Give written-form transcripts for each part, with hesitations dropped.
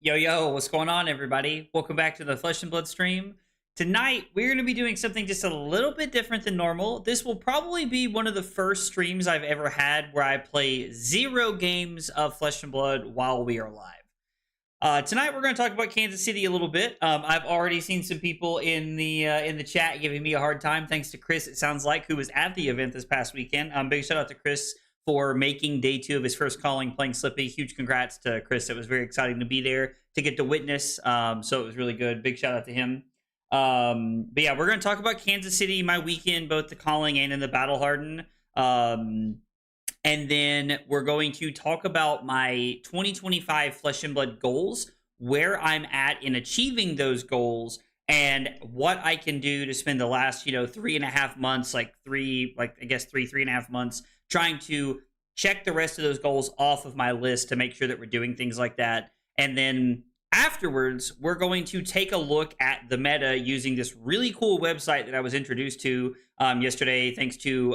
Yo, yo, what's going on, everybody? Welcome back to the Flesh and Blood stream. Tonight, we're going to be doing something just a little bit different than normal. This will probably be one of the first streams I've ever had where I play 0 games of Flesh and Blood while we are live. Tonight, we're going to talk about Kansas City a little bit. I've already seen some people in the chat giving me a hard time, thanks to Chris, it sounds like, who was at the event this past weekend. Big shout out to Chris for making day 2 of his first calling playing Slippy. Huge congrats to Chris. It was very exciting to be there to get to witness. So it was really good. Big shout out to him. But yeah, we're going to talk about Kansas City, my weekend, both the calling and in the battle harden. And then we're going to talk about my 2025 Flesh and Blood goals, where I'm at in achieving those goals, and what I can do to spend the last, 3.5 months, three and a half months, trying to check the rest of those goals off of my list to make sure that we're doing things like that. And then afterwards, we're going to take a look at the meta using this really cool website that I was introduced to yesterday, thanks to,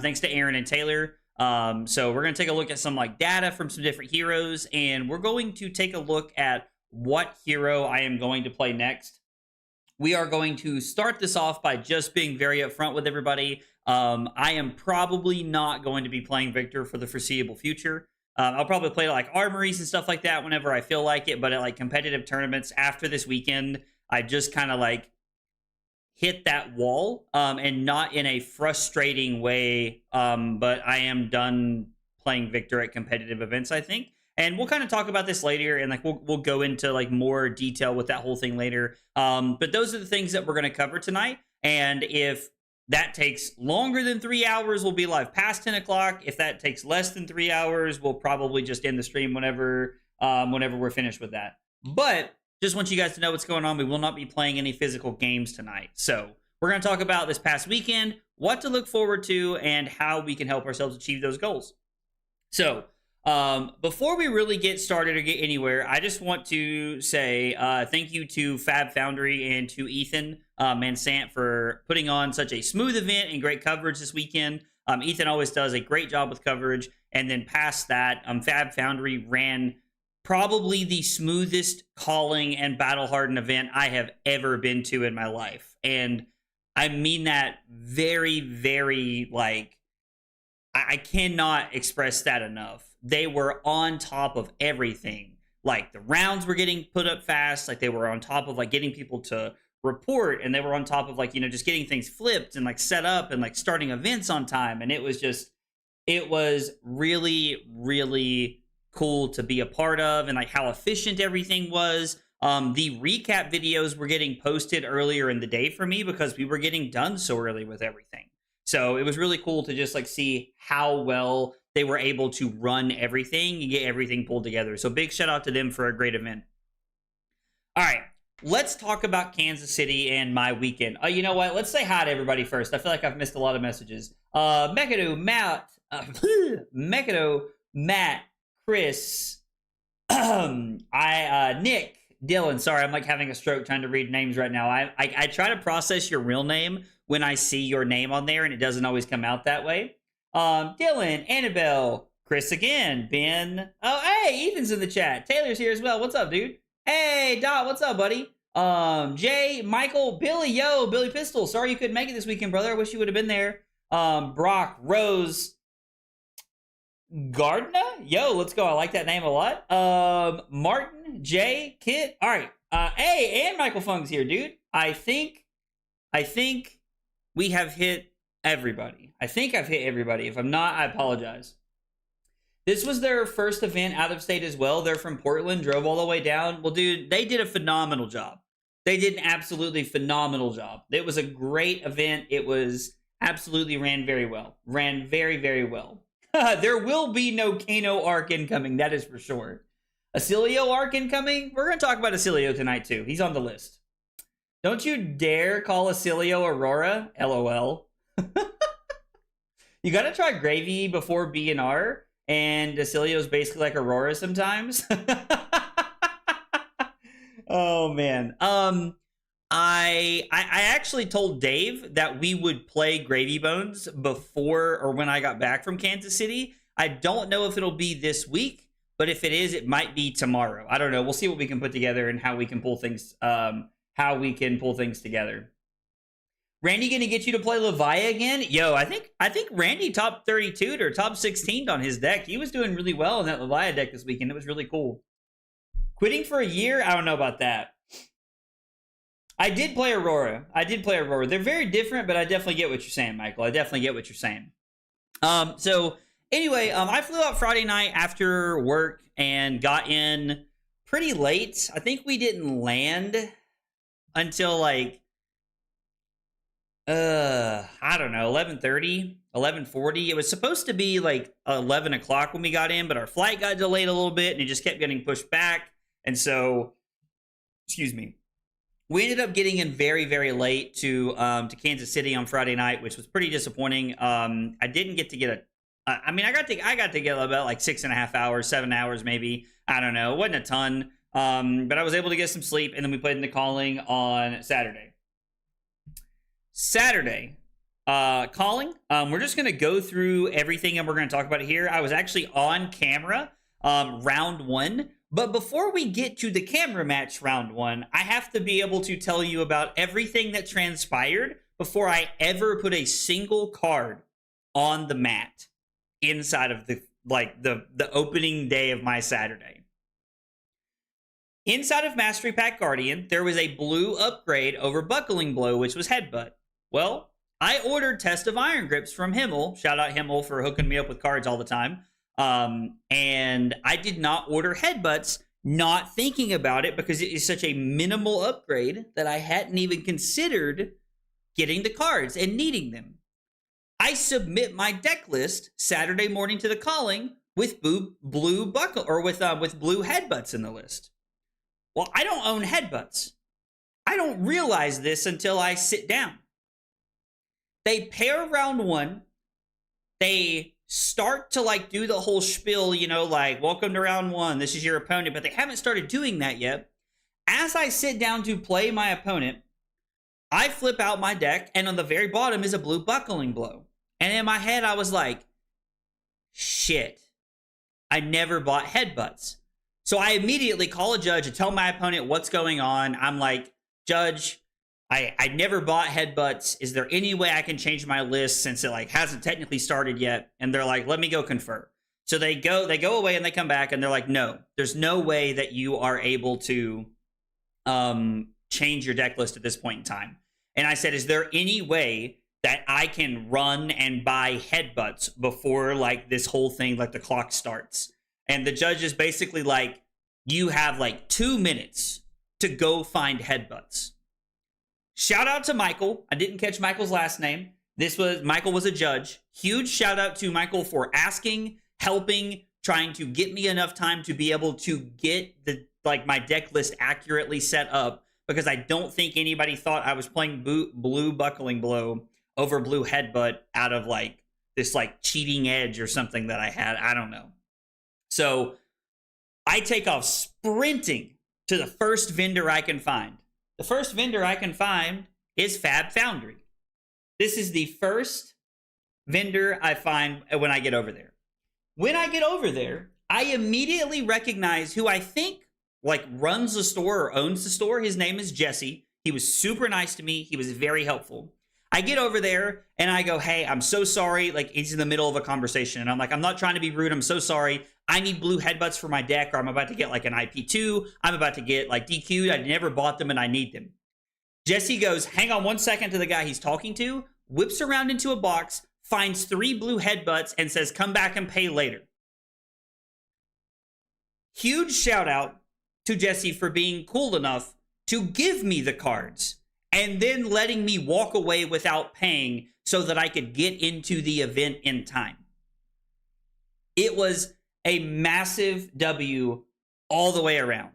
thanks to Aaron and Taylor. So we're going to take a look at some data from some different heroes, and we're going to take a look at what hero I am going to play next. We are going to start this off by just being very upfront with everybody. I am probably not going to be playing Victor for the foreseeable future. I'll probably play armories and stuff like that whenever I feel like it, but at competitive tournaments after this weekend, I just kind of hit that wall, and not in a frustrating way, but I am done playing Victor at competitive events, I think. And we'll kind of talk about this later, and we'll go into more detail with that whole thing later. But those are the things that we're going to cover tonight. And if that takes longer than 3 hours, we'll be live past 10 o'clock. If that takes less than 3 hours, we'll probably just end the stream whenever we're finished with that. But just want you guys to know what's going on. We will not be playing any physical games tonight. So we're going to talk about this past weekend, what to look forward to, and how we can help ourselves achieve those goals. So before we really get started or get anywhere, I just want to say thank you to Fab Foundry and to Ethan and Sant for putting on such a smooth event and great coverage this weekend. Ethan always does a great job with coverage. And then past that, Fab Foundry ran probably the smoothest calling and battle hardened event I have ever been to in my life. And I mean that very, very, I cannot express that enough. They were on top of everything. The rounds were getting put up fast. They were on top of getting people to report, and they were on top of just getting things flipped and set up and starting events on time. And it was really, really cool to be a part of, and how efficient everything was. The recap videos were getting posted earlier in the day for me because we were getting done so early with everything. So it was really cool to just see how well they were able to run everything and get everything pulled together. So big shout out to them for a great event. All right, let's talk about Kansas City and my weekend. You know what? Let's say hi to everybody first. I feel like I've missed a lot of messages. Mekado, Matt, Chris, Nick, Dylan. Sorry, I'm having a stroke trying to read names right now. I try to process your real name when I see your name on there, and it doesn't always come out that way. Dylan, Annabelle, Chris again, Ben. Oh, hey, Ethan's in the chat. Taylor's here as well. What's up, dude? Hey, Dot, what's up, buddy? Jay, Michael, Billy, yo, Billy Pistol. Sorry you couldn't make it this weekend, brother. I wish you would have been there. Brock, Rose, Gardner, yo, let's go. I like that name a lot. Martin, Jay, Kit. All right. Hey, and Michael Fung's here, dude. I think we have hit everybody. I think I've hit everybody. If I'm not, I apologize. This was their first event out of state as well. They're from Portland, drove all the way down. Well, dude, they did a phenomenal job. They did an absolutely phenomenal job. It was a great event. It was absolutely ran very well. Ran very, very well. There will be no Kano arc incoming, that is for sure. Acilio arc incoming? We're going to talk about Acilio tonight, too. He's on the list. Don't you dare call Acilio Aurora. LOL. You got to try Gravy before BNR, and Acilio's basically like Aurora sometimes. Oh, man. I actually told Dave that we would play Gravy Bones before or when I got back from Kansas City. I don't know if it'll be this week but if it is, it might be tomorrow. I don't know. We'll see what we can put together and how we can pull things together. Randy gonna get you to play Leviah again? Yo, I think Randy top 32'd or top 16'd on his deck. He was doing really well in that Leviah deck this weekend. It was really cool. Quitting for a year? I don't know about that. I did play Aurora. They're very different, but I definitely get what you're saying, Michael. I definitely get what you're saying. So anyway, I flew out Friday night after work and got in pretty late. I think we didn't land until like I don't know, 11:30, 11:40. It was supposed to be like 11 o'clock when we got in, but our flight got delayed a little bit and it just kept getting pushed back. And so, excuse me, we ended up getting in very, very late to Kansas City on Friday night, which was pretty disappointing. I didn't get to get I got to get about like 6.5 hours, 7 hours maybe. I don't know. It wasn't a ton. But I was able to get some sleep, and then we played in the calling on Saturday. Calling. We're just going to go through everything, and we're going to talk about it here. I was actually on camera round one. But before we get to the camera match round one, I have to be able to tell you about everything that transpired before I ever put a single card on the mat inside of the opening day of my Saturday. Inside of Mastery Pack Guardian, there was a blue upgrade over Buckling Blow, which was Headbutt. Well, I ordered Test of Iron Grips from Himmel. Shout out Himmel for hooking me up with cards all the time. And I did not order Headbutts, not thinking about it because it is such a minimal upgrade that I hadn't even considered getting the cards and needing them. I submit my deck list Saturday morning to the calling with blue buckle or with blue Headbutts in the list. Well, I don't own Headbutts. I don't realize this until I sit down. They pair round one. They start to like do the whole spiel, you know, like welcome to round one. This is your opponent, but they haven't started doing that yet. As I sit down to play my opponent, I flip out my deck, and on the very bottom is a blue Buckling Blow. And in my head, I was like, shit, I never bought Headbutts. So I immediately call a judge and tell my opponent what's going on. I'm like, Judge, I never bought Headbutts. Is there any way I can change my list since it like hasn't technically started yet? And they're like, let me go confer. So they go away and they come back and they're like, no, there's no way that you are able to change your deck list at this point in time. And I said, is there any way that I can run and buy Headbutts before like this whole thing, like the clock starts? And the judge is basically like, you have like 2 minutes to go find Headbutts. Shout out to Michael. I didn't catch Michael's last name. Michael was a judge. Huge shout out to Michael for asking, helping, trying to get me enough time to be able to get my deck list accurately set up, because I don't think anybody thought I was playing blue Buckling Blow over blue Headbutt out of like this like cheating edge or something that I had. I don't know. So I take off sprinting to the first vendor I can find. The first vendor I can find is Fab Foundry. This is the first vendor I find when I get over there. When I get over there, I immediately recognize who I think like runs the store or owns the store. His name is Jesse. He was super nice to me. He was very helpful. I get over there and I go, hey, I'm so sorry. Like, he's in the middle of a conversation. And I'm like, I'm not trying to be rude. I'm so sorry. I need blue Headbutts for my deck, or I'm about to get like an IP2. I'm about to get like DQ'd. I never bought them and I need them. Jesse goes, hang on 1 second to the guy he's talking to, whips around into a box, finds 3 blue Headbutts and says, come back and pay later. Huge shout out to Jesse for being cool enough to give me the cards and then letting me walk away without paying so that I could get into the event in time. It was a massive W all the way around.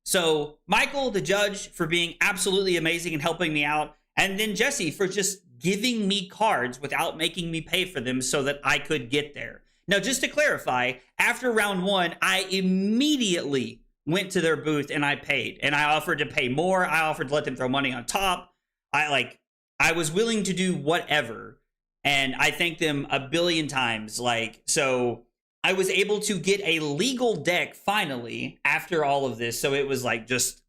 So Michael, the judge, for being absolutely amazing and helping me out. And then Jesse for just giving me cards without making me pay for them so that I could get there. Now, just to clarify, after round one, I immediately went to their booth and I paid. And I offered to pay more. I offered to let them throw money on top. I was willing to do whatever. And I thanked them a billion times. So I was able to get a legal deck finally after all of this. So it was like just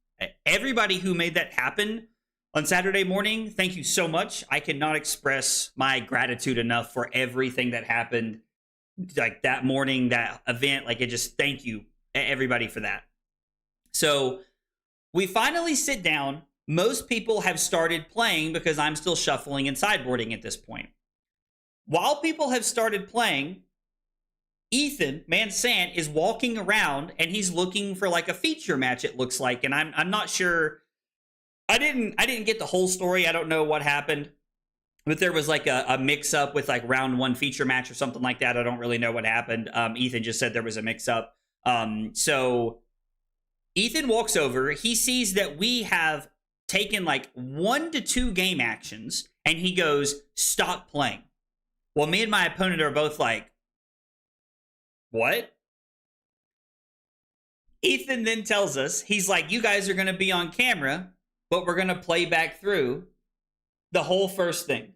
everybody who made that happen on Saturday morning. Thank you so much. I cannot express my gratitude enough for everything that happened like that morning, that event. Like, it just, thank you everybody for that. So we finally sit down. Most people have started playing because I'm still shuffling and sideboarding at this point. While people have started playing, Ethan Mansant is walking around and he's looking for like a feature match, it looks like, and I'm not sure. I didn't get the whole story. I don't know what happened, but there was like a mix up with like round 1 feature match or something like that. I don't really know what happened. Ethan just said there was a mix up. So Ethan walks over. He sees that we have taken like 1 to 2 game actions, and he goes, "Stop playing." Well, me and my opponent are both like, "What?" Ethan then tells us, he's like, "You guys are going to be on camera, but we're going to play back through the whole first thing."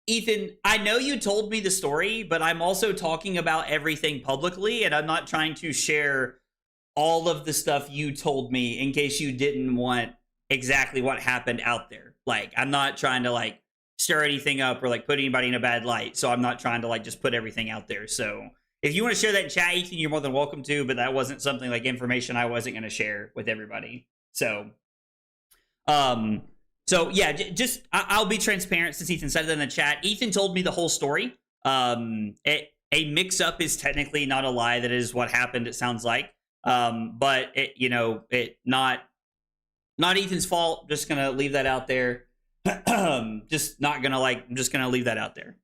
Ethan, I know you told me the story, but I'm also talking about everything publicly, and I'm not trying to share all of the stuff you told me in case you didn't want exactly what happened out there. Like, I'm not trying to like stir anything up or like put anybody in a bad light. So I'm not trying to like just put everything out there. So if you want to share that in chat, Ethan, you're more than welcome to, but that wasn't something like information I wasn't going to share with everybody. So, yeah, just I'll be transparent since Ethan said it in the chat. Ethan told me the whole story. A mix-up is technically not a lie. That is what happened, it sounds like. But it not Ethan's fault. Just gonna leave that out there. I'm just gonna leave that out there.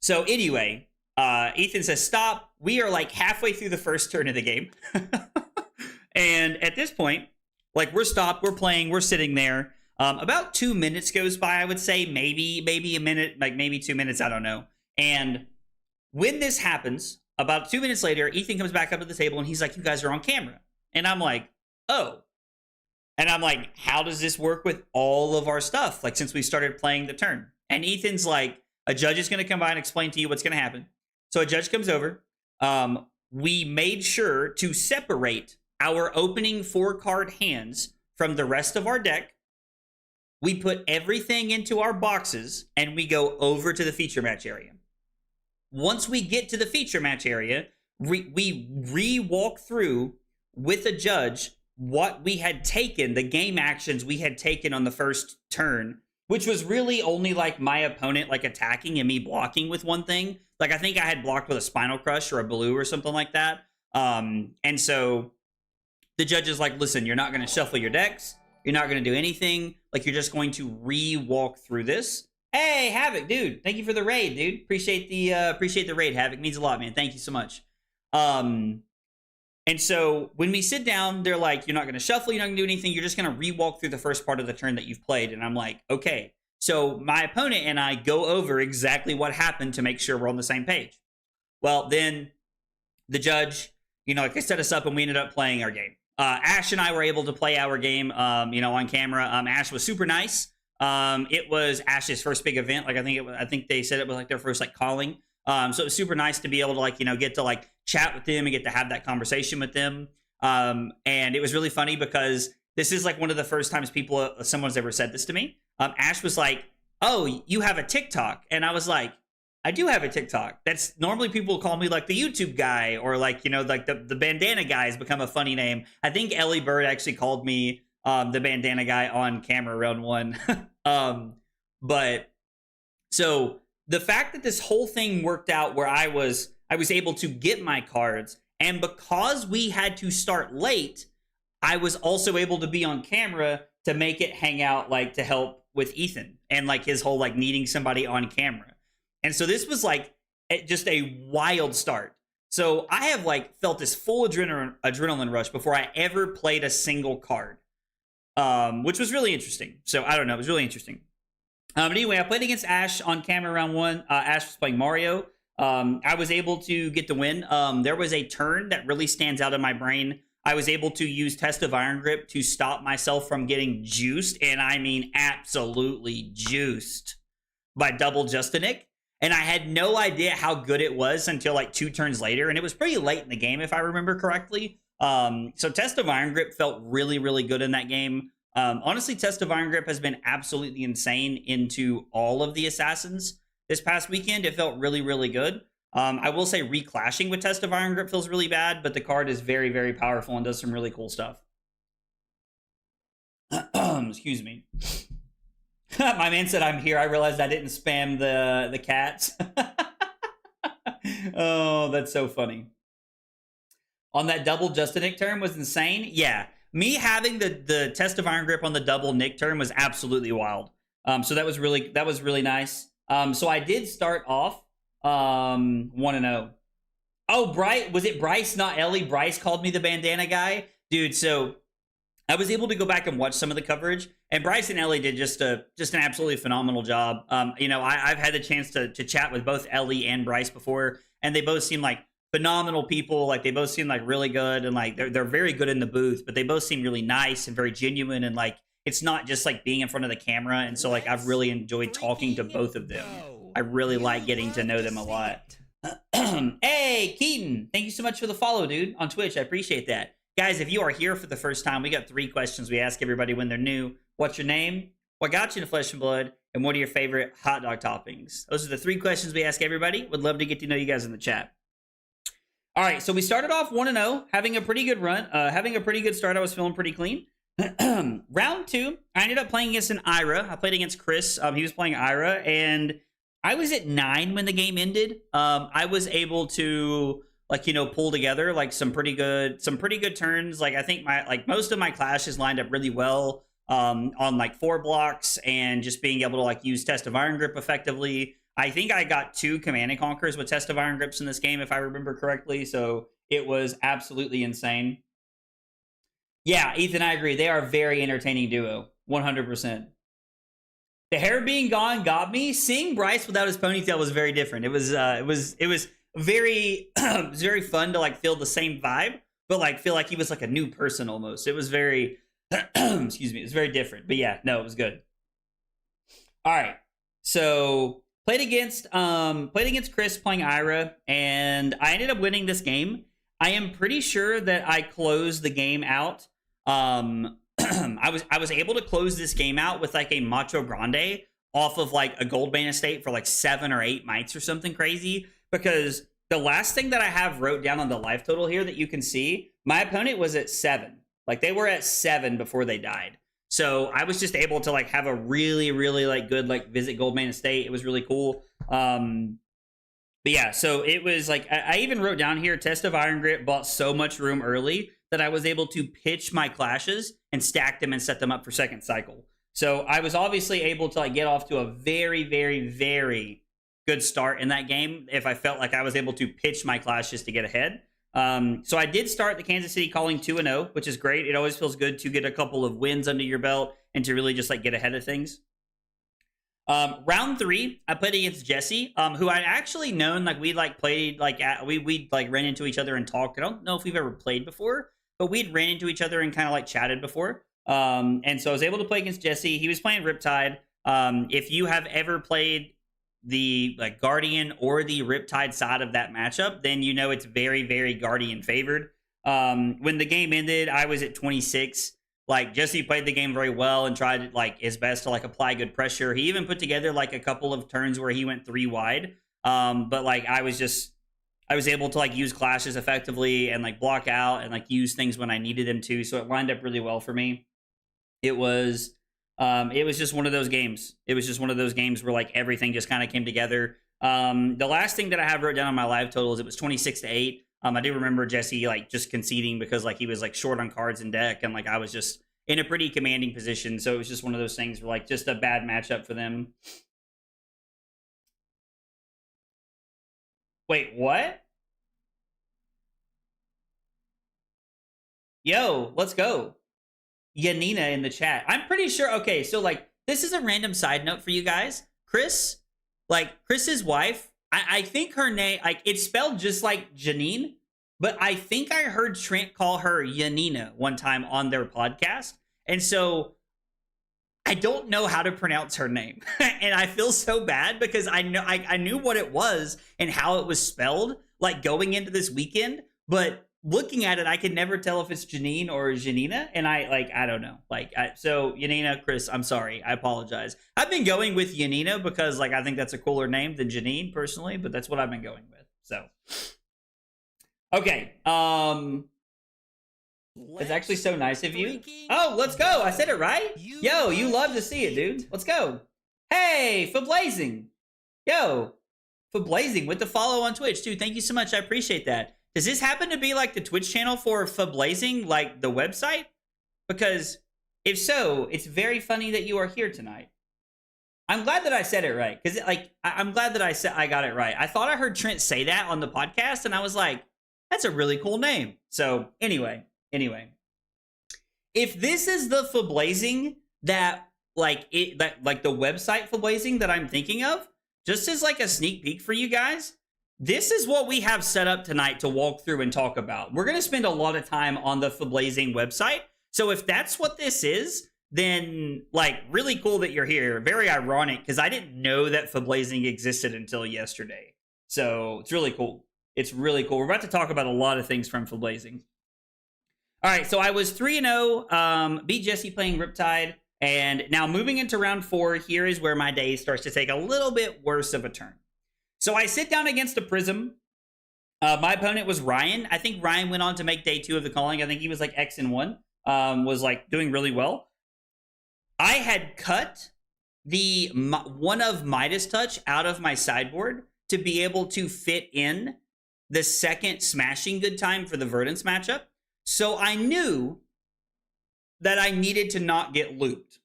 So anyway, Ethan says, "Stop." We are like halfway through the first turn of the game. And at this point, like, we're stopped, we're playing, we're sitting there. About 2 minutes goes by, I would say, maybe a minute, like maybe 2 minutes, I don't know. And when this happens, about 2 minutes later, Ethan comes back up to the table and he's like, "You guys are on camera." And I'm like, "Oh." And I'm like, "How does this work with all of our stuff? Like, since we started playing the turn?" And Ethan's like, "A judge is going to come by and explain to you what's going to happen." So a judge comes over. We made sure to separate our opening 4-card hands from the rest of our deck. We put everything into our boxes and we go over to the feature match area. Once we get to the feature match area, we re-walk through with a judge what we had taken, the game actions we had taken on the first turn, which was really only like my opponent like attacking and me blocking with one thing. Like, I think I had blocked with a Spinal Crush or a Blue or something like that. And so the judge is like, "Listen, you're not going to shuffle your decks. You're not going to do anything. Like, you're just going to re-walk through this." Hey, Havoc, dude. Thank you for the raid, dude. Appreciate the raid, Havoc. Means a lot, man. Thank you so much. And so when we sit down, they're like, "You're not going to shuffle. You're not going to do anything. You're just going to re-walk through the first part of the turn that you've played." And I'm like, "Okay." So my opponent and I go over exactly what happened to make sure we're on the same page. Well, then the judge, like, they set us up and we ended up playing our game. Ash and I were able to play our game, on camera. Ash was super nice. It was Ash's first big event. Like, I think they said it was like their first like calling. So it was super nice to be able to like, get to like chat with them and get to have that conversation with them. And it was really funny because this is like one of the first times someone's ever said this to me. Ash was like, "Oh, you have a TikTok?" And I was like, "I do have a TikTok." That's normally people call me like the YouTube guy, or like, like the bandana guy has become a funny name. I think Ellie Bird actually called me the bandana guy on camera round 1. But so the fact that this whole thing worked out where I was able to get my cards, and because we had to start late, I was also able to be on camera to make it hang out, like, to help with Ethan and like his whole like needing somebody on camera. And so this was like just a wild start. So I have like felt this full adrenaline rush before I ever played a single card, which was really interesting. So I don't know, it was really interesting. But anyway, I played against Ash on camera round 1. Ash was playing Mario. I was able to get the win. There was a turn that really stands out in my brain. I was able to use Test of Iron Grip to stop myself from getting juiced, and I mean absolutely juiced, by Double Justinic. and I had no idea how good it was until like 2 turns later, and it was pretty late in the game if I remember correctly. So Test of Iron Grip felt really, really good in that game. Honestly, Test of Iron Grip has been absolutely insane into all of the assassins this past weekend. It felt really, really good. I will say reclashing with Test of Iron Grip feels really bad, but the card is very, very powerful and does some really cool stuff. Excuse me. My man said I'm here. I realized I didn't spam the cats. Oh, that's so funny. On that double Justinic turn was insane. Yeah, me having the Test of Iron Grip on the double Nick turn was absolutely wild. So that was really nice. So I did start off 1-0. Oh, was it Bryce, not Ellie? Bryce called me the bandana guy, dude. So I was able to go back and watch some of the coverage, and Bryce and Ellie did just an absolutely phenomenal job. You know, I've had the chance to chat with both Ellie and Bryce before, and they both seem like phenomenal people. Like, they both seem like really good, and like they're very good in the booth, but they both seem really nice and very genuine, and like it's not just like being in front of the camera. And so like I've really enjoyed talking to both of them. I really like getting to know them a lot. Hey, Keaton, thank you so much for the follow, dude, on Twitch. I appreciate that. Guys, if you are here for the first time, we got 3 questions we ask everybody when they're new. What's your name? What got you to Flesh and Blood? And what are your favorite hot dog toppings? Those are the 3 questions we ask everybody. Would love to get to know you guys in the chat. All right, so we started off 1-0, having a pretty good run, having a pretty good start. I was feeling pretty clean. Round 2, I ended up playing against an Ira. I played against Chris. He was playing Ira, and I was at 9 when the game ended. I was able to, like, you know, pull together like some pretty good turns. Like, I think most of my clashes lined up really well on like 4 blocks, and just being able to like use Test of Iron Grip effectively. I think I got 2 Command and Conquers with Test of Iron Grips in this game, if I remember correctly. So it was absolutely insane. Yeah, Ethan, I agree. They are a very entertaining duo, 100%. The hair being gone got me. Seeing Bryce without his ponytail was very different. It was very it was very fun to like feel the same vibe, but like feel like he was like a new person almost. It was very excuse me, it was very different. But yeah, no, it was good. All right. So played against Chris playing Ira, and I ended up winning this game. I am pretty sure that I closed the game out. I was able to close this game out with like a Macho Grande off of like a Goldmain estate for like 7 or 8 mites or something crazy, because the last thing that I have wrote down on the life total here that you can see, my opponent was at 7. Like, they were at 7 before they died. So I was just able to like have a really, really like good like visit Goldmain estate. It was really cool. But yeah, so it was like, I even wrote down here, Test of Iron Grip bought so much room early that I was able to pitch my clashes and stack them and set them up for second cycle. So I was obviously able to like get off to a very, very, very good start in that game if I felt like I was able to pitch my clashes to get ahead. So I did start the Kansas City calling 2-0, which is great. It always feels good to get a couple of wins under your belt and to really just like get ahead of things. Round 3, I played against Jesse, who I'd actually known, like we like played like we like ran into each other and talked. I don't know if we've ever played before, but we'd ran into each other and kind of like chatted before. And so I was able to play against Jesse. He was playing Riptide. If you have ever played the like Guardian or the Riptide side of that matchup, then you know it's very, very Guardian favored. When the game ended, I was at 26. Like, Jesse played the game very well and tried like his best to like apply good pressure. He even put together like a couple of turns where he went 3 wide. But like I was able to like use clashes effectively and like block out and like use things when I needed them to. So it lined up really well for me. It was just one of those games. It was just one of those games where like everything just kind of came together. The last thing that I have wrote down on my live totals, it was 26-8. I do remember Jesse like just conceding because like he was like short on cards in deck, and like I was just in a pretty commanding position. So it was just one of those things where like just a bad matchup for them. Wait, what? Yo, let's go. Yanina in the chat. I'm pretty sure. Okay, so like this is a random side note for you guys. Chris's wife, I think her name, like it's spelled just like Janine, but I think I heard Trent call her Yanina one time on their podcast. And so I don't know how to pronounce her name. And I feel so bad because I knew what it was and how it was spelled, like going into this weekend, but looking at it, I can never tell if it's Janine or Janina, and I don't know. So Janina, Chris, I'm sorry, I apologize. I've been going with Janina because like I think that's a cooler name than Janine personally, but that's what I've been going with. So okay, it's actually so nice of you. Oh, let's go! I said it right. Yo, you love to see it, dude. Let's go. Hey, for blazing. Yo, for blazing with the follow on Twitch, dude. Thank you so much. I appreciate that. Does this happen to be like the Twitch channel for Fablazing, like the website? Because if so, it's very funny that you are here tonight. I'm glad that I said it right, because I'm glad that I got it right. I thought I heard Trent say that on the podcast, and I was like, that's a really cool name. So anyway, if this is the Fablazing that like the website Fablazing that I'm thinking of, just as like a sneak peek for you guys. This is what we have set up tonight to walk through and talk about. We're going to spend a lot of time on the Fablazing website. So if that's what this is, then like really cool that you're here. Very ironic because I didn't know that Fablazing existed until yesterday. So it's really cool. It's really cool. We're about to talk about a lot of things from Fablazing. All right, so I was 3-0, beat Jesse playing Riptide. And now moving into round 4, here is where my day starts to take a little bit worse of a turn. So I sit down against a Prism. My opponent was Ryan. I think Ryan went on to make day 2 of the calling. I think he was like X-1. Was like doing really well. I had cut the one of Midas Touch out of my sideboard to be able to fit in the second Smashing Good Time for the Verdance matchup. So I knew that I needed to not get looped.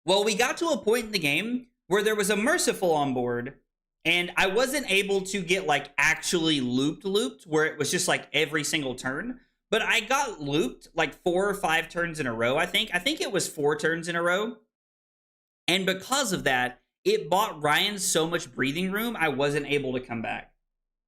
Well, we got to a point in the game where there was a Merciful on board. And I wasn't able to get like actually looped where it was just like every single turn. But I got looped like 4 or 5 turns in a row, I think. I think it was 4 turns in a row. And because of that, it bought Ryan so much breathing room, I wasn't able to come back.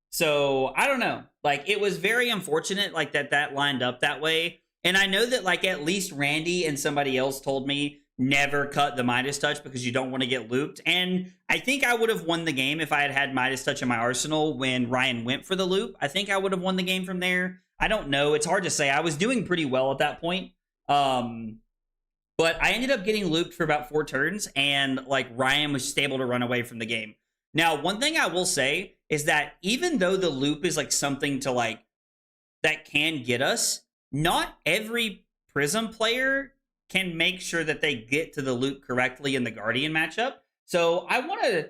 So I don't know. Like it was very unfortunate like that lined up that way. And I know that like at least Randy and somebody else told me never cut the Midas Touch because you don't want to get looped. And I think I would have won the game if I had had Midas Touch in my arsenal when Ryan went for the loop. I think I would have won the game from there. I don't know. It's hard to say. I was doing pretty well at that point. But I ended up getting looped for about 4 turns, and like Ryan was just able to run away from the game. Now, one thing I will say is that even though the loop is like something to like that can get us, not every Prism player can make sure that they get to the loop correctly in the Guardian matchup. So I want to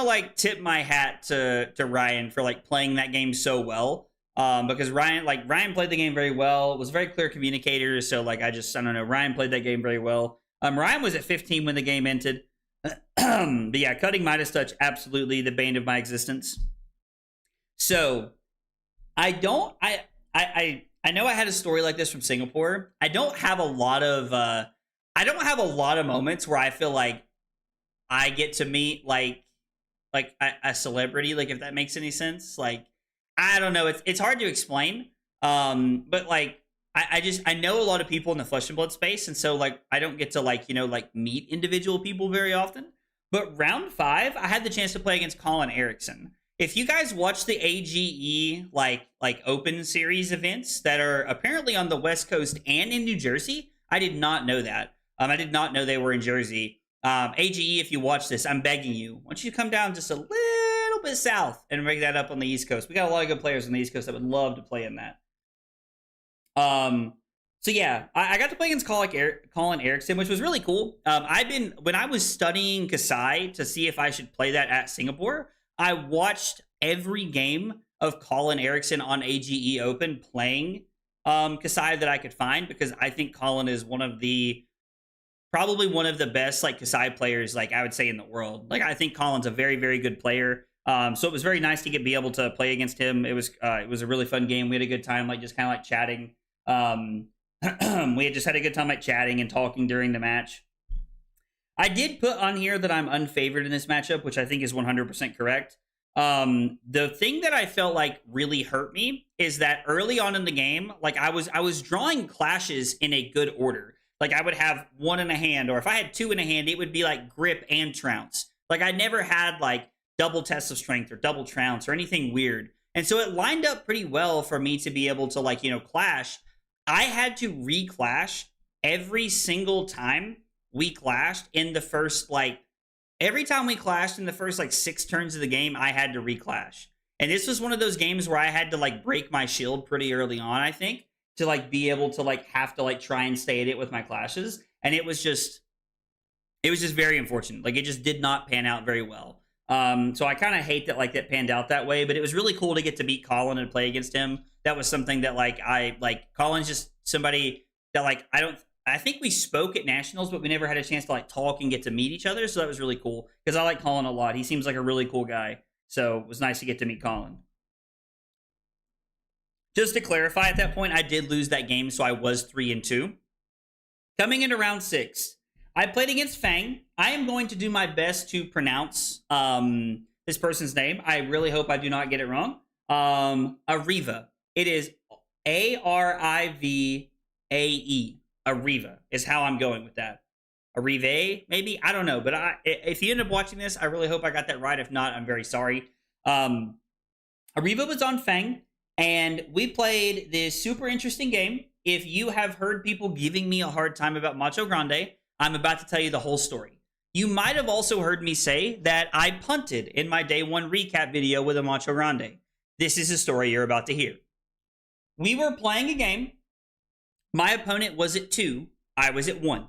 like tip my hat to Ryan for like playing that game so well. Because Ryan played the game very well, was a very clear communicator. So like, I don't know, Ryan played that game very well. Ryan was at 15 when the game ended. But yeah, cutting Midas Touch, absolutely the bane of my existence. So I know I had a story like this from Singapore. I don't have a lot of moments where I feel like I get to meet like a celebrity, like if that makes any sense. Like, I don't know. It's hard to explain. But like, I know a lot of people in the Flesh and Blood space. And so like, I don't get to like, meet individual people very often. But round 5, I had the chance to play against Colin Erickson. If you guys watch the AGE like open series events that are apparently on the West Coast and in New Jersey, I did not know that. I did not know they were in Jersey. AGE, if you watch this, I'm begging you, why don't you come down just a little bit south and bring that up on the East Coast? We got a lot of good players on the East Coast that would love to play in that. So yeah, I got to play against Colin Erickson, which was really cool. When I was studying Kasai to see if I should play that at Singapore, I watched every game of Colin Erickson on AGE Open playing Kasai that I could find, because I think Colin is probably one of the best like Kasai players, like I would say, in the world. Like I think Colin's a very, very good player. So it was very nice to be able to play against him. It was a really fun game. We had a good time, like just kind of like chatting. We had just had a good time like chatting and talking during the match. I did put on here that I'm unfavored in this matchup, which I think is 100% correct. The thing that I felt like really hurt me is that early on in the game, like I was drawing clashes in a good order. Like I would have one in a hand, or if I had two in a hand, it would be like grip and trounce. Like I never had like double test of strength or double trounce or anything weird. And so it lined up pretty well for me to be able to like, clash. I had to re-clash every single time we clashed in the first like every time we clashed in the first like 6 turns of the game, I had to re-clash. And this was one of those games where I had to like break my shield pretty early on, I think, to like be able to like have to like try and stay at it with my clashes. And it was just very unfortunate. Like it just did not pan out very well. So I kind of hate that like that panned out that way, but it was really cool to get to beat Colin and play against him. That was something that like Colin's just somebody that like I think we spoke at Nationals, but we never had a chance to like talk and get to meet each other. So that was really cool because I like Colin a lot. He seems like a really cool guy. So it was nice to get to meet Colin. Just to clarify, at that point, I did lose that game, so I was 3-2. Coming into round 6, I played against Fang. I am going to do my best to pronounce this person's name. I really hope I do not get it wrong. Ariva. It is Arivae. Ariva is how I'm going with that. Arivae, maybe? I don't know. But if you end up watching this, I really hope I got that right. If not, I'm very sorry. Ariva was on Fang, and we played this super interesting game. If you have heard people giving me a hard time about Macho Grande, I'm about to tell you the whole story. You might have also heard me say that I punted in my day 1 recap video with a Macho Grande. This is the story you're about to hear. We were playing a game. My opponent was at 2. I was at 1.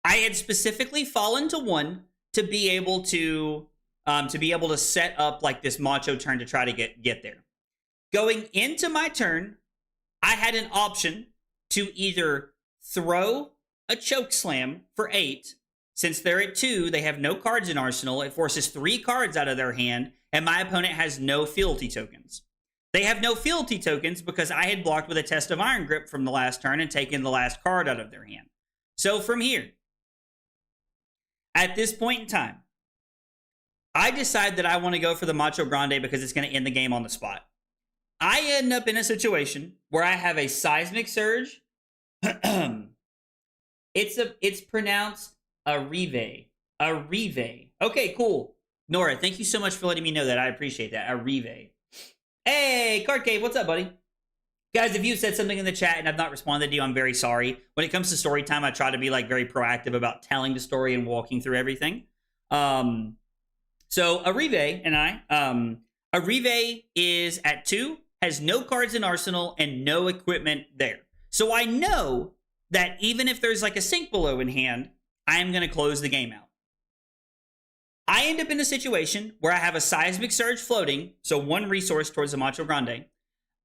I had specifically fallen to 1 to be able to set up like this Macho turn to try to get there. Going into my turn, I had an option to either throw a choke slam for 8. Since they're at 2, they have no cards in arsenal. It forces 3 cards out of their hand, and my opponent has no fealty tokens. They have no fealty tokens because I had blocked with a Test of Iron Grip from the last turn and taken the last card out of their hand. So from here, at this point in time, I decide that I want to go for the Macho Grande because it's going to end the game on the spot. I end up in a situation where I have a Seismic Surge. It's pronounced Arivae. Arivae. Okay, cool. Nora, thank you so much for letting me know that. I appreciate that. Arivae. Hey, Card Cave, what's up, buddy? Guys, if you said something in the chat and I've not responded to you, I'm very sorry. When it comes to story time, I try to be like very proactive about telling the story and walking through everything. So Arivae and I, Arivae is at 2, has no cards in arsenal and no equipment there. So I know that even if there's like a Sink Below in hand, I am going to close the game out. I end up in a situation where I have a Seismic Surge floating, so 1 resource towards the Macho Grande.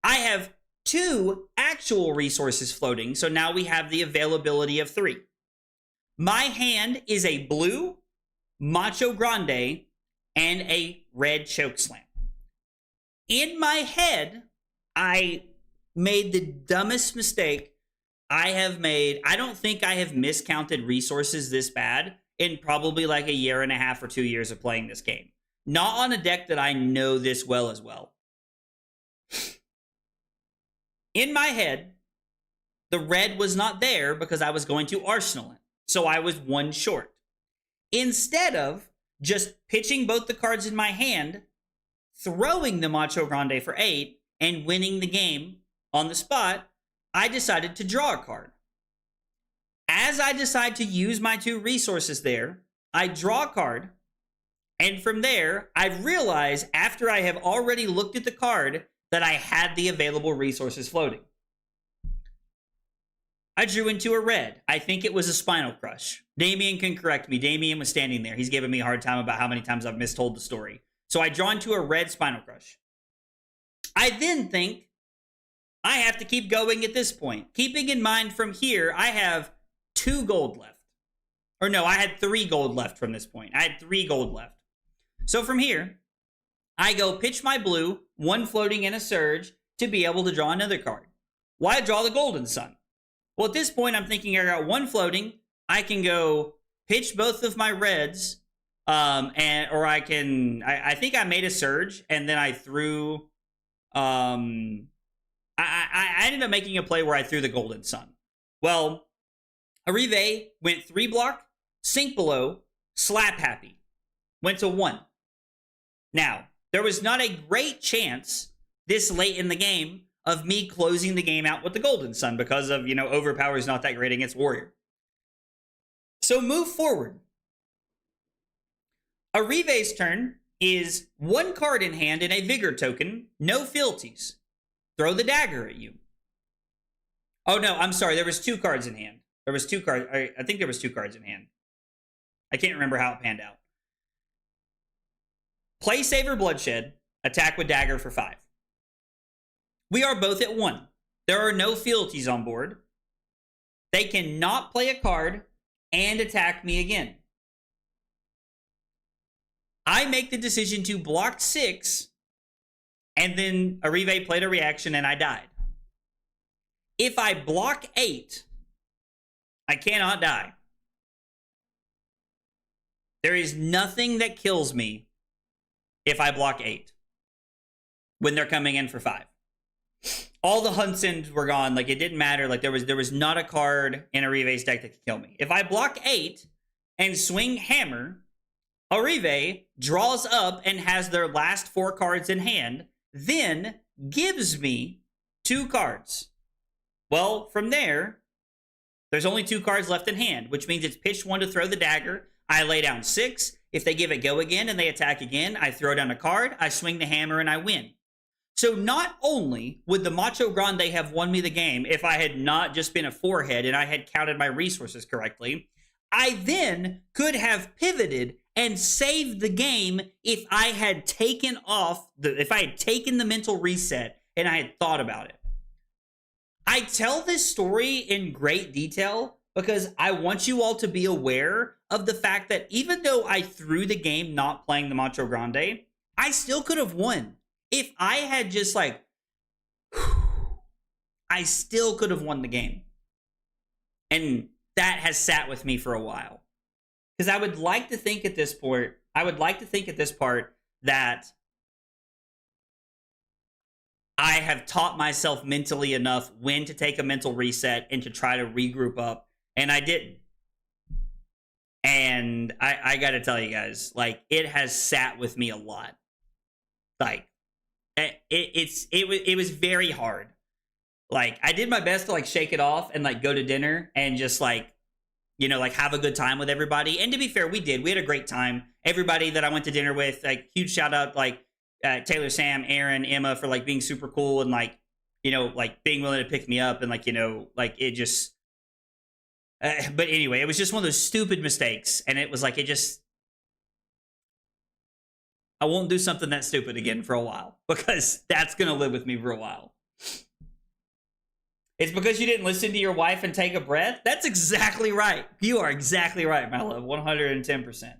I have 2 actual resources floating, so now we have the availability of 3. My hand is a blue Macho Grande and a red Chokeslam. In my head, I made the dumbest mistake I have made. I don't think I have miscounted resources this bad in probably like 1.5 years or 2 years of playing this game. Not on a deck that I know this well as well. In my head, the red was not there because I was going to arsenal it. So I was 1 short. Instead of just pitching both the cards in my hand, throwing the Macho Grande for 8, and winning the game on the spot, I decided to draw a card. As I decide to use my 2 resources there, I draw a card, and from there, I realize after I have already looked at the card that I had the available resources floating. I drew into a red. I think it was a Spinal Crush. Damien can correct me. Damien was standing there. He's giving me a hard time about how many times I've mistold the story. So I draw into a red Spinal Crush. I then think I have to keep going at this point. Keeping in mind from here, I have 2 gold left. Or no, I had 3 gold left from this point. I had 3 gold left. So from here, I go pitch my blue, 1 floating and a surge, to be able to draw another card. Why draw the Golden Sun? Well, at this point, I'm thinking I got 1 floating. I can go pitch both of my reds, or I can. I think I made a surge, and then I threw. I ended up making a play where I threw the Golden Sun. Well, Arrive went 3 block, sink below, slap happy. Went to 1. Now, there was not a great chance this late in the game of me closing the game out with the Golden Sun because of, Overpower is not that great against Warrior. So move forward. Arrive's turn is 1 card in hand and a Vigor token, no fealties. Throw the dagger at you. Oh no, I'm sorry, there was 2 cards in hand. There was 2 cards, I think there was 2 cards in hand. I can't remember how it panned out. Play Savor Bloodshed, attack with dagger for 5. We are both at 1. There are no fealties on board. They cannot play a card and attack me again. I make the decision to block 6, and then Arrive played a reaction and I died. If I block 8, I cannot die. There is nothing that kills me if I block 8 when they're coming in for 5. All the Hunsins were gone. Like, it didn't matter. Like, there was not a card in Arrive's deck that could kill me. If I block 8 and swing Hammer, Arrive draws up and has their last 4 cards in hand, then gives me 2 cards. Well, from there, there's only 2 cards left in hand, which means it's pitch 1 to throw the dagger. I lay down 6. If they give it go again and they attack again, I throw down a card, I swing the hammer, and I win. So not only would the Macho Grande have won me the game if I had not just been a 4-head and I had counted my resources correctly, I then could have pivoted and saved the game if I had taken the mental reset and I had thought about it. I tell this story in great detail because I want you all to be aware of the fact that even though I threw the game not playing the Macho Grande, I still could have won. If I had just I still could have won the game. And that has sat with me for a while. Because I would like to think at this part that I have taught myself mentally enough when to take a mental reset and to try to regroup up. And I didn't. And I gotta tell you guys, it has sat with me a lot. It was very hard. I did my best to shake it off and go to dinner and just have a good time with everybody. And to be fair, we did. We had a great time. Everybody that I went to dinner with, huge shout out Taylor, Sam, Aaron, Emma for being super cool and being willing to pick me up and it just. But anyway, it was just one of those stupid mistakes, and it was I won't do something that stupid again for a while because that's gonna live with me for a while. It's because you didn't listen to your wife and take a breath? That's exactly right. You are exactly right, my love. 110%.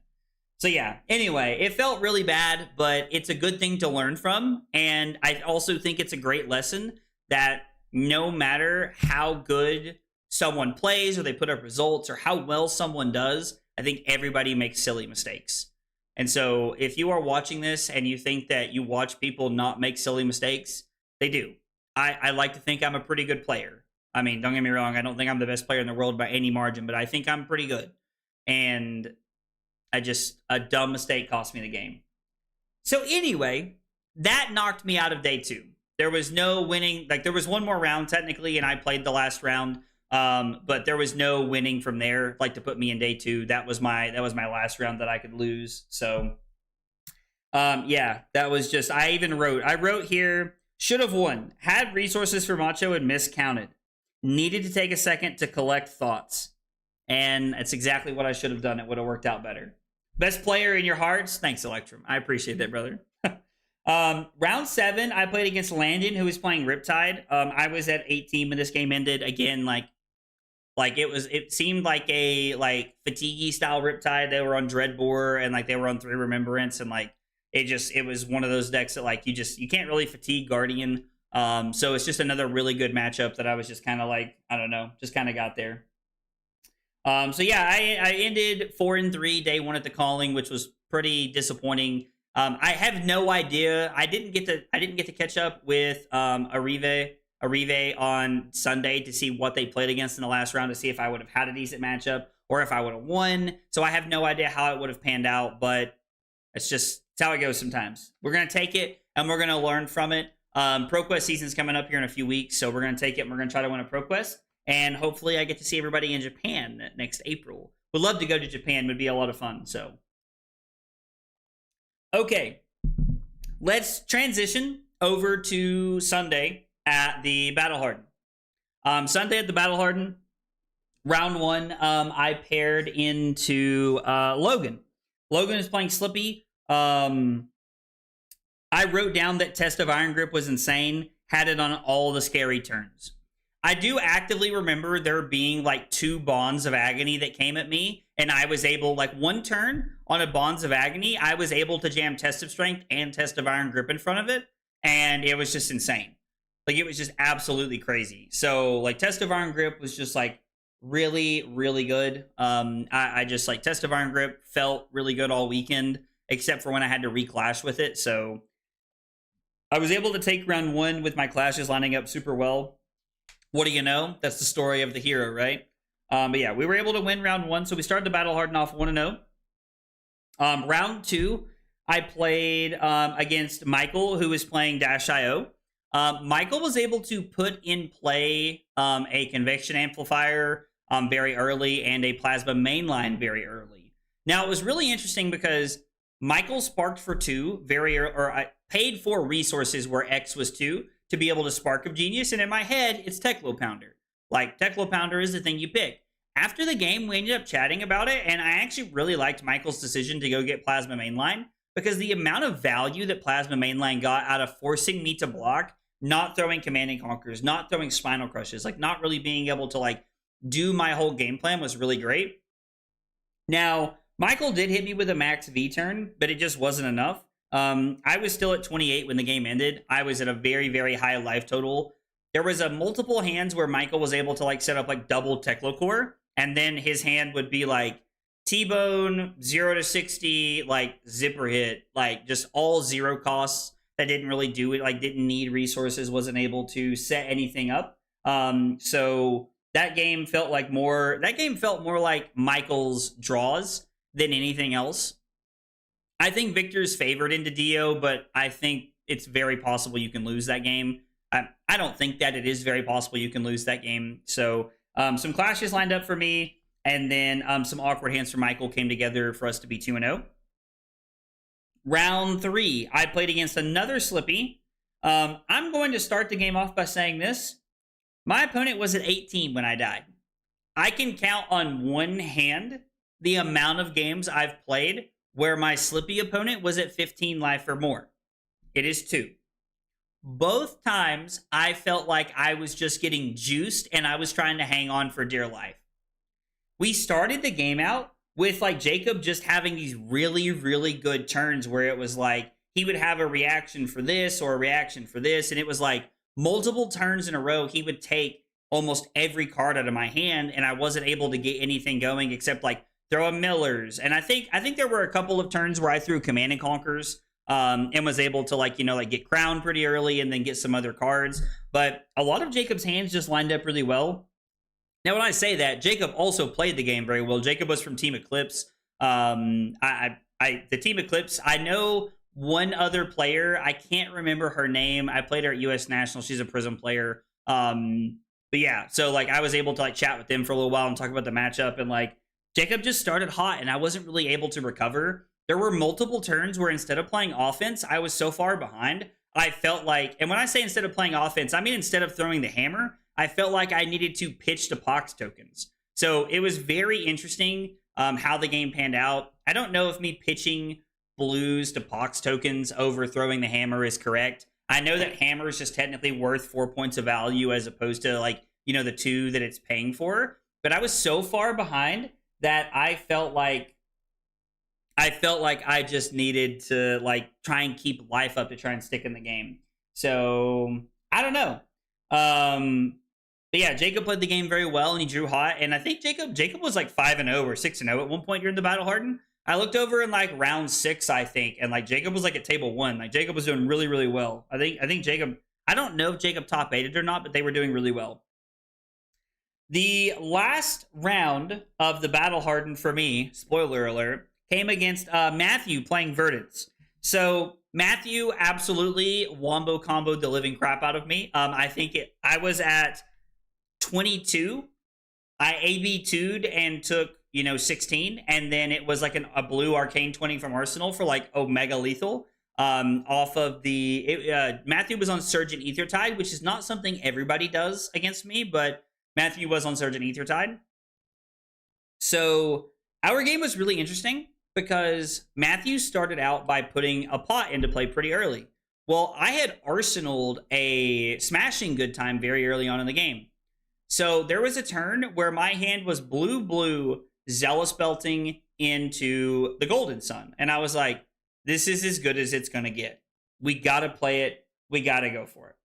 So yeah, anyway, it felt really bad, but it's a good thing to learn from. And I also think it's a great lesson that no matter how good someone plays or they put up results or how well someone does, I think everybody makes silly mistakes. And so if you are watching this and you think that you watch people not make silly mistakes, they do. I like to think I'm a pretty good player. I mean, don't get me wrong. I don't think I'm the best player in the world by any margin, but I think I'm pretty good. And a dumb mistake cost me the game. So anyway, that knocked me out of day 2. There was no winning. There was one more round technically, and I played the last round. But there was no winning from there, to put me in day 2. That was my last round that I could lose. So, yeah, that was just, I wrote here, should have won, had resources for Macho and miscounted, needed to take a second to collect thoughts. And that's exactly what I should have done. It would have worked out better. Best player in your hearts. Thanks, Electrum. I appreciate that, brother. Round 7, I played against Landon, who was playing Riptide. I was at 18 when this game ended. Again, it seemed like a fatigue style Riptide. They were on Dreadbore and they were on 3 Remembrance, and it was one of those decks that you can't really fatigue Guardian. So it's just another really good matchup that I was just kind of I don't know, just kind of got there. So yeah, I ended 4-3 day 1 at the Calling, which was pretty disappointing. I have no idea. I didn't get to catch up with Arrive a Rive on Sunday to see what they played against in the last round to see if I would have had a decent matchup or if I would have won. So I have no idea how it would have panned out, but it's how it goes sometimes. We're going to take it and we're going to learn from it. ProQuest season's coming up here in a few weeks, so we're going to take it and we're going to try to win a ProQuest. And hopefully I get to see everybody in Japan next April. Would love to go to Japan. Would be a lot of fun. So, okay. Let's transition over to Sunday at the Battle Hardened. Sunday at the Battle Hardened, round 1, I paired into Logan. Logan is playing Slippy. I wrote down that Test of Iron Grip was insane. Had it on all the scary turns. I do actively remember there being like 2 Bonds of Agony that came at me, and I was able, like one turn on a Bonds of Agony, I was able to jam Test of Strength and Test of Iron Grip in front of it, and it was just insane. Like, it was just absolutely crazy. So, like, Test of Iron Grip was just, like, really, really good. I just, like, Test of Iron Grip felt really good all weekend, except for when I had to reclash with it. So, I was able to take round 1 with my clashes lining up super well. What do you know? That's the story of the hero, right? But yeah, we were able to win round 1, so we started the Battle Hardened off 1-0. Round 2, I played against Michael, who was playing Dash.io. Michael was able to put in play a Conviction Amplifier very early and a Plasma Mainline very early. Now, it was really interesting because Michael sparked for 2 I paid for resources where X was 2 to be able to Spark of Genius, and in my head, it's Teklo Pounder. Like, Teklo Pounder is the thing you pick. After the game, we ended up chatting about it, and I actually really liked Michael's decision to go get Plasma Mainline, because the amount of value that Plasma Mainline got out of forcing me to block, not throwing Command and Conquers, not throwing Spinal Crushes, like, not really being able to, like, do my whole game plan was really great. Now, Michael did hit me with a max V turn, but it just wasn't enough. I was still at 28 when the game ended. I was at a very, very high life total. There was a multiple hands where Michael was able to like set up like double Teklocore, and then his hand would be like T-Bone, 0 to 60, like zipper hit, like just all 0 costs that didn't really do it, like didn't need resources, wasn't able to set anything up. So that game felt more like Michael's draws than anything else. I think Victor's favored into Dio, but I think it's very possible you can lose that game. I don't think that it is very possible you can lose that game. So some clashes lined up for me, and then some awkward hands for Michael came together for us to be 2-0. Round 3, I played against another Slippy. I'm going to start the game off by saying this. My opponent was at 18 when I died. I can count on one hand the amount of games I've played where my Slippy opponent was at 15 life or more. It is 2. Both times, I felt like I was just getting juiced and I was trying to hang on for dear life. We started the game out with like Jacob just having these really, really good turns where it was like he would have a reaction for this or a reaction for this, and it was like multiple turns in a row he would take almost every card out of my hand, and I wasn't able to get anything going except like throw a Miller's. And I think there were a couple of turns where I threw Command and Conquers and was able to like get Crown pretty early and then get some other cards. But a lot of Jacob's hands just lined up really well. Now, when I say that, Jacob also played the game very well. Jacob was from Team Eclipse. The Team Eclipse, I know one other player. I can't remember her name. I played her at US National. She's a Prism player. But yeah, so like I was able to like chat with them for a little while and talk about the matchup, and like Jacob just started hot and I wasn't really able to recover. There were multiple turns where instead of playing offense, I was so far behind. I felt like, and when I say instead of playing offense, I mean instead of throwing the hammer, I felt like I needed to pitch to Pox tokens. So it was very interesting how the game panned out. I don't know if me pitching blues to Pox tokens over throwing the hammer is correct. I know that hammer is just technically worth 4 points of value as opposed to like, the 2 that it's paying for. But I was so far behind that I felt like I just needed to like try and keep life up to try and stick in the game. So I don't know. But yeah, Jacob played the game very well and he drew hot. And I think Jacob was like 5-0 or 6-0 at one point during the Battle Hardened. I looked over in like round 6, I think, and like Jacob was like at table 1. Like Jacob was doing really, really well. I think Jacob, I don't know if Jacob top 8'd or not, but they were doing really well. The last round of the Battle Hardened for me, spoiler alert, came against Matthew playing Verdants. So Matthew absolutely wombo comboed the living crap out of me. I was at 22. I AB2'd and took, 16. And then it was like a blue arcane 20 from Arsenal for like Omega Lethal. Off of Matthew was on Surgeon Aethertide, which is not something everybody does against me, but Matthew was on Surgeon Aethertide. So our game was really interesting because Matthew started out by putting a pot into play pretty early. Well, I had arsenaled a Smashing Good Time very early on in the game. So there was a turn where my hand was blue, Zealous Belting into the Golden Sun. And I was like, this is as good as it's going to get. We got to play it. We got to go for it.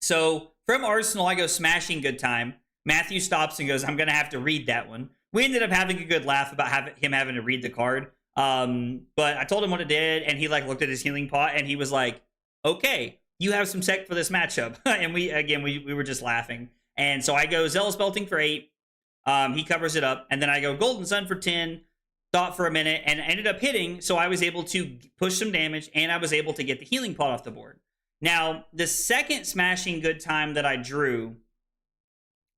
So from Arsenal, I go Smashing Good Time. Matthew stops and goes, I'm going to have to read that one. We ended up having a good laugh about him having to read the card. But I told him what it did, and he looked at his healing pot, and he was like, okay, you have some tech for this matchup. And we were just laughing. And so I go Zealous Belting for 8. He covers it up. And then I go Golden Sun for 10. Thought for a minute and ended up hitting. So I was able to push some damage, and I was able to get the healing pot off the board. Now, the second Smashing Good Time that I drew,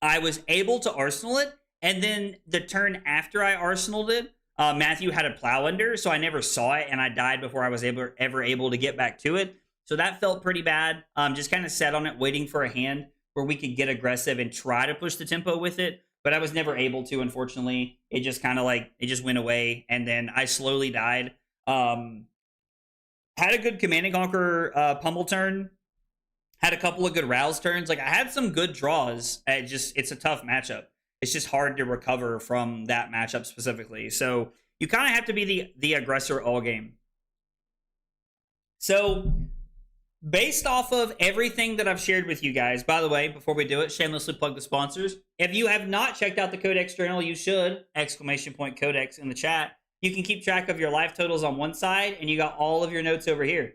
I was able to arsenal it. And then the turn after I arsenaled it, Matthew had a plow under, so I never saw it, and I died before I was ever able to get back to it. So that felt pretty bad. Just kind of sat on it, waiting for a hand where we could get aggressive and try to push the tempo with it. But I was never able to, unfortunately. It just kind of it just went away, and then I slowly died. Had a good Command and Conquer pummel turn. Had a couple of good rouse turns. I had some good draws. It's a tough matchup. It's just hard to recover from that matchup specifically. So you kind of have to be the aggressor all game. So based off of everything that I've shared with you guys, by the way, before we do it, shamelessly plug the sponsors. If you have not checked out the Codex Journal, you should. ! Codex in the chat. You can keep track of your life totals on one side, and you got all of your notes over here.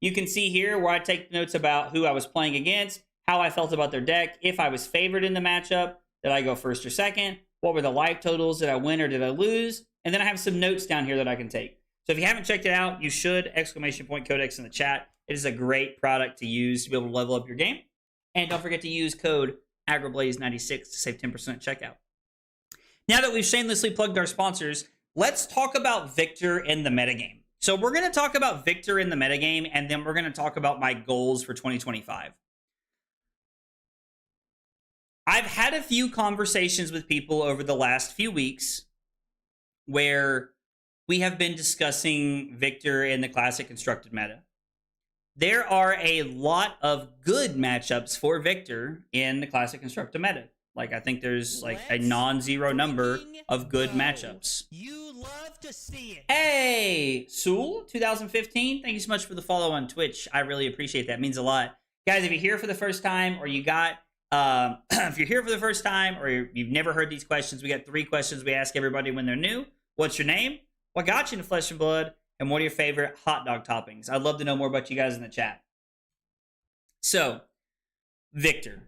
You can see here where I take notes about who I was playing against, how I felt about their deck, if I was favored in the matchup, did I go first or second, what were the life totals, did I win or did I lose, and then I have some notes down here that I can take. So if you haven't checked it out, you should. ! Codex in the chat. It is a great product to use to be able to level up your game. And don't forget to use code AgroBlaze96 to save 10% checkout. Now that we've shamelessly plugged our sponsors, let's talk about Victor in the metagame. So we're going to talk about Victor in the metagame, and then we're going to talk about my goals for 2025. I've had a few conversations with people over the last few weeks where we have been discussing Victor in the classic constructed meta. There are a lot of good matchups for Victor in the classic constructed meta. I think there's a non-zero number of good matchups. You love to see it. Hey, Soul 2015, thank you so much for the follow on Twitch. I really appreciate that. It means a lot. Guys, if you're here for the first time, or you got if you're here for the first time, or you've never heard these questions, we got 3 questions we ask everybody when they're new. What's your name? What got you into Flesh and Blood? And what are your favorite hot dog toppings? I'd love to know more about you guys in the chat. So, Victor,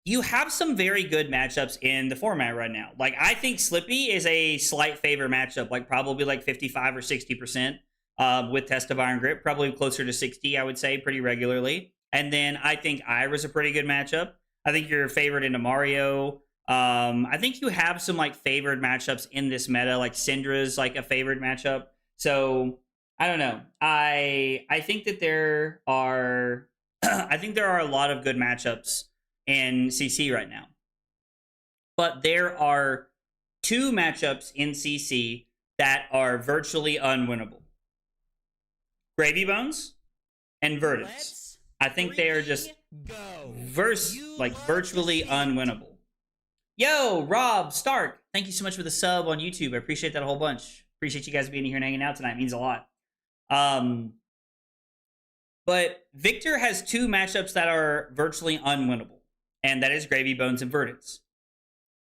you have some very good matchups in the format right now. I think Slippy is a slight favor matchup, probably 55 or 60% with Test of Iron Grip, probably closer to 60, I would say, pretty regularly. And then I think Ira's a pretty good matchup. I think you're favored into Mario. I think you have some favored matchups in this meta, Syndra's a favored matchup. So I don't know. I think that there are I think there are a lot of good matchups in CC right now. But there are 2 matchups in CC that are virtually unwinnable. Gravy Bones and Verdants. I think they are just virtually unwinnable. Yo, Rob Stark, thank you so much for the sub on YouTube. I appreciate that a whole bunch. Appreciate you guys being here and hanging out tonight. It means a lot. But Victor has 2 matchups that are virtually unwinnable, and that is Gravy Bones and Verdants.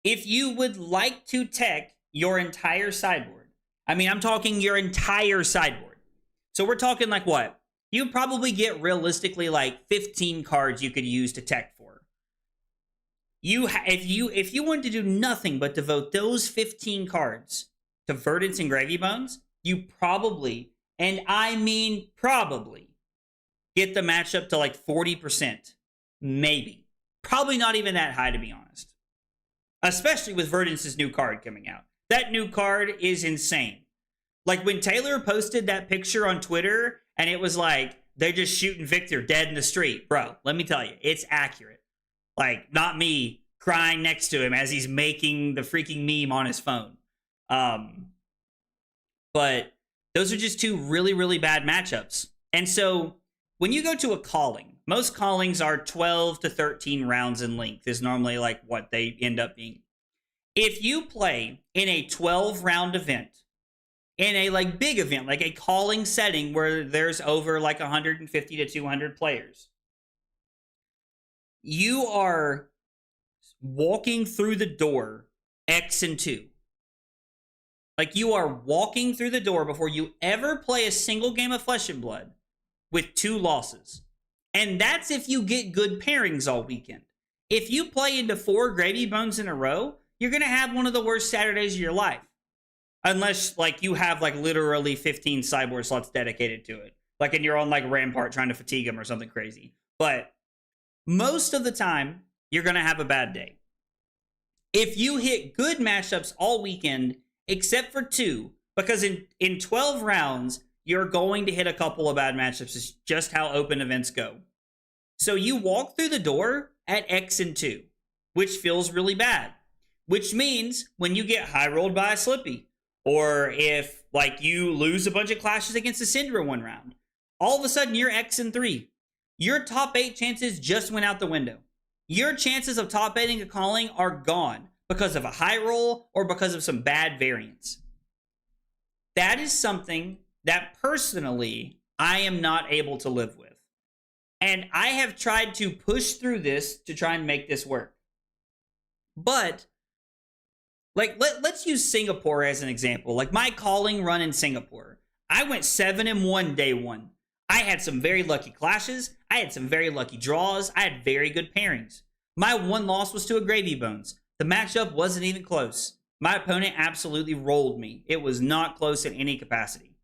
If you would like to tech your entire sideboard, I'm talking your entire sideboard. So we're talking what? you probably get realistically like 15 cards you could use to tech for. If you wanted to do nothing but devote those 15 cards to Verdants and Gravy Bones, you probably, and I mean probably, get the matchup to like 40%. Maybe. Probably not even that high, to be honest. Especially with Verdants' new card coming out. That new card is insane. Like when Taylor posted that picture on Twitter and it was like, they're just shooting Victor dead in the street. Bro, let me tell you, it's accurate. Like, not me crying next to him as he's making the freaking meme on his phone. But those are just two really, really bad matchups. And so when you go to a calling, most callings are 12 to 13 rounds in length is normally like what they end up being. If you play in a 12-round event, in a like big event, like a calling setting where there's over like 150 to 200 players, you are walking through the door X and 2. Like you are walking through the door before you ever play a single game of Flesh and Blood with 2 losses. And that's if you get good pairings all weekend. If you play into 4 Gravy Bones in a row, you're going to have one of the worst Saturdays of your life. Unless like you have like literally 15 Cyborg slots dedicated to it. Like and you're on like Rampart trying to fatigue him or something crazy. But most of the time, you're going to have a bad day. If you hit good matchups all weekend, except for 2, because in 12 rounds, you're going to hit a couple of bad matchups. It's just how open events go. So you walk through the door at X and 2, which feels really bad. Which means when you get high rolled by a Slippy, or if like you lose a bunch of clashes against a Syndra one round, all of a sudden you're X and 3. Your top 8 chances just went out the window. Your chances of top 8ing a calling are gone because of a high roll or because of some bad variance. That is something that personally I am not able to live with. And I have tried to push through this to try and make this work. But like let's use Singapore as an example. Like my calling run in Singapore, I went 7-1 day 1. I had some very lucky clashes. I had some very lucky draws. I had very good pairings. My one loss was to a Gravy Bones. The matchup wasn't even close. My opponent absolutely rolled me. It was not close in any capacity.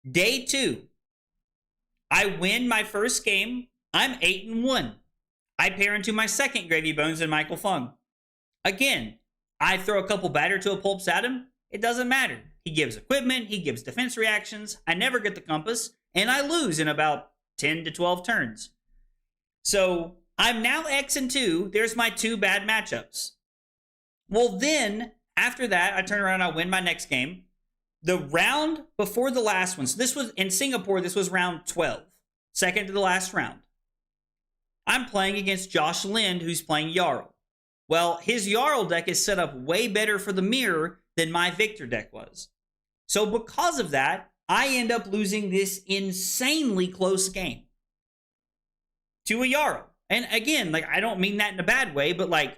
Day 2, I win my first game. I'm 8-1. I pair into my second Gravy Bones and Michael Fung. Again, I throw a couple batter to a Pulps at him. It doesn't matter. He gives equipment, he gives defense reactions, I never get the compass, and I lose in about 10 to 12 turns. So, I'm now X and 2, there's my 2 bad matchups. Well then, after that, I turn around and I win my next game. The round before the last one, so this was, in Singapore, this was round 12. Second to the last round. I'm playing against Josh Lind, who's playing Jarl. Well, his Jarl deck is set up way better for the mirror than my Victor deck was. So because of that, I end up losing this insanely close game to a Jarl. And again, like I don't mean that in a bad way, but like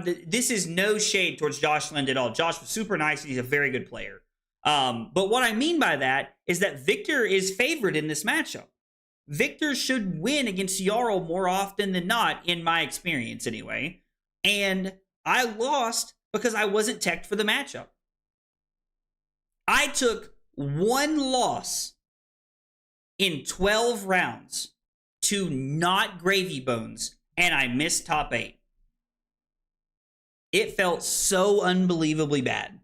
this is no shade towards Josh Lind at all. Josh was super nice and he's a very good player. But what I mean by that is that Victor is favored in this matchup. Victor should win against Jarl more often than not, in my experience anyway. And I lost because I wasn't teched for the matchup. I took 1 loss in 12 rounds to not Gravy Bones, and I missed top 8. It felt so unbelievably bad.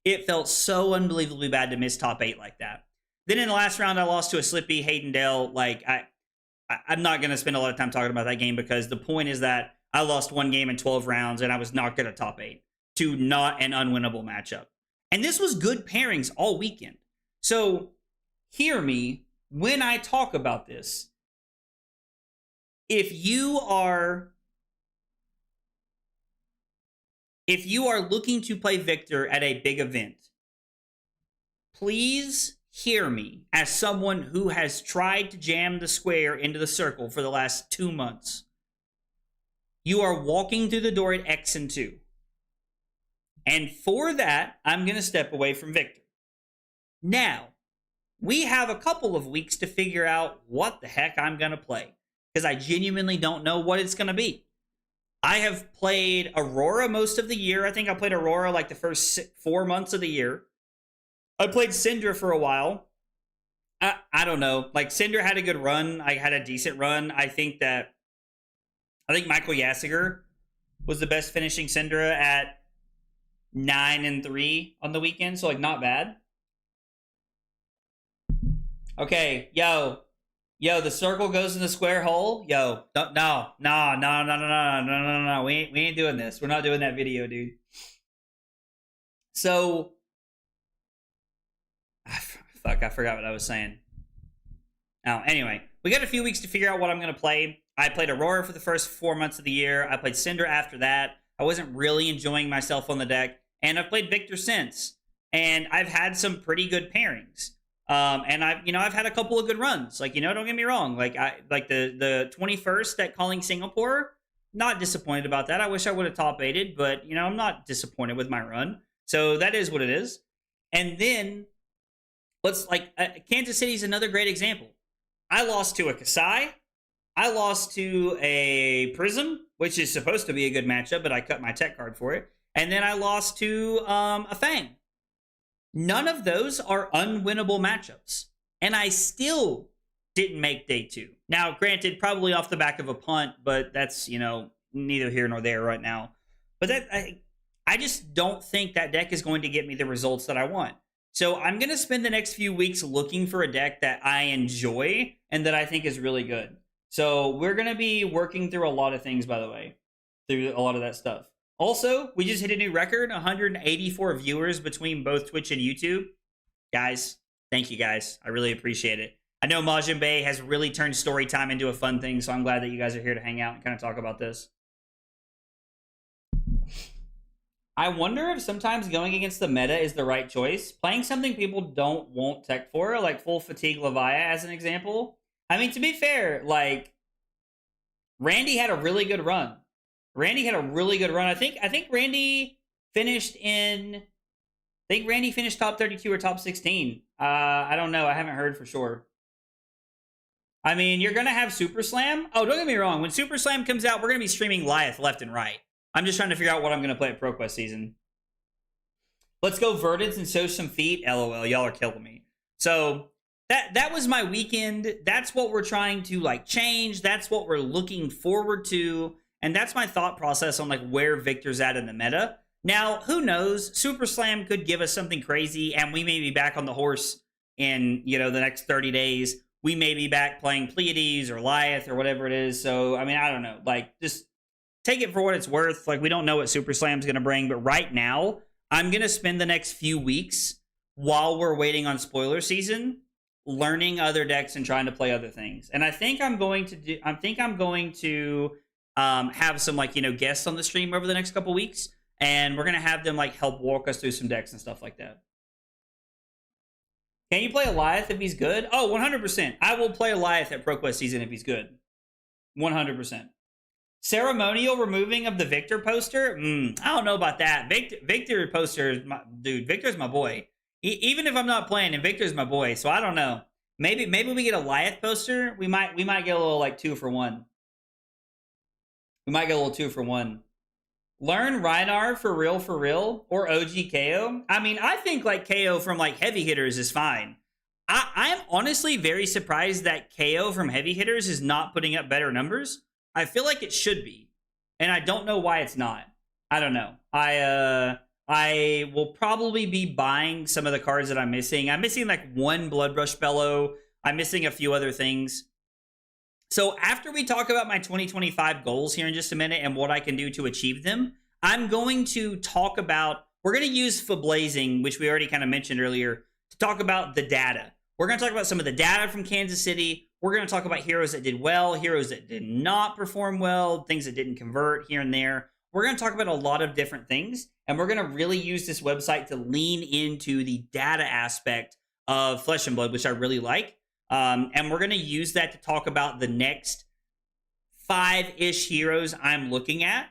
It felt so unbelievably bad to miss top 8 like that. Then in the last round, I lost to a Slippy, Haydendale. Like, I'm not going to spend a lot of time talking about that game because the point is that I lost 1 game in 12 rounds and I was not good at top 8 to not an unwinnable matchup. And this was good pairings all weekend. So hear me when I talk about this. If you are looking to play Victor at a big event, please hear me as someone who has tried to jam the square into the circle for the last 2 months. You are walking through the door at X and 2. And for that, I'm going to step away from Victor. Now, we have a couple of weeks to figure out what the heck I'm going to play, because I genuinely don't know what it's going to be. I have played Aurora most of the year. I think I played Aurora like the first 4 months of the year. I played Syndra for a while. I don't know. Like, Syndra had a good run. I had a decent run. I think Michael Yassiger was the best finishing Syndra at 9-3 on the weekend. So, like, not bad. Okay, yo, the circle goes in the square hole. Yo, no. We ain't doing this. We're not doing that video, dude. So, fuck, I forgot what I was saying. Now, anyway, we got a few weeks to figure out what I'm going to play. I played Aurora for the first 4 months of the year. I played Syndra after that. I wasn't really enjoying myself on the deck. And I've played Victor since. And I've had some pretty good pairings. And I've had a couple of good runs. Like, don't get me wrong. Like, the 21st at Calling Singapore, not disappointed about that. I wish I would have top 8'd, but, I'm not disappointed with my run. So that is what it is. And then, Kansas City's another great example. I lost to a Kasai. I lost to a Prism, which is supposed to be a good matchup, but I cut my tech card for it. And then I lost to a Fang. None of those are unwinnable matchups. And I still didn't make day 2. Now, granted, probably off the back of a punt, but that's, neither here nor there right now. But I just don't think that deck is going to get me the results that I want. So I'm going to spend the next few weeks looking for a deck that I enjoy and that I think is really good. So we're going to be working through a lot of things, by the way, through a lot of that stuff. Also, we just hit a new record, 184 viewers between both Twitch and YouTube. Guys, thank you guys. I really appreciate it. I know Majin Bay has really turned story time into a fun thing, so I'm glad that you guys are here to hang out and kind of talk about this. I wonder if sometimes going against the meta is the right choice. Playing something people don't want tech for, like Full Fatigue Leviah as an example. I mean, to be fair, like, Randy had a really good run. I think Randy finished top 32 or top 16. I don't know. I haven't heard for sure. I mean, you're going to have Super Slam. Oh, don't get me wrong. When Super Slam comes out, we're going to be streaming Lyeth left and right. I'm just trying to figure out what I'm going to play at ProQuest season. Let's go Verdants and show some feet. LOL, y'all are killing me. So that was my weekend. That's what we're trying to change. That's what we're looking forward to. And that's my thought process on where Victor's at in the meta. Now, who knows? Super Slam could give us something crazy, and we may be back on the horse in, the next 30 days. We may be back playing Pleiades or Lyeth or whatever it is. So, I mean, I don't know. Just take it for what it's worth. We don't know what Super Slam's going to bring, but right now, I'm going to spend the next few weeks while we're waiting on spoiler season, learning other decks and trying to play other things. And I think I'm going to have some guests on the stream over the next couple weeks, and we're going to have them help walk us through some decks and stuff like that. Can you play Lyeth if he's good? Oh, 100%. I will play Lyeth at ProQuest season if he's good. 100%. Ceremonial removing of the Victor poster? I don't know about that. Victor poster is Victor's my boy. Even if I'm not playing him, Victor's my boy. So I don't know. Maybe we get a Lyeth poster. We might get a little 2 for 1. We might get a little 2 for 1. Learn Rhinar for real, or OG KO. I mean, I think KO from heavy hitters is fine. I'm honestly very surprised that KO from heavy hitters is not putting up better numbers. I feel like it should be, and I don't know why it's not. I don't know. I will probably be buying some of the cards that I'm missing. I'm missing one Bloodrush Bellow. I'm missing a few other things. So after we talk about my 2025 goals here in just a minute and what I can do to achieve them, I'm going to talk about, we're going to use Fablazing, which we already kind of mentioned earlier, to talk about the data. We're going to talk about some of the data from Kansas City. We're going to talk about heroes that did well, heroes that did not perform well, things that didn't convert here and there. We're going to talk about a lot of different things, and we're going to really use this website to lean into the data aspect of Flesh and Blood, which I really like. And we're going to use that to talk about the next 5-ish heroes I'm looking at.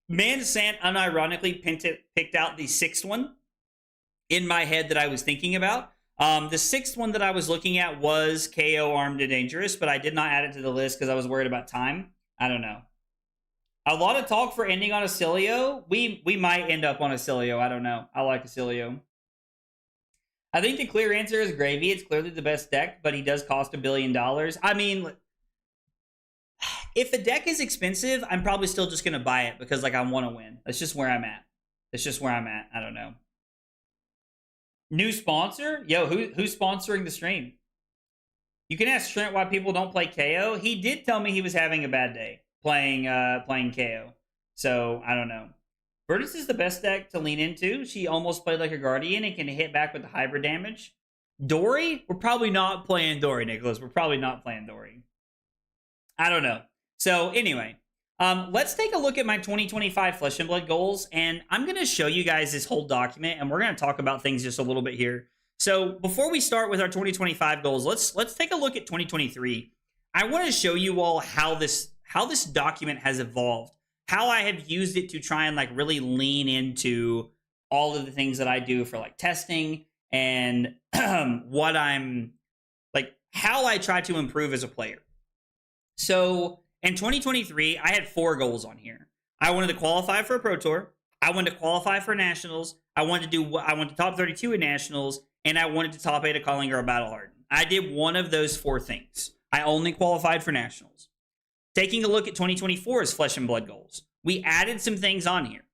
Man Sant unironically picked out the 6th one in my head that I was thinking about. The sixth one that I was looking at was KO Armed and Dangerous, but I did not add it to the list because I was worried about time. I don't know. A lot of talk for ending on Acilio. We might end up on Acilio. I don't know. I like Acilio. I think the clear answer is Gravy. It's clearly the best deck, but he does cost $1 billion. I mean, if the deck is expensive, I'm probably still just going to buy it because, like, I want to win. That's just where I'm at. I don't know. New sponsor? Yo, who's sponsoring the stream? You can ask Trent why people don't play KO. He did tell me he was having a bad day playing KO. So, I don't know. Virtus is the best deck to lean into. She almost played like a Guardian and can hit back with the hybrid damage. Dory? We're probably not playing Dory, Nicholas. We're probably not playing Dory. I don't know. So, anyway. Let's take a look at my 2025 Flesh and Blood goals, and I'm going to show you guys this whole document, and we're going to talk about things just a little bit here. So before we start with our 2025 goals, let's take a look at 2023. I want to show you all how this document has evolved, how I have used it to try and like really lean into all of the things that I do for like testing and what I'm like, how I try to improve as a player. So in 2023, I had 4 goals on here. I wanted to qualify for a Pro Tour. I wanted to qualify for Nationals. I wanted to top 32 in Nationals, and I wanted to top 8 at Calling or Battle Hardened. I did one of those 4 things. I only qualified for Nationals. Taking a look at 2024's Flesh and Blood goals, we added some things on here.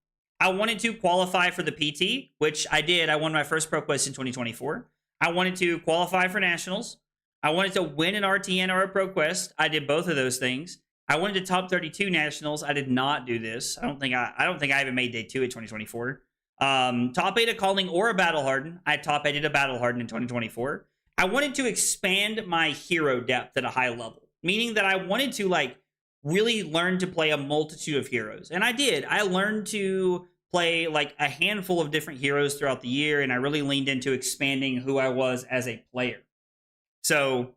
I wanted to qualify for the PT, which I did. I won my first Pro Quest in 2024. I wanted to qualify for Nationals. I wanted to win an RTN or a Pro Quest. I did both of those things. I wanted to top 32 Nationals. I did not do this. I don't think I even made day 2 at 2024. Top 8 at Calling or a Battle Hardened. I top 8 at a Battle Hardened in 2024. I wanted to expand my hero depth at a high level, meaning that I wanted to like really learn to play a multitude of heroes. And I did. I learned to play like a handful of different heroes throughout the year, and I really leaned into expanding who I was as a player. So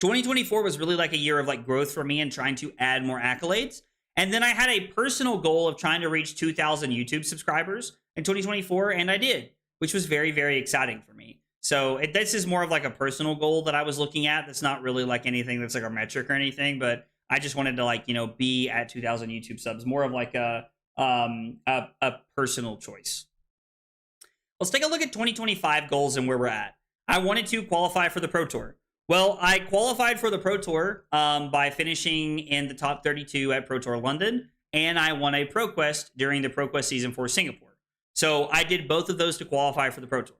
2024 was really like a year of like growth for me and trying to add more accolades. And then I had a personal goal of trying to reach 2,000 YouTube subscribers in 2024, and I did, which was very, very exciting for me. So this is more of like a personal goal that I was looking at. That's not really like anything that's like a metric or anything, but I just wanted to like, you know, be at 2,000 YouTube subs, more of like a personal choice. Let's take a look at 2025 goals and where we're at. I wanted to qualify for the Pro Tour. Well, I qualified for the Pro Tour by finishing in the top 32 at Pro Tour London, and I won a Pro Quest during the Pro Quest Season 4 Singapore. So I did both of those to qualify for the Pro Tour.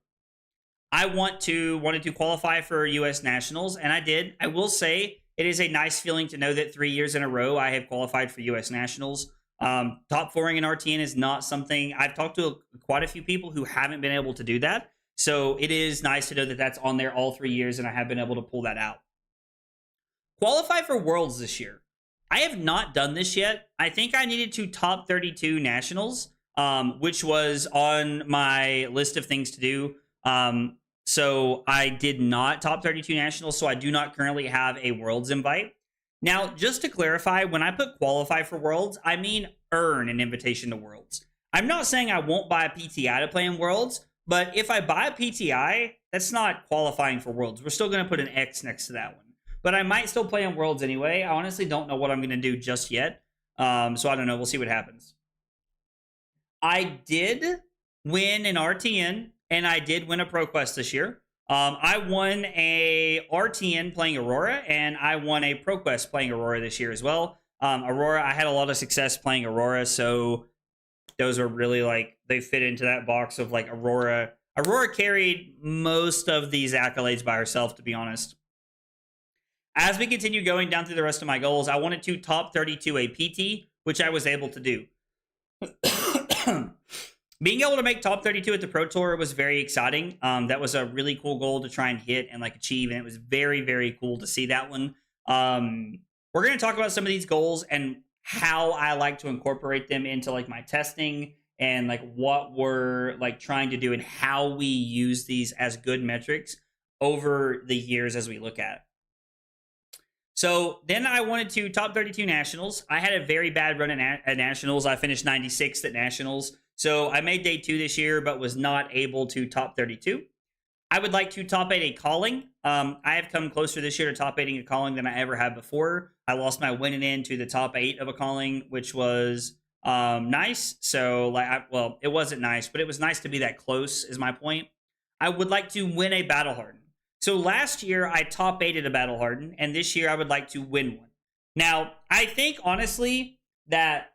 I wanted to qualify for US Nationals, and I did. I will say it is a nice feeling to know that 3 years in a row I have qualified for US Nationals. Top 4ing in RTN is not something I've talked to quite a few people who haven't been able to do that. So it is nice to know that that's on there all 3 years, and I have been able to pull that out. Qualify for Worlds this year. I have not done this yet. I think I needed to top 32 Nationals, which was on my list of things to do. So I did not top 32 Nationals, so I do not currently have a Worlds invite. Now, just to clarify, when I put qualify for Worlds, I mean earn an invitation to Worlds. I'm not saying I won't buy a PTI to play in Worlds, but if I buy a PTI, that's not qualifying for Worlds. We're still going to put an X next to that one. But I might still play in Worlds anyway. I honestly don't know what I'm going to do just yet. So I don't know. We'll see what happens. I did win an RTN, and I did win a Pro Quest this year. I won a RTN playing Aurora, and I won a Pro Quest playing Aurora this year as well. Aurora, I had a lot of success playing Aurora, so those are really like, they fit into that box of like Aurora. Aurora carried most of these accolades by herself, to be honest. As we continue going down through the rest of my goals, I wanted to top 32 a PT, which I was able to do. Being able to make top 32 at the Pro Tour was very exciting. That was a really cool goal to try and hit and like achieve, and it was very, very cool to see that one. We're going to talk about some of these goals and how I like to incorporate them into like my testing and like what we're like trying to do and how we use these as good metrics over the years as we look at. So then I wanted to top 32 Nationals. I had a very bad run at Nationals. I finished 96th at Nationals. So I made day 2 this year, but was not able to top 32. I would like to top 8 a calling. I have come closer this year to top 8ing a calling than I ever have before. I lost my winning into the top 8 of a calling, which was nice. So, well, it wasn't nice, but it was nice to be that close, is my point. I would like to win a Battle Hardened. So last year, I top 8'd a Battle Hardened, and this year I would like to win one. Now, I think, honestly, that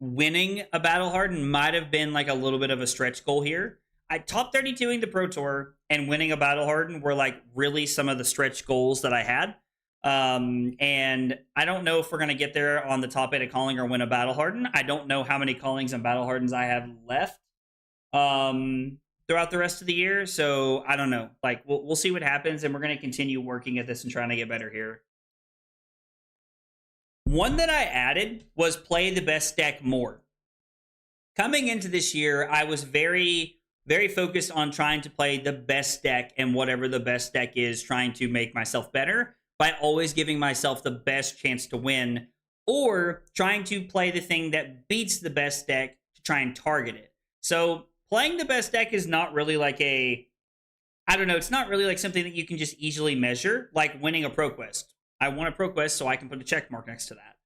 winning a Battle Hardened might have been like a little bit of a stretch goal here. I top 32ing the Pro Tour and winning a Battle Hardened were like really some of the stretch goals that I had. And I don't know if we're going to get there on the top 8 of calling or win a Battle Hardened. I don't know how many callings and Battle Hardens I have left throughout the rest of the year. So I don't know. Like, we'll see what happens, and we're going to continue working at this and trying to get better here. One that I added was play the best deck more. Coming into this year, I was very focused on trying to play the best deck, and whatever the best deck is, trying to make myself better by always giving myself the best chance to win, or trying to play the thing that beats the best deck to try and target it. So playing the best deck is not really like it's not really like something that you can just easily measure, like winning a Pro Quest. I won a Pro Quest, so I can put a check mark next to that.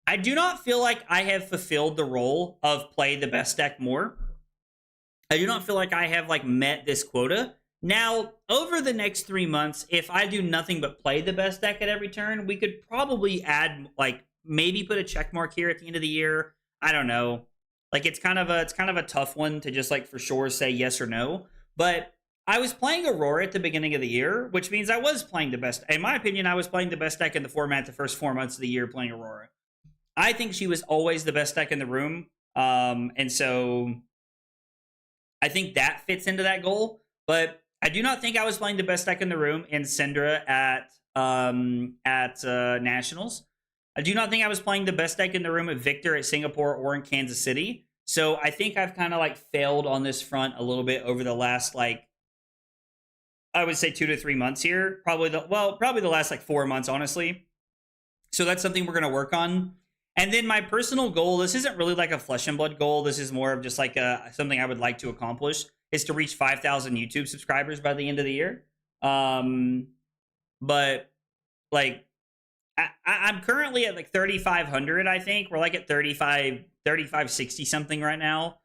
I do not feel like I have fulfilled the role of play the best deck more. I do not feel like I have like met this quota. Now, over the next 3 months, if I do nothing but play the best deck at every turn, we could probably add, like, maybe put a check mark here at the end of the year. I don't know. Like, it's kind of a tough one to just like for sure say yes or no. But I was playing Aurora at the beginning of the year, which means I was playing the best. In my opinion, I was playing the best deck in the format the first 4 months of the year playing Aurora. I think she was always the best deck in the room. And so I think that fits into that goal. But I do not think I was playing the best deck in the room in Syndra at Nationals. I do not think I was playing the best deck in the room at Victor at Singapore or in Kansas City. So I think I've kind of like failed on this front a little bit over the last, like, I would say 2 to 3 months here. Probably the last like 4 months, honestly. So that's something we're going to work on. And then my personal goal, this isn't really like a flesh and blood goal. This is more of just like something I would like to accomplish, is to reach 5,000 YouTube subscribers by the end of the year. But like, I'm currently at like 3,500, I think. We're like at 3,560 something right now.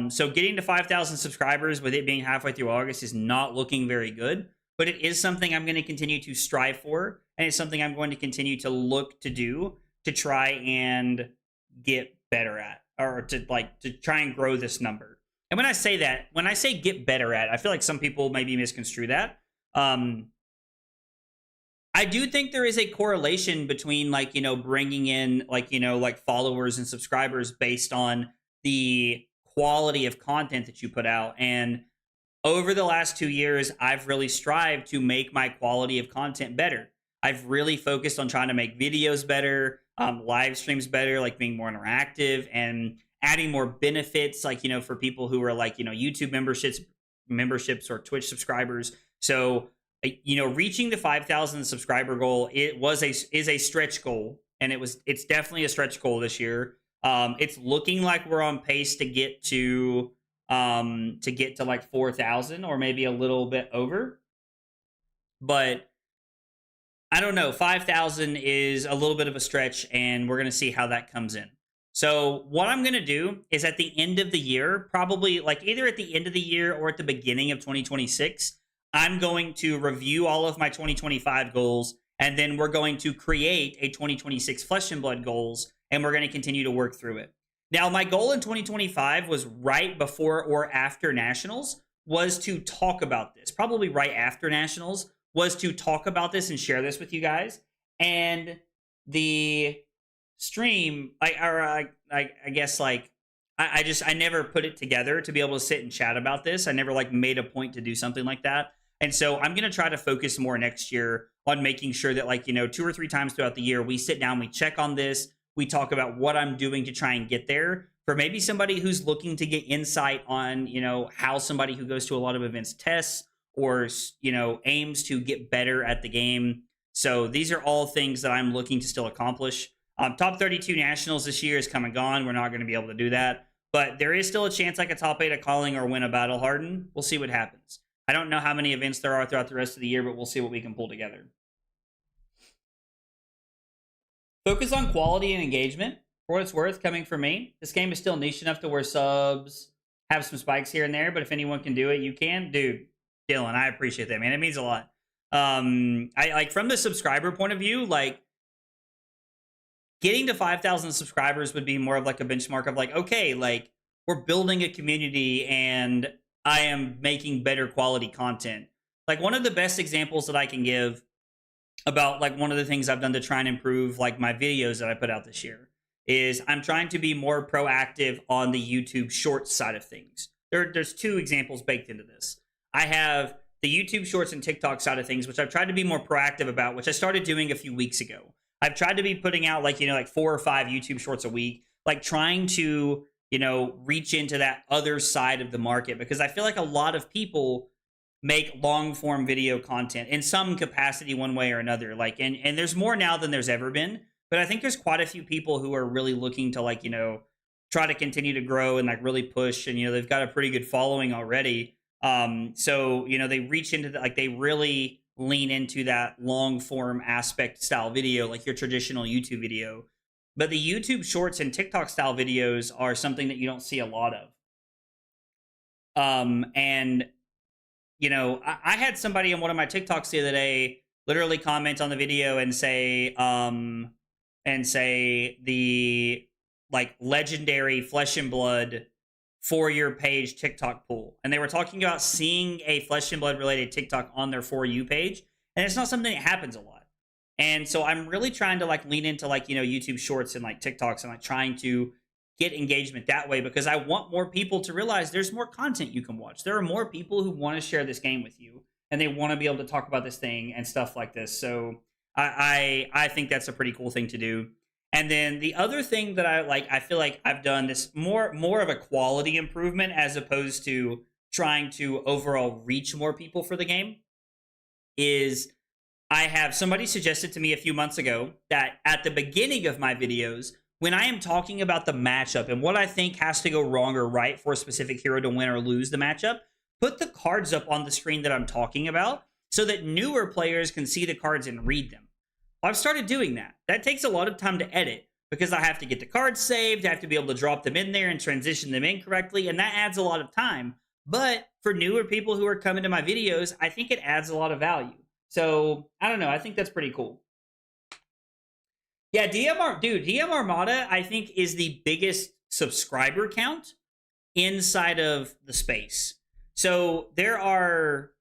So getting to 5,000 subscribers with it being halfway through August is not looking very good, but it is something I'm going to continue to strive for. And it's something I'm going to continue to look to do to try and get better at, or to try and grow this number. And when I say get better at, I feel like some people maybe misconstrue that. I do think there is a correlation between like, you know, bringing in like, you know, like followers and subscribers based on the quality of content that you put out. And over the last 2 years, I've really strived to make my quality of content better. I've really focused on trying to make videos better, live streams better, like being more interactive and adding more benefits, like, you know, for people who are like, you know, YouTube memberships or Twitch subscribers. So, you know, reaching the 5,000 subscriber goal, is a stretch goal, and it's definitely a stretch goal this year. It's looking like we're on pace to get to like 4,000 or maybe a little bit over. But I don't know, 5,000 is a little bit of a stretch, and we're going to see how that comes in. So what I'm going to do is at the end of the year, probably like either at the end of the year or at the beginning of 2026, I'm going to review all of my 2025 goals, and then we're going to create a 2026 Flesh and Blood goals, and we're going to continue to work through it. Now, my goal in 2025 was right before or after Nationals was to talk about this. Probably right after Nationals was to talk about this and share this with you guys. And the stream, I never put it together to be able to sit and chat about this. I never like made a point to do something like that. And so I'm going to try to focus more next year on making sure that, like, you know, 2 or 3 times throughout the year, we sit down, we check on this, we talk about what I'm doing to try and get there. For maybe somebody who's looking to get insight on, you know, how somebody who goes to a lot of events tests or, you know, aims to get better at the game. So these are all things that I'm looking to still accomplish. Top 32 Nationals this year is come and gone. We're not going to be able to do that. But there is still a chance I could top 8 a calling or win a Battle Hardened. We'll see what happens. I don't know how many events there are throughout the rest of the year, but we'll see what we can pull together. Focus on quality and engagement. For what it's worth, coming from me, this game is still niche enough to where subs have some spikes here and there, but if anyone can do it, you can. Dude, Dylan, I appreciate that, man. It means a lot. I like, from the subscriber point of view, like, getting to 5,000 subscribers would be more of like a benchmark of like, okay, like, we're building a community and I am making better quality content. Like, one of the best examples that I can give about like one of the things I've done to try and improve like my videos that I put out this year is I'm trying to be more proactive on the YouTube Shorts side of things. There's two examples baked into this. I have the YouTube Shorts and TikTok side of things, which I've tried to be more proactive about, which I started doing a few weeks ago. I've tried to be putting out like, like 4 or 5 YouTube Shorts a week, like trying to, reach into that other side of the market, because I feel like a lot of people make long form video content in some capacity one way or another. Like, and there's more now than there's ever been, but I think there's quite a few people who are really looking to like, try to continue to grow and like really push, and, they've got a pretty good following already. So, they reach into like, they really lean into that long form aspect style video, like your traditional YouTube video. But the YouTube Shorts and TikTok style videos are something that you don't see a lot of. And I had somebody in one of my TikToks the other day literally comment on the video and say the like legendary Flesh and Blood For Your page TikTok pool. And they were talking about seeing a Flesh and Blood related TikTok on their For You page. And it's not something that happens a lot. And so I'm really trying to like lean into like, YouTube Shorts and like TikToks and like trying to get engagement that way, because I want more people to realize there's more content you can watch. There are more people who want to share this game with you and they want to be able to talk about this thing and stuff like this. So I think that's a pretty cool thing to do. And then the other thing that I feel like I've done this more of a quality improvement as opposed to trying to overall reach more people for the game is I have somebody suggested to me a few months ago that at the beginning of my videos, when I am talking about the matchup and what I think has to go wrong or right for a specific hero to win or lose the matchup, put the cards up on the screen that I'm talking about so that newer players can see the cards and read them. I've started doing that. That takes a lot of time to edit because I have to get the cards saved, I have to be able to drop them in there and transition them in correctly, and that adds a lot of time. But for newer people who are coming to my videos, I think it adds a lot of value. So, I don't know. I think that's pretty cool. Yeah, DM Armada, I think, is the biggest subscriber count inside of the space. So, there are...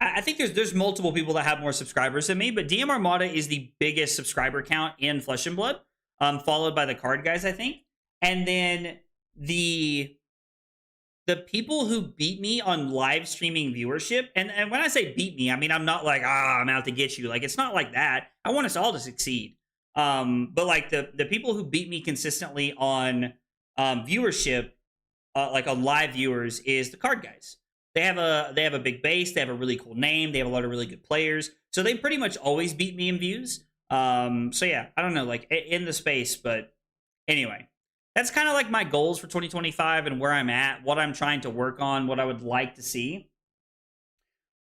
I think there's multiple people that have more subscribers than me, but DM Armada is the biggest subscriber count in Flesh and Blood, followed by the card guys, I think. And then the people who beat me on live streaming viewership, and when I say beat me, I mean, I'm not like, I'm out to get you. Like, it's not like that. I want us all to succeed. But like the people who beat me consistently on viewership, like on live viewers, is the card guys. They have a big base. They have a really cool name. They have a lot of really good players. So they pretty much always beat me in views. So yeah, I don't know, like in the space, but anyway. That's kind of like my goals for 2025 and where I'm at, what I'm trying to work on, what I would like to see.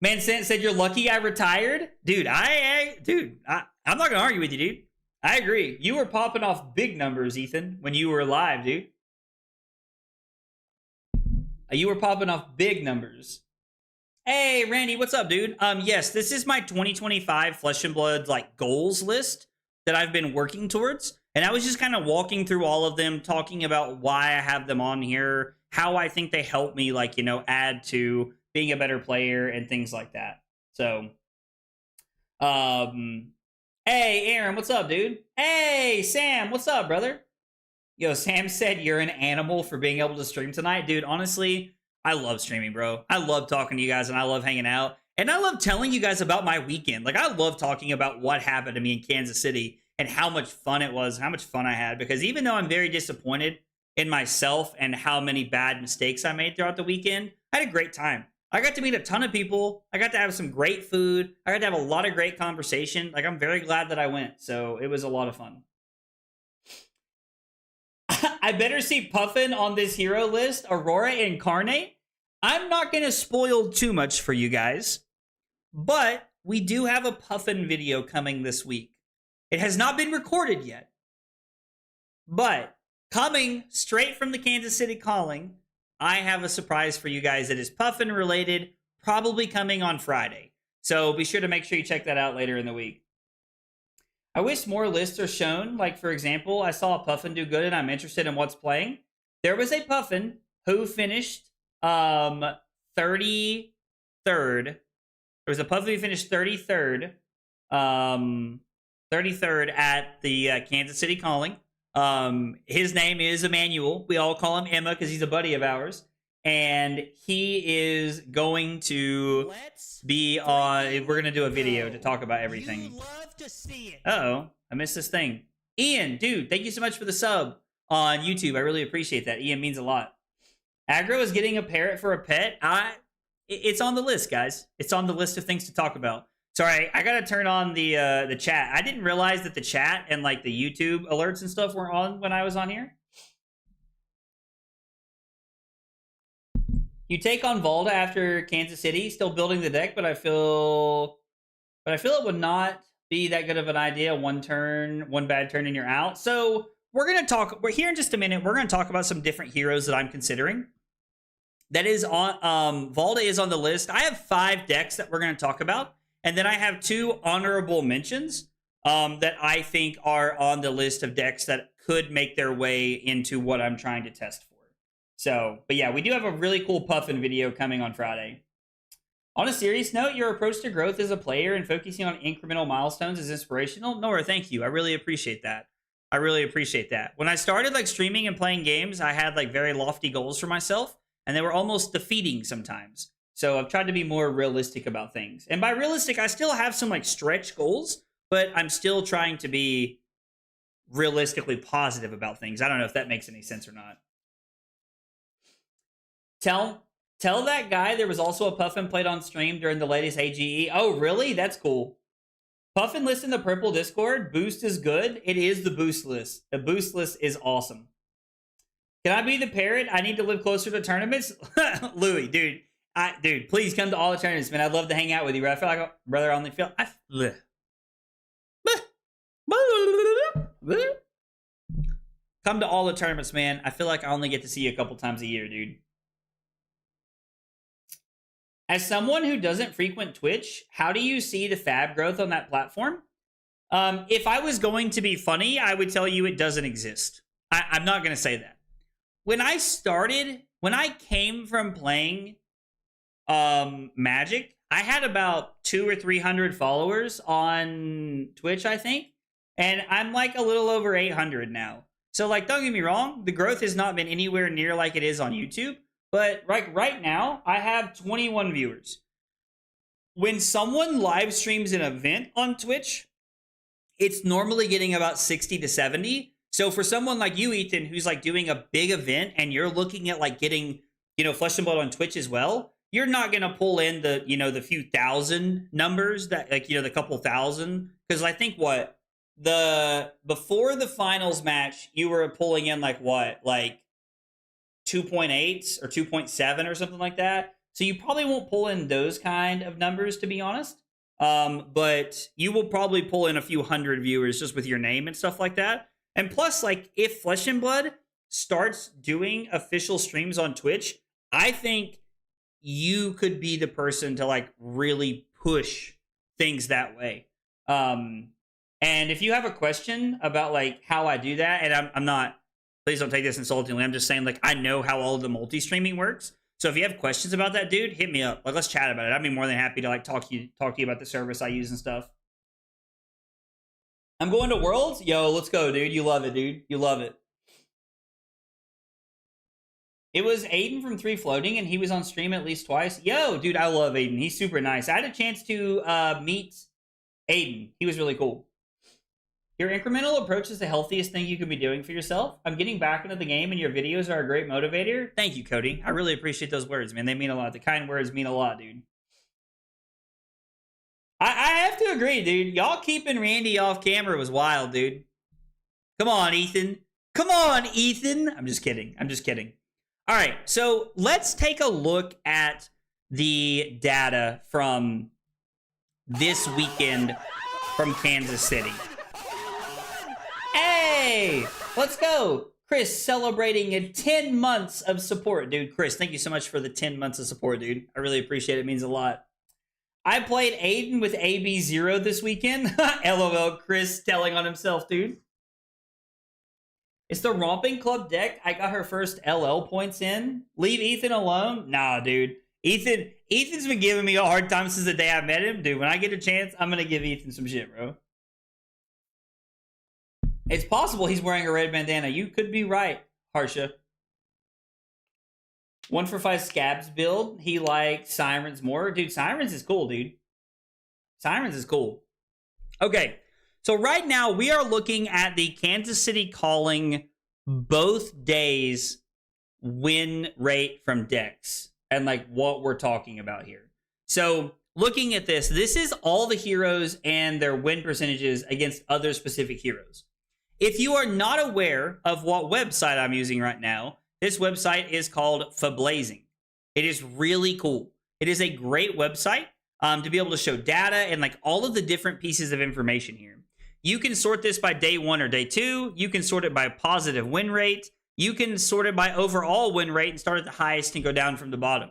Man said you're lucky I retired. Dude, I'm not going to argue with you, dude. I agree. You were popping off big numbers, Ethan, when you were alive, dude. You were popping off big numbers. Hey, Randy, what's up, dude? Yes, this is my 2025 Flesh and Blood like goals list that I've been working towards. And I was just kind of walking through all of them, talking about why I have them on here, how I think they help me, like, add to being a better player and things like that. So, hey, Aaron, what's up, dude? Hey, Sam, what's up, brother? Yo, Sam said you're an animal for being able to stream tonight. Dude, honestly, I love streaming, bro. I love talking to you guys, and I love hanging out. And I love telling you guys about my weekend. Like, I love talking about what happened to me in Kansas City and how much fun it was, how much fun I had. Because even though I'm very disappointed in myself and how many bad mistakes I made throughout the weekend, I had a great time. I got to meet a ton of people. I got to have some great food. I got to have a lot of great conversation. Like, I'm very glad that I went. So it was a lot of fun. I better see Puffin on this hero list. Aurora Incarnate. I'm not going to spoil too much for you guys, but we do have a Puffin video coming this week. It has not been recorded yet, but coming straight from the Kansas City Calling, I have a surprise for you guys that is Puffin related, probably coming on Friday. So be sure to make sure you check that out later in the week. I wish more lists are shown. Like, for example, I saw a Puffin do good and I'm interested in what's playing. There was a Puffin who finished 33rd. There was a Puffin who finished 33rd. 33rd at the Kansas City Calling. His name is Emmanuel. We all call him Emma because he's a buddy of ours. And he is going to be on... We're going to do a video to talk about everything. You love to see it. Uh-oh. I missed this thing. Ian, dude, thank you so much for the sub on YouTube. I really appreciate that. Ian means a lot. Aggro is getting a parrot for a pet. It's on the list, guys. It's on the list of things to talk about. Sorry, I gotta turn on the chat. I didn't realize that the chat and like the YouTube alerts and stuff weren't on when I was on here. You take on Valda after Kansas City, still building the deck, but I feel it would not be that good of an idea. One bad turn and you're out. So we're here in just a minute. We're gonna talk about some different heroes that I'm considering. That is on Valda is on the list. I have 5 decks that we're gonna talk about, and then I have 2 honorable mentions that I think are on the list of decks that could make their way into what I'm trying to test for. So, but yeah, we do have a really cool Puffin video coming on Friday. On a serious note, your approach to growth as a player and focusing on incremental milestones is inspirational. Nora, thank you. I really appreciate that. I really appreciate that. When I started like streaming and playing games, I had like very lofty goals for myself, and they were almost defeating sometimes. So I've tried to be more realistic about things. And by realistic, I still have some like stretch goals, but I'm still trying to be realistically positive about things. I don't know if that makes any sense or not. Tell that guy there was also a Puffin played on stream during the latest AGE. Oh, really? That's cool. Puffin list in the purple Discord. Boost is good. It is the boost list. The boost list is awesome. Can I be the parrot? I need to live closer to tournaments. Louis, dude. Dude, please come to all the tournaments, man. I'd love to hang out with you. I feel like a brother on the field. Come to all the tournaments, man. I feel like I only get to see you a couple times a year, dude. As someone who doesn't frequent Twitch, how do you see the fab growth on that platform? If I was going to be funny, I would tell you it doesn't exist. I'm not going to say that. When I came from playing Magic, I had about 200 or 300 followers on Twitch, I think. And I'm like a little over 800 now. So like, don't get me wrong, the growth has not been anywhere near like it is on YouTube. But right now, I have 21 viewers. When someone live streams an event on Twitch, it's normally getting about 60 to 70. So for someone like you, Ethan, who's like doing a big event and you're looking at like getting, Flesh and Blood on Twitch as well, you're not going to pull in the, the few thousand numbers that like, the couple thousand. Because I think before the finals match, you were pulling in like 2.8 or 2.7 or something like that. So you probably won't pull in those kind of numbers, to be honest. But you will probably pull in a few hundred viewers just with your name and stuff like that. And plus, like, if Flesh and Blood starts doing official streams on Twitch, I think you could be the person to like really push things that way. And if you have a question about like how I do that, and I'm not, please don't take this insultingly. I'm just saying, like, I know how all of the multi-streaming works. So if you have questions about that, dude, hit me up. Like, let's chat about it. I'd be more than happy to like talk to you about the service I use and stuff. I'm going to Worlds. Yo, let's go, dude. You love it, dude. You love it. It was Aiden from 3 Floating, and he was on stream at least twice. Yo, dude, I love Aiden. He's super nice. I had a chance to meet Aiden. He was really cool. Your incremental approach is the healthiest thing you could be doing for yourself. I'm getting back into the game, and your videos are a great motivator. Thank you, Cody. I really appreciate those words, man. They mean a lot. The kind words mean a lot, dude. I have to agree, dude. Y'all keeping Randy off camera was wild, dude. Come on, Ethan. Come on, Ethan. I'm just kidding. I'm just kidding. All right, so let's take a look at the data from this weekend from Kansas City. Hey, let's go. Chris celebrating 10 months of support, dude. Chris, thank you so much for the 10 months of support, dude. I really appreciate it. It means a lot. I played Aiden with AB0 this weekend. LOL, Chris telling on himself, dude. It's the Romping Club deck. I got her first LL points in. Leave Ethan alone? Nah, dude. Ethan's been giving me a hard time since the day I met him. Dude, when I get a chance, I'm going to give Ethan some shit, bro. It's possible he's wearing a red bandana. You could be right, Harsha. 1 for 5 Scabs build. He likes Sirens more. Dude, Sirens is cool, dude. Sirens is cool. Okay, so right now we are looking at the Kansas City Calling both days win rate from decks and like what we're talking about here. So looking at this is all the heroes and their win percentages against other specific heroes. If you are not aware of what website I'm using right now, this website is called Fablazing. It is really cool. It is a great website to be able to show data and like all of the different pieces of information here. You can sort this by day 1 or day 2. You can sort it by positive win rate. You can sort it by overall win rate and start at the highest and go down from the bottom.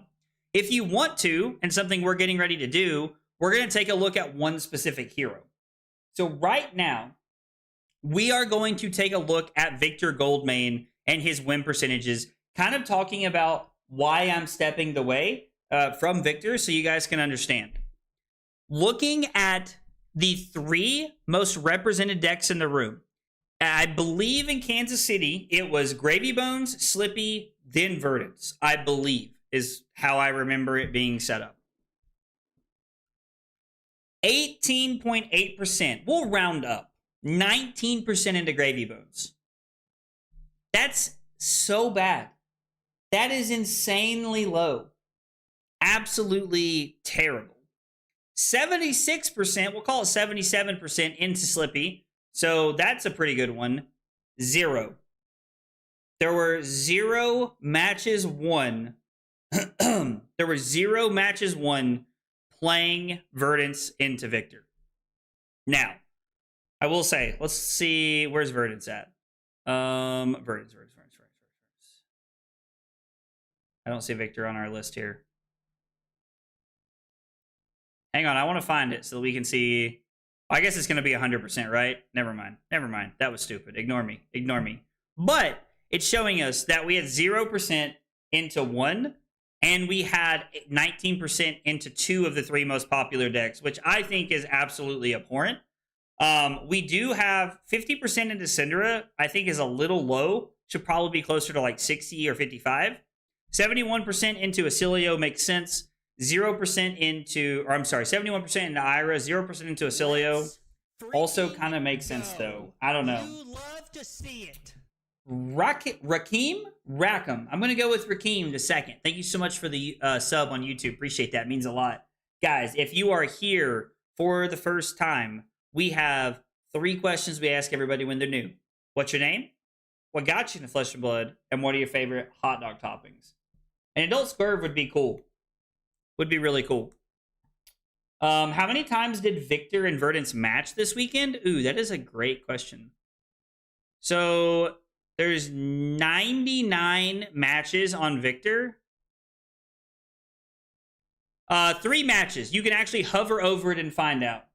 If you want to, and something we're getting ready to do, we're going to take a look at one specific hero. So right now, we are going to take a look at Victor Goldmain and his win percentages, kind of talking about why I'm stepping away from Victor so you guys can understand. Looking at the 3 most represented decks in the room, I believe in Kansas City, it was Gravy Bones, Slippy, then Verdance, I believe, is how I remember it being set up. 18.8%, we'll round up. 19% into Gravy Bones. That's so bad. That is insanely low. Absolutely terrible. 76%, we'll call it 77% into Slippy. So that's a pretty good one. 0. There were 0 matches won. There were 0 matches won playing Verdance into Victor. Now, I will say, let's see, where's Verdance at? Verdance. I don't see Victor on our list here. Hang on, I want to find it so that we can see. I guess it's going to be 100%, right? Never mind. That was stupid. Ignore me. But it's showing us that we had 0% into 1, and we had 19% into 2 of the 3 most popular decks, which I think is absolutely abhorrent. We do have 50% into Syndra, I think is a little low. Should probably be closer to like 60 or 55. 71% into Acilio makes sense. 0% into, or I'm sorry, 71% into Ira, 0% into Acilio. Also kind of makes sense though. I don't know. You love to see it. Rakim? Rackham. I'm going to go with Rakim the second. Thank you so much for the sub on YouTube. Appreciate that. It means a lot. Guys, if you are here for the first time, we have 3 questions we ask everybody when they're new. What's your name? What got you into Flesh and Blood? And what are your favorite hot dog toppings? An adult swerve would be cool. Would be really cool. How many times did Victor and Verdance match this weekend? Ooh, that is a great question. So there's 99 matches on Victor. 3 matches. You can actually hover over it and find out.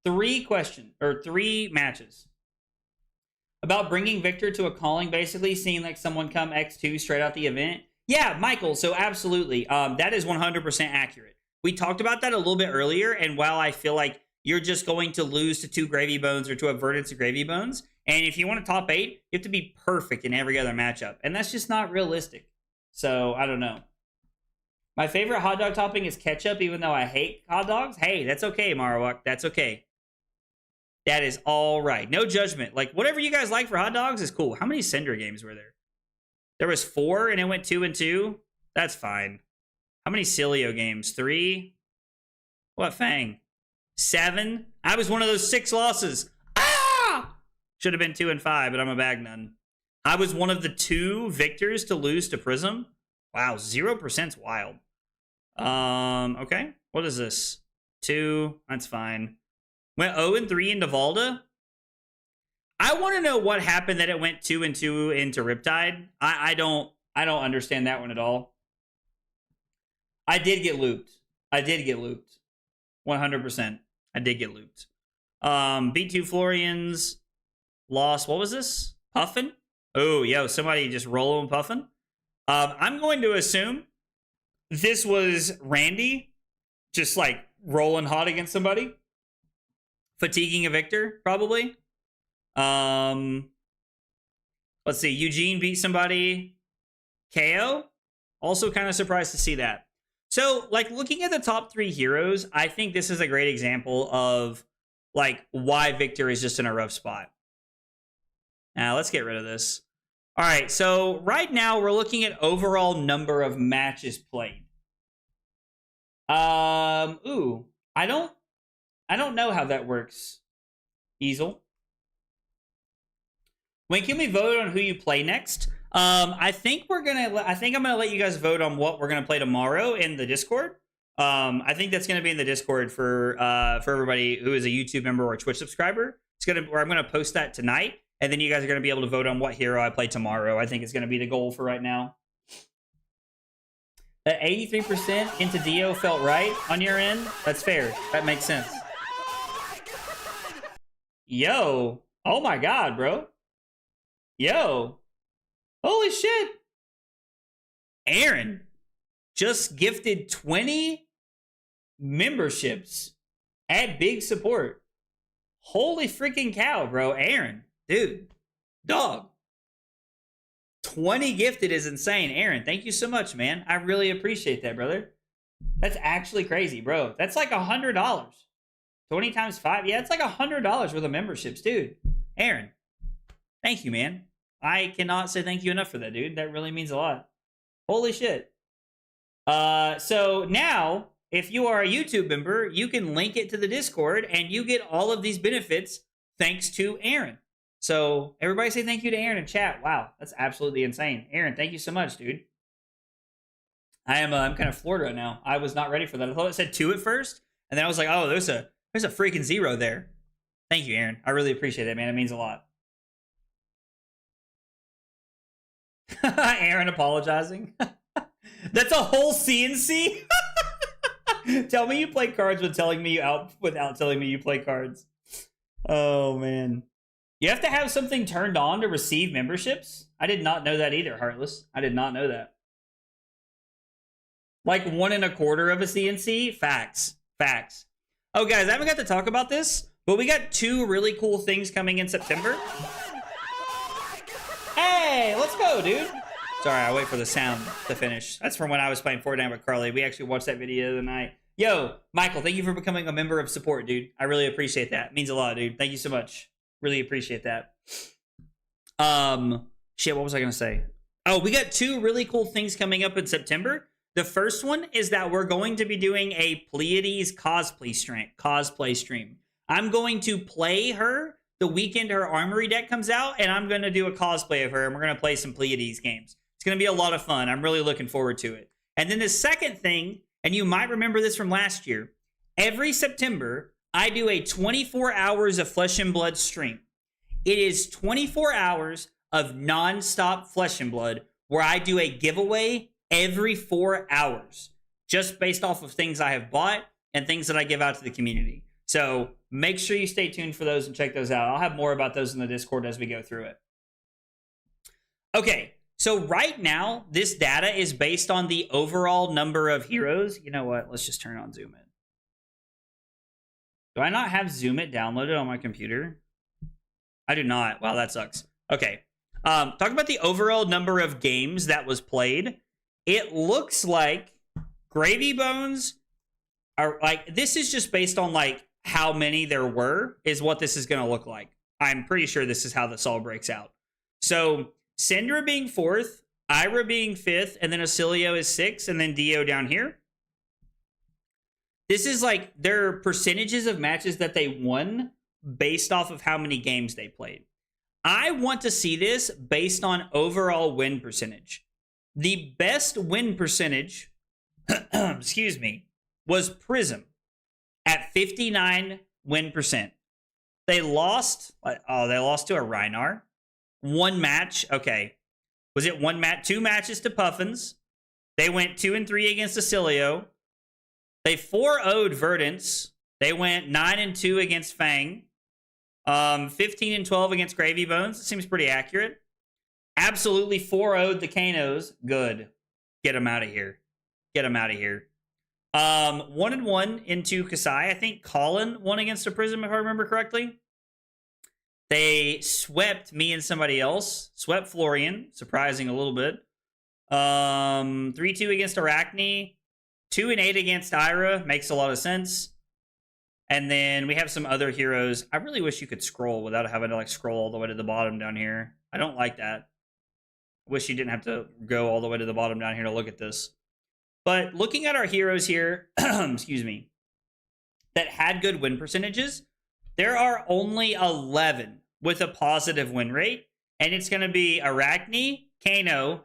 3 matches. About bringing Victor to a calling, basically, seeing like someone come X2 straight out the event. Yeah, Michael, so absolutely. That is 100% accurate. We talked about that a little bit earlier, and while I feel like you're just going to lose to 2 Gravy Bones or to a Verdance of Gravy Bones, and if you want a top 8, you have to be perfect in every other matchup, and that's just not realistic. So, I don't know. My favorite hot dog topping is ketchup, even though I hate hot dogs. Hey, that's okay, Marowak. That's okay. That is all right. No judgment. Like, whatever you guys like for hot dogs is cool. How many Cinder games were there? There was 4, and it went 2 and 2. That's fine. How many Cilio games? 3? What, Fang? 7? I was one of those 6 losses. Ah! Should have been 2 and 5, but I'm a bag none. I was one of the 2 victors to lose to Prism. Wow, 0%'s wild. Okay. What is this? 2. That's fine. Went 0-3 into Valda. I want to know what happened that it went 2-2 into Riptide. I don't understand that one at all. I did get looped. 100%. I did get looped. Beat 2 Florians. Lost. What was this? Puffin? Oh, yo, somebody just rolling Puffin. I'm going to assume this was Randy just like rolling hot against somebody. Fatiguing a victor, probably. Let's see. Eugene beat somebody. KO. Also kind of surprised to see that. So, like, looking at the top 3 heroes, I think this is a great example of, like, why Victor is just in a rough spot. Now, let's get rid of this. All right, so right now we're looking at overall number of matches played. Ooh, I don't know how that works. Easel. When can we vote on who you play next? I think I'm gonna let you guys vote on what we're gonna play tomorrow in the Discord. I think that's gonna be in the Discord for everybody who is a YouTube member or a Twitch subscriber. I'm gonna post that tonight, and then you guys are gonna be able to vote on what hero I play tomorrow. I think it's gonna be the goal for right now. 83% into Dio felt right on your end. That's fair. That makes sense. Yo, oh my god, bro. Yo. Holy shit. Aaron just gifted 20 memberships at big support. Holy freaking cow, bro. Aaron, dude, dog. 20 gifted is insane. Aaron, thank you so much, man. I really appreciate that, brother. That's actually crazy, bro. That's like $100. 20 times 5. Yeah, it's like $100 worth of memberships, dude. Aaron, thank you, man. I cannot say thank you enough for that, dude. That really means a lot. Holy shit. So now, if you are a YouTube member, you can link it to the Discord, and you get all of these benefits thanks to Aaron. So everybody say thank you to Aaron in chat. Wow, that's absolutely insane. Aaron, thank you so much, dude. I'm kind of floored right now. I was not ready for that. I thought it said 2 at first, and then I was like, oh, there's a freaking 0 there. Thank you, Aaron. I really appreciate it, man. It means a lot. Aaron apologizing. That's a whole CNC. Tell me you play cards without telling me you play cards. Oh man. You have to have something turned on to receive memberships? I did not know that either, Heartless. I did not know that. Like 1 1/4 of a CNC? Facts. Facts. Oh guys, I haven't got to talk about this, but we got 2 really cool things coming in September. Hey, let's go, dude. Sorry, I wait for the sound to finish. That's from when I was playing Fortnite with Carly. We actually watched that video the other night. Yo, Michael, thank you for becoming a member of support, dude. I really appreciate that. It means a lot, dude. Thank you so much. Really appreciate that. Shit, what was I gonna say? Oh, we got 2 really cool things coming up in September. The first one is that we're going to be doing a Pleiades cosplay stream. I'm going to play her the weekend her Armory deck comes out, and I'm going to do a cosplay of her, and we're going to play some Pleiades games. It's going to be a lot of fun. I'm really looking forward to it. And then the second thing, and you might remember this from last year, every September, I do a 24 hours of Flesh and Blood stream. It is 24 hours of non-stop Flesh and Blood where I do a giveaway every 4 hours, just based off of things I have bought and things that I give out to the community. So make sure you stay tuned for those and check those out. I'll have more about those in the Discord as we go through it. Okay, so right now, this data is based on the overall number of heroes. You know what? Let's just turn on Zoom It. Do I not have Zoom It downloaded on my computer? I do not. Wow, that sucks. Okay. Talk about the overall number of games that was played. It looks like Gravy Bones are like, this is just based on like how many there were is what this is going to look like. I'm pretty sure this is how this all breaks out. So Syndra being 4th, Ira being 5th, and then Acilio is 6th, and then Dio down here. This is like their percentages of matches that they won based off of how many games they played. I want to see this based on overall win percentage. The best win percentage, excuse me, was Prism at 59 win percent. They lost. Oh, they lost to a Rhinar. One match. Okay. Was it one match? 2 matches to Puffins. They went 2-3 against Acilio. They 4-0'd Verdance. They went 9-2 against Fang. 15-12 against Gravy Bones. It seems pretty accurate. Absolutely 4-0'd the Kanos. Good. Get them out of here. Get them out of here. 1-1 into Kasai. I think Colin won against a Prism, if I remember correctly. They swept me and somebody else. Swept Florian, surprising a little bit. 3-2 against Arachne. 2-8 against Ira. Makes a lot of sense. And then we have some other heroes. I really wish you could scroll without having to like scroll all the way to the bottom down here. I don't like that. I wish you didn't have to go all the way to the bottom down here to look at this. But looking at our heroes here, excuse me, that had good win percentages, there are only 11 with a positive win rate. And it's going to be Arachne, Kano,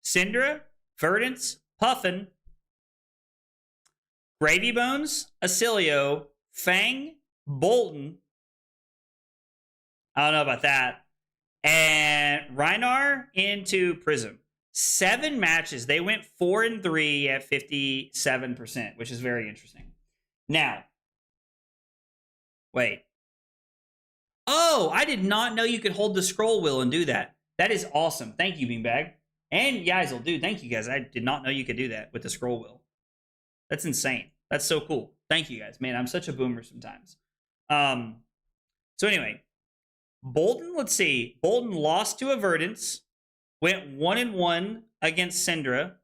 Syndra, Verdance, Puffin, Gravy Bones, Acilio, Fang, Bolton. I don't know about that. And Rhinar into Prism. 7 matches. They went 4-3 at 57%, which is very interesting. Now, wait. Oh, I did not know you could hold the scroll wheel and do that. That is awesome. Thank you, Beanbag. And Yizel, dude, thank you guys. I did not know you could do that with the scroll wheel. That's insane. That's so cool. Thank you guys. Man, I'm such a boomer sometimes. So anyway, Bolton, let's see. Bolton lost to a Verdance. Went 1-1 against Syndra.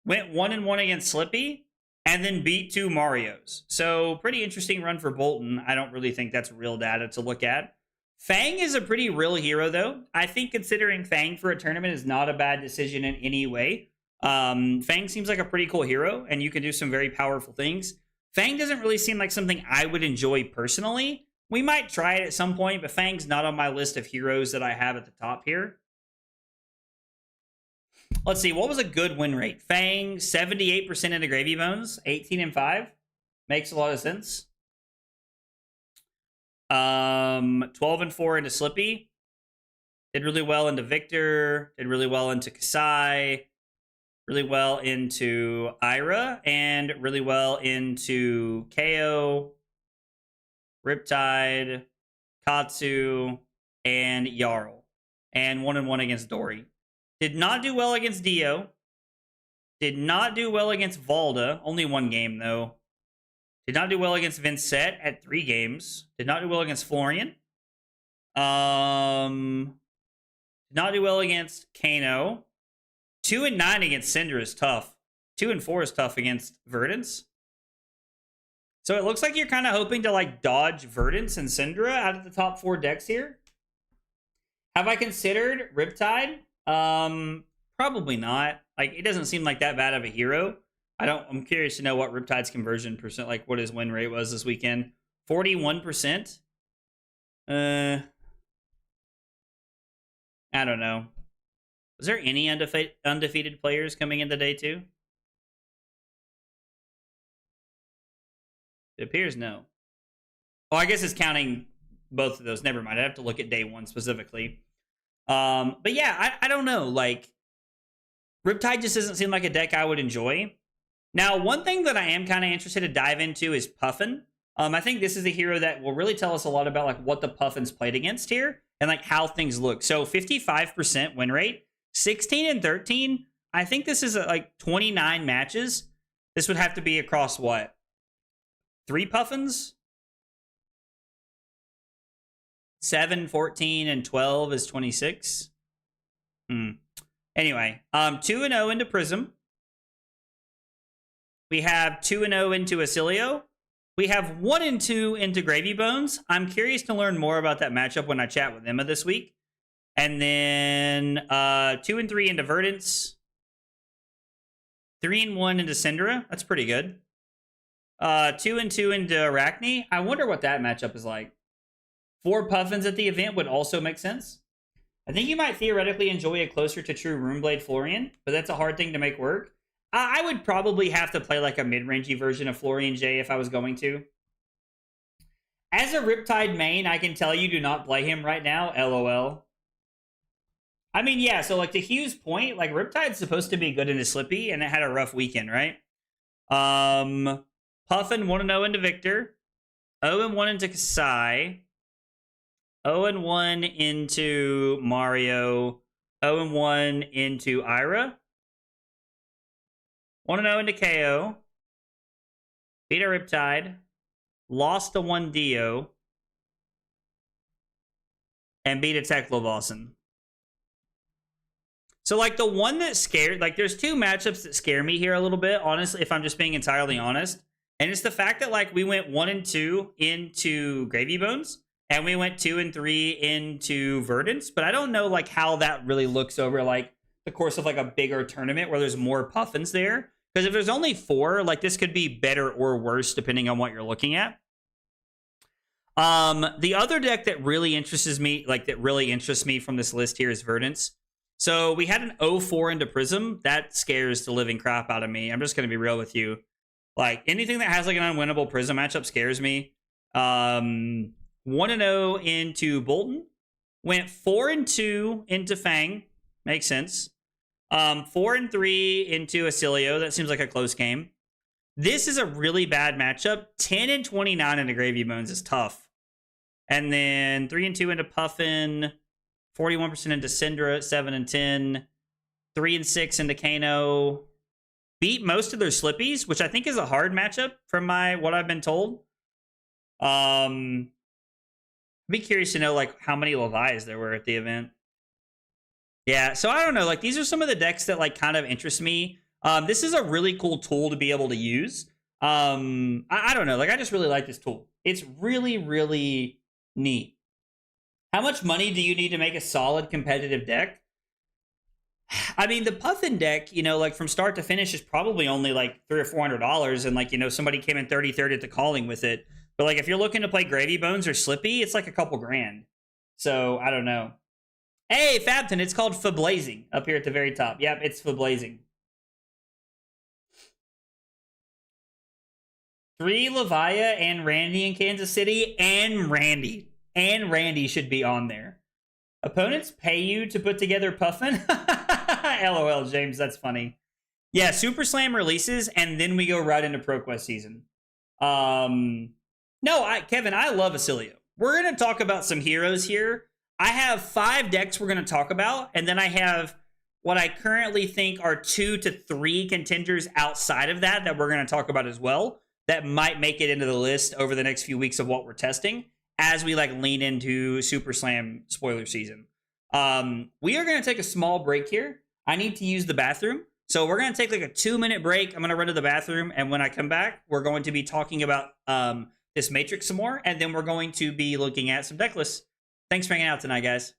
Went 1-1 against Slippy. And then beat 2 Marios. So pretty interesting run for Bolton. I don't really think that's real data to look at. Fang is a pretty real hero, though. I think considering Fang for a tournament is not a bad decision in any way. Fang seems like a pretty cool hero, and you can do some very powerful things. Fang doesn't really seem like something I would enjoy personally. We might try it at some point, but Fang's not on my list of heroes that I have at the top here. Let's see, what was a good win rate? Fang, 78% into Gravy Bones, 18-5. Makes a lot of sense. 12-4 into Slippy. Did really well into Victor. Did really well into Kasai. Really well into Ira. And really well into KO, Riptide, Katsu, and Jarl. And 1-1 against Dory. Did not do well against Dio. Did not do well against Valda. Only 1 game, though. Did not do well against Vincent at 3 games. Did not do well against Florian. Did not do well against Kano. 2-9 against Syndra is tough. 2-4 is tough against Verdance. So it looks like you're kind of hoping to like dodge Verdance and Syndra out of the top 4 decks here. Have I considered Riptide? Probably not. Like, it doesn't seem like that bad of a hero. I'm curious to know what Riptide's conversion percent, like what his win rate was this weekend. 41%. I don't know. Was there any undefeated players coming into day 2? It appears no. Oh, I guess it's counting both of those. Never mind. I have to look at day 1 specifically. But yeah, I don't know. Like, Riptide just doesn't seem like a deck I would enjoy. Now, one thing that I am kind of interested to dive into is Puffin. I think this is a hero that will really tell us a lot about like what the Puffins played against here and like how things look. So 55% win rate, 16-13. I think this is like 29 matches. This would have to be across what? 3 Puffins? 7, 14, and 12 is 26. Anyway, 2-0 into Prism. We have 2-0 into Acilio. We have 1-2 into Gravy Bones. I'm curious to learn more about that matchup when I chat with Emma this week. And then 2-3 into Verdance. 3-1 into Syndra. That's pretty good. 2-2 into Arachne. I wonder what that matchup is like. 4 Puffins at the event would also make sense. I think you might theoretically enjoy a closer to true Runeblade Florian, but that's a hard thing to make work. I would probably have to play like a mid-rangey version of Florian J if I was going to. As a Riptide main, I can tell you do not play him right now, LOL. I mean, yeah, so like to Hugh's point, like Riptide's supposed to be good into Slippy, and it had a rough weekend, right? Puffin 1-0 into Victor. 0-1 into Kasai. 0-1 into Mario. 0-1 into Ira. 1-0 into KO. Beat a Riptide. Lost to 1 Dio. And beat a Tekla. So, like, the one that scared... Like, there's 2 matchups that scare me here a little bit, honestly, if I'm just being entirely honest. And it's the fact that, like, we went 1-2 into Gravy Bones. And we went 2-3 into Verdance. But I don't know, like, how that really looks over, like, the course of, like, a bigger tournament where there's more Puffins there. Because if there's only 4, like, this could be better or worse depending on what you're looking at. The other deck that really interests me, from this list here is Verdance. So we had an 0-4 into Prism. That scares the living crap out of me. I'm just going to be real with you. Like, anything that has, like, an unwinnable Prism matchup scares me. 1-0 into Bolton. Went 4-2 into Fang. Makes sense. 4-3 into Acilio. That seems like a close game. This is a really bad matchup. 10-29 into Gravy Bones is tough. And then 3-2 into Puffin. 41% into Syndra, 7-10. 3-6 into Kano. Beat most of their Slippies, which I think is a hard matchup from what I've been told. I'd be curious to know like how many Levi's there were at the event. Yeah, so I don't know. Like, these are some of the decks that like kind of interest me. This is a really cool tool to be able to use. I don't know. Like, I just really like this tool. It's really, really neat. How much money do you need to make a solid competitive deck? I mean, the Puffin deck, you know, like from start to finish is probably only like $300 or $400. And like, you know, somebody came in 30-30 at the calling with it. But like, if you're looking to play Gravy Bones or Slippy, it's like a couple grand. So I don't know. Hey, Fabton, it's called Fablazing up here at the very top. Yep, it's Fablazing. 3 Levia and Randy in Kansas City, and Randy. And Randy should be on there. Opponents pay you to put together Puffin? LOL, James, that's funny. Yeah, Super Slam releases, and then we go right into ProQuest season. Kevin, I love Acilio. We're going to talk about some heroes here. I have 5 decks we're going to talk about, and then I have what I currently think are 2 to 3 contenders outside of that we're going to talk about as well, that might make it into the list over the next few weeks of what we're testing as we like lean into Super Slam spoiler season. We are going to take a small break here. I need to use the bathroom. So we're going to take like a 2-minute break. I'm going to run to the bathroom. And when I come back, we're going to be talking about this Matrix some more. And then we're going to be looking at some deck lists. Thanks for hanging out tonight, guys.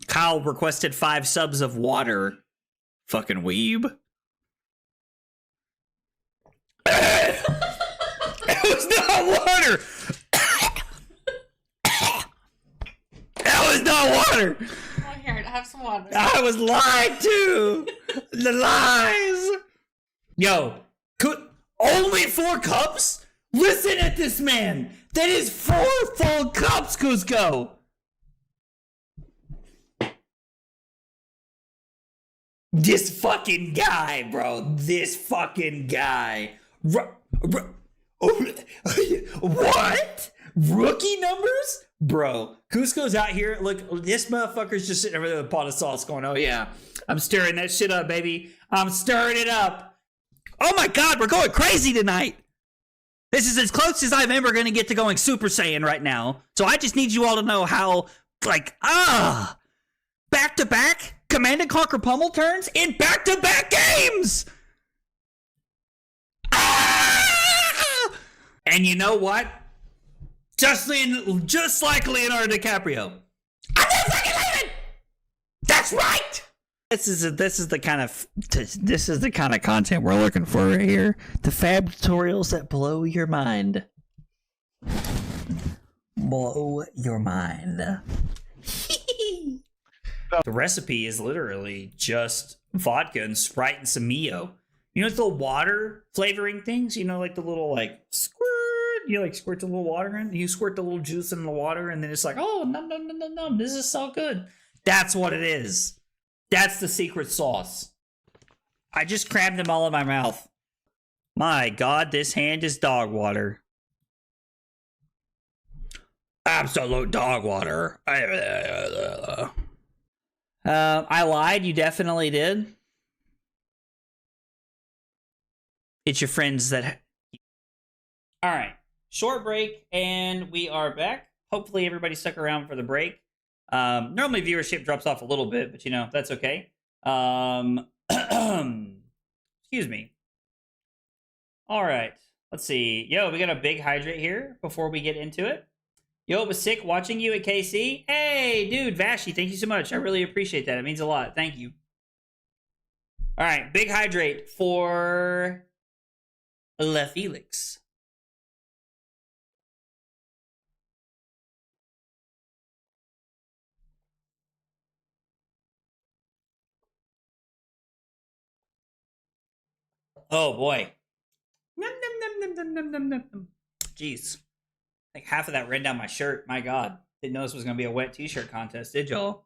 Kyle requested 5 subs of water. Fucking weeb. It was not water. That was not water. Oh, here, have some water. I was lied to. The lies. Yo, only 4 cups? Listen at this man. That is 4 full cups, Cusco. This fucking guy, bro. This fucking guy. What? Rookie numbers? Bro, Cusco's out here. Look, this motherfucker's just sitting over there with a pot of sauce going, oh yeah, I'm stirring that shit up, baby. I'm stirring it up. Oh my God, we're going crazy tonight. This is as close as I'm ever going to get to going Super Saiyan right now. So I just need you all to know how, back-to-back Command and Conquer Pummel turns in back-to-back games. And you know what? Just like Leonardo DiCaprio, I'm not fucking leaving. That's right. This is the kind of content we're looking for right here. The fab tutorials that blow your mind. Blow your mind. The recipe is literally just vodka and Sprite and some Mio. You know, the water flavoring things. You know, like the little like squirt. You like squirt the little water in. You squirt the little juice in the water, and then it's like, oh, num num num num num. This is so good. That's what it is. That's the secret sauce. I just crammed them all in my mouth. My God, this hand is dog water. Absolute dog water. I lied. You definitely did. It's your friends that... All right. Short break, and we are back. Hopefully everybody stuck around for the break. Normally viewership drops off a little bit, but you know, that's okay. Excuse me. All right, let's see. Yo, we got a big hydrate here before we get into it. Yo, it was sick watching you at KC. Hey, dude, Vashi, thank you so much. I really appreciate that. It means a lot. Thank you. All right, big hydrate for Le Felix. Oh boy. Nom, nom, nom, nom, nom, nom, nom, nom. Jeez. Like half of that ran down my shirt. My God. Didn't know this was going to be a wet t-shirt contest, did y'all?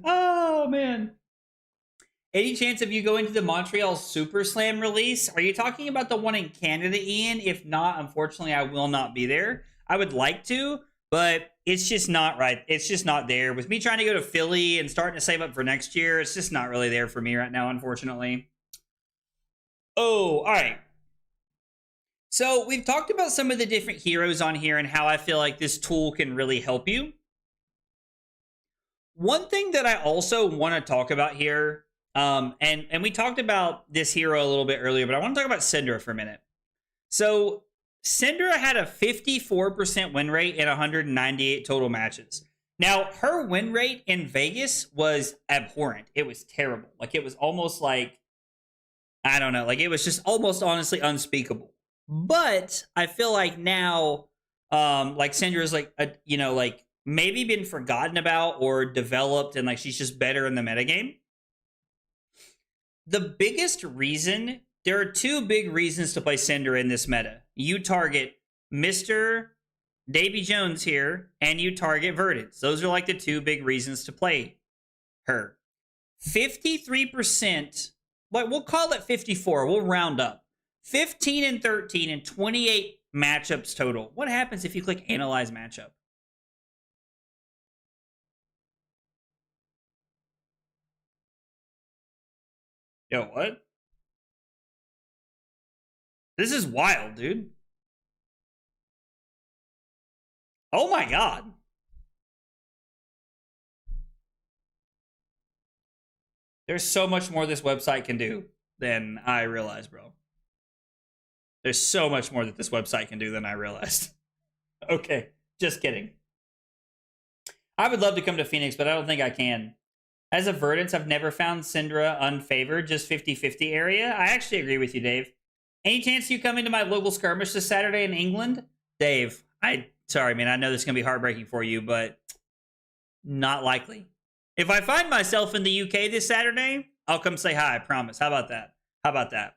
Oh, man. Any chance of you going to the Montreal Super Slam release? Are you talking about the one in Canada, Ian? If not, unfortunately, I will not be there. I would like to, but it's just not right. It's just not there. With me trying to go to Philly and starting to save up for next year, it's just not really there for me right now, unfortunately. Oh, all right. So we've talked about some of the different heroes on here and how I feel like this tool can really help you. One thing that I also want to talk about here, and we talked about this hero a little bit earlier, but I want to talk about Syndra for a minute. So Syndra had a 54% win rate in 198 total matches. Now, her win rate in Vegas was abhorrent. It was terrible. Like, it was almost like, I don't know, like, it was just almost honestly unspeakable. But I feel like now, like, Syndra's like, you know, like, maybe been forgotten about or developed, and like, she's just better in the metagame. The biggest reason, there are two big reasons to play Syndra in this meta. You target Mr. Davy Jones here, and you target Verdance. Those are like the two big reasons to play her. 53%, like we'll call it 54, we'll round up. 15 and 13 and 28 matchups total. What happens if you click Analyze Matchup? Yo, what? This is wild, dude. Oh my God. There's so much more this website can do than I realized, bro. There's so much more that this website can do than I realized. Okay, just kidding. I would love to come to Phoenix, but I don't think I can. As a Verdance, I've never found Syndra unfavored, just 50-50 area. I actually agree with you, Dave. Any chance you come into my local skirmish this Saturday in England? Dave, sorry, man, I know this is going to be heartbreaking for you, but not likely. If I find myself in the UK this Saturday, I'll come say hi, I promise. How about that? How about that?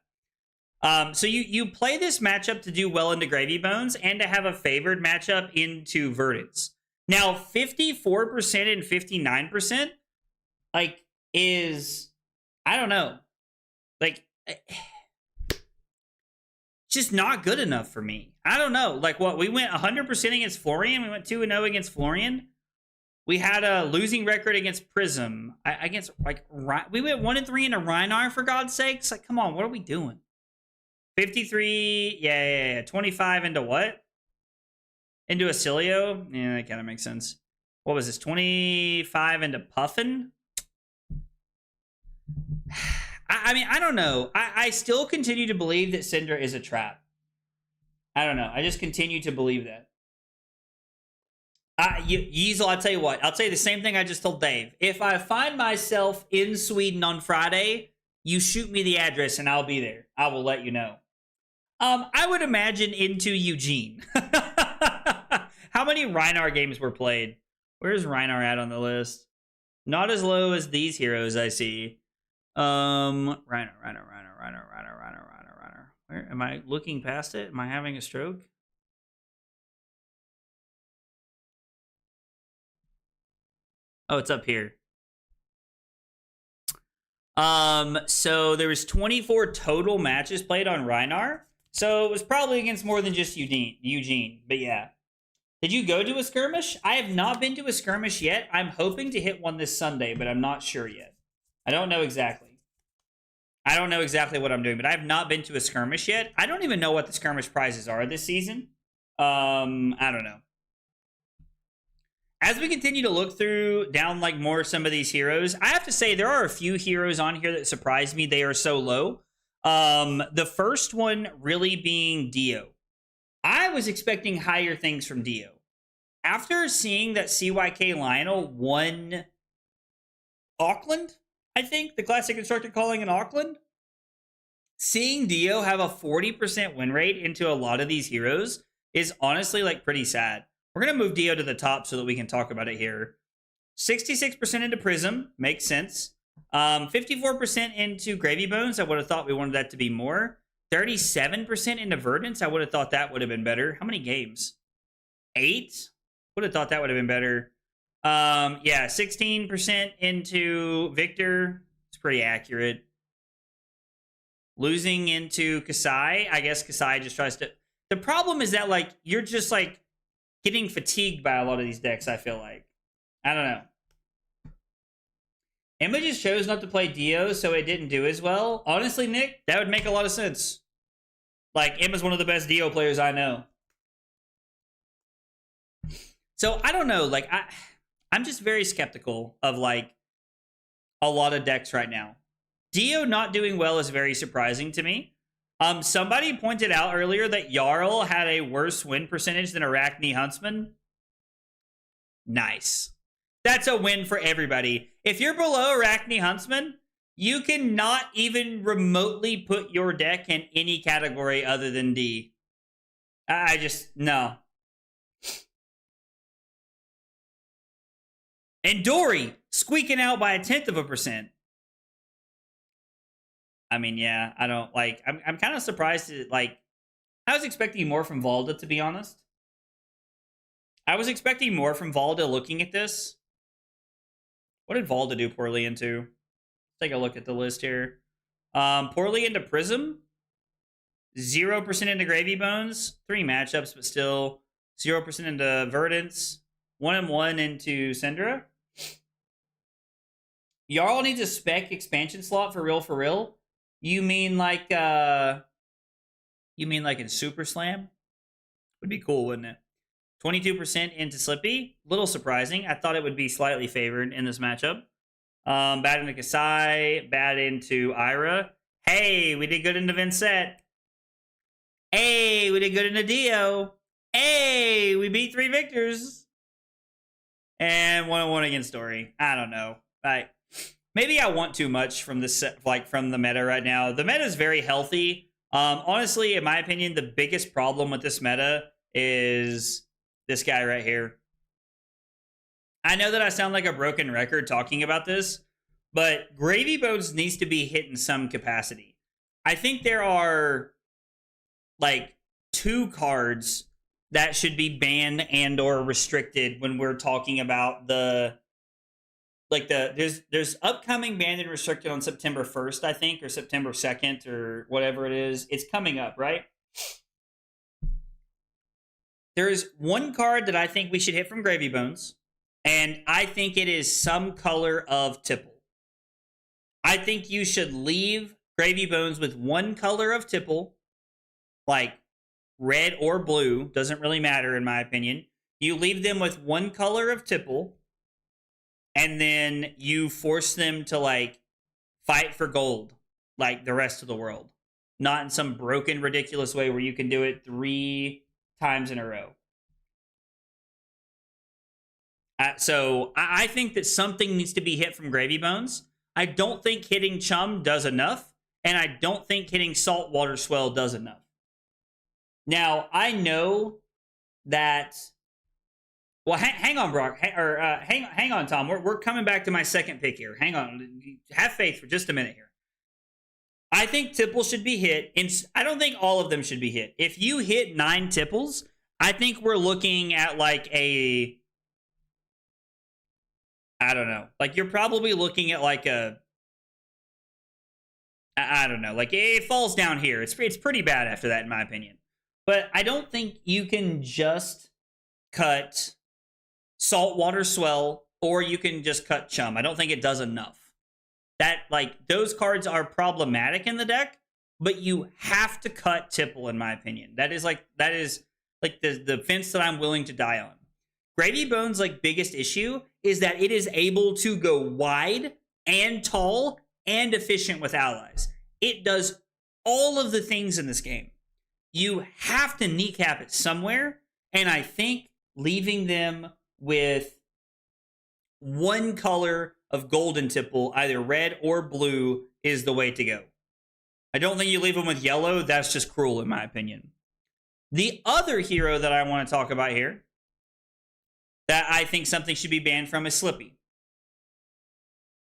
So you play this matchup to do well into Gravy Bones and to have a favored matchup into Verdance. Now, 54% and 59%, like, is, I don't know. Like, just not good enough for me. I don't know. Like, what? We went 100% against Florian. We went 2-0 against Florian. We had a losing record against Prism. Against, like, we went 1-3 into Rhinar, for God's sakes. Like, come on, what are we doing? 53, yeah. 25 into what? Into Acilio? Yeah, that kind of makes sense. What was this? 25 into Puffin? I mean, I don't know. I still continue to believe that Syndra is a trap. I don't know. I just continue to believe that. Yeezel, I'll tell you what. I'll tell you the same thing I just told Dave. If I find myself in Sweden on Friday, you shoot me the address and I'll be there. I will let you know. I would imagine into Eugene. How many Reinar games were played? Where's Reinar at on the list? Not as low as these heroes I see. Reinar. Where am I looking past it? Am I having a stroke? Oh, it's up here. So there was 24 total matches played on Reinar. So it was probably against more than just Eugene. But yeah. Did you go to a skirmish? I have not been to a skirmish yet. I'm hoping to hit one this Sunday, but I'm not sure yet. I don't know exactly. I don't know exactly what I'm doing, but I have not been to a skirmish yet. I don't even know what the skirmish prizes are this season. I don't know. As we continue to look through down like more some of these heroes, I have to say there are a few heroes on here that surprise me. They are so low. The first one really being Dio. I was expecting higher things from Dio. After seeing that CYK Lionel won Auckland, I think, the Classic Constructed Calling in Auckland, seeing Dio have a 40% win rate into a lot of these heroes is honestly like pretty sad. We're going to move Dio to the top so that we can talk about it here. 66% into Prism, makes sense. 54% into Gravy Bones, I would have thought we wanted that to be more. 37% into Verdance, I would have thought that would have been better. How many games? 8? Would have thought that would have been better. Yeah, 16% into Victor. It's pretty accurate. Losing into Kasai. I guess Kasai just tries to... The problem is that, like, you're just, like, getting fatigued by a lot of these decks, I feel like. I don't know. Emma just chose not to play Dio, so it didn't do as well. Honestly, Nick, that would make a lot of sense. Like, Emma's one of the best Dio players I know. So, I don't know. Like, I'm just very skeptical of, like, a lot of decks right now. Dio not doing well is very surprising to me. Somebody pointed out earlier that Jarl had a worse win percentage than Arachne Huntsman. Nice. That's a win for everybody. If you're below Arachne Huntsman, you cannot even remotely put your deck in any category other than D. I just, no. And Dory, squeaking out by 0.1%. I mean, yeah, I don't, like, I'm kind of surprised that, like, I was expecting more from Valda, to be honest. I was expecting more from Valda looking at this. What did Valda do poorly into? Take a look at the list here. Poorly into Prism. 0% into Gravy Bones. 3 matchups, but still 0% into Verdance. 1-1 into Syndra. Jarl needs a spec expansion slot for real? You mean like in Super Slam? Would be cool, wouldn't it? 22% into Slippy. Little surprising. I thought it would be slightly favored in this matchup. Bad into Kasai. Bad into Ira. Hey, we did good into Vincent. Hey, we did good into Dio. Hey, we beat 3 victors. And 1-1 against Dory. I don't know. Maybe I want too much from this, like, from the meta right now. The meta is very healthy. Honestly, in my opinion, the biggest problem with this meta is this guy right here. I know that I sound like a broken record talking about this, but Gravy Bones needs to be hit in some capacity. I think there are, like, 2 cards that should be banned and or restricted when we're talking about the... Like, there's upcoming banned and restricted on September 1st, I think, or September 2nd, or whatever it is. It's coming up, right? There is 1 card that I think we should hit from Gravy Bones, and I think it is some color of Tipple. I think you should leave Gravy Bones with 1 color of Tipple, like red or blue, doesn't really matter in my opinion. You leave them with 1 color of Tipple, and then you force them to, like, fight for gold, like the rest of the world. Not in some broken, ridiculous way where you can do it 3 times in a row. So I think that something needs to be hit from Gravy Bones. I don't think hitting Chum does enough, and I don't think hitting Saltwater Swell does enough. Now, I know that... Well, hang on, Brock. Hang on, Tom. We're coming back to my second pick here. Hang on. Have faith for just a minute here. I think Tipple should be hit. And I don't think all of them should be hit. If you hit 9 Tipples, I think we're looking at like a... I don't know. Like, you're probably looking at like a... I don't know. Like, it falls down here. It's pretty bad after that, in my opinion. But I don't think you can just cut Saltwater Swell, or you can just cut Chum. I don't think it does enough. That, like, those cards are problematic in the deck, but you have to cut Tipple, in my opinion. That is the fence that I'm willing to die on. Gravy Bones' like biggest issue is that it is able to go wide and tall and efficient with allies. It does all of the things in this game. You have to kneecap it somewhere, and I think leaving them with one color of golden Tipple, either red or blue, is the way to go. I don't think you leave them with yellow. That's just cruel, in my opinion. The other hero that I want to talk about here that I think something should be banned from is Slippy.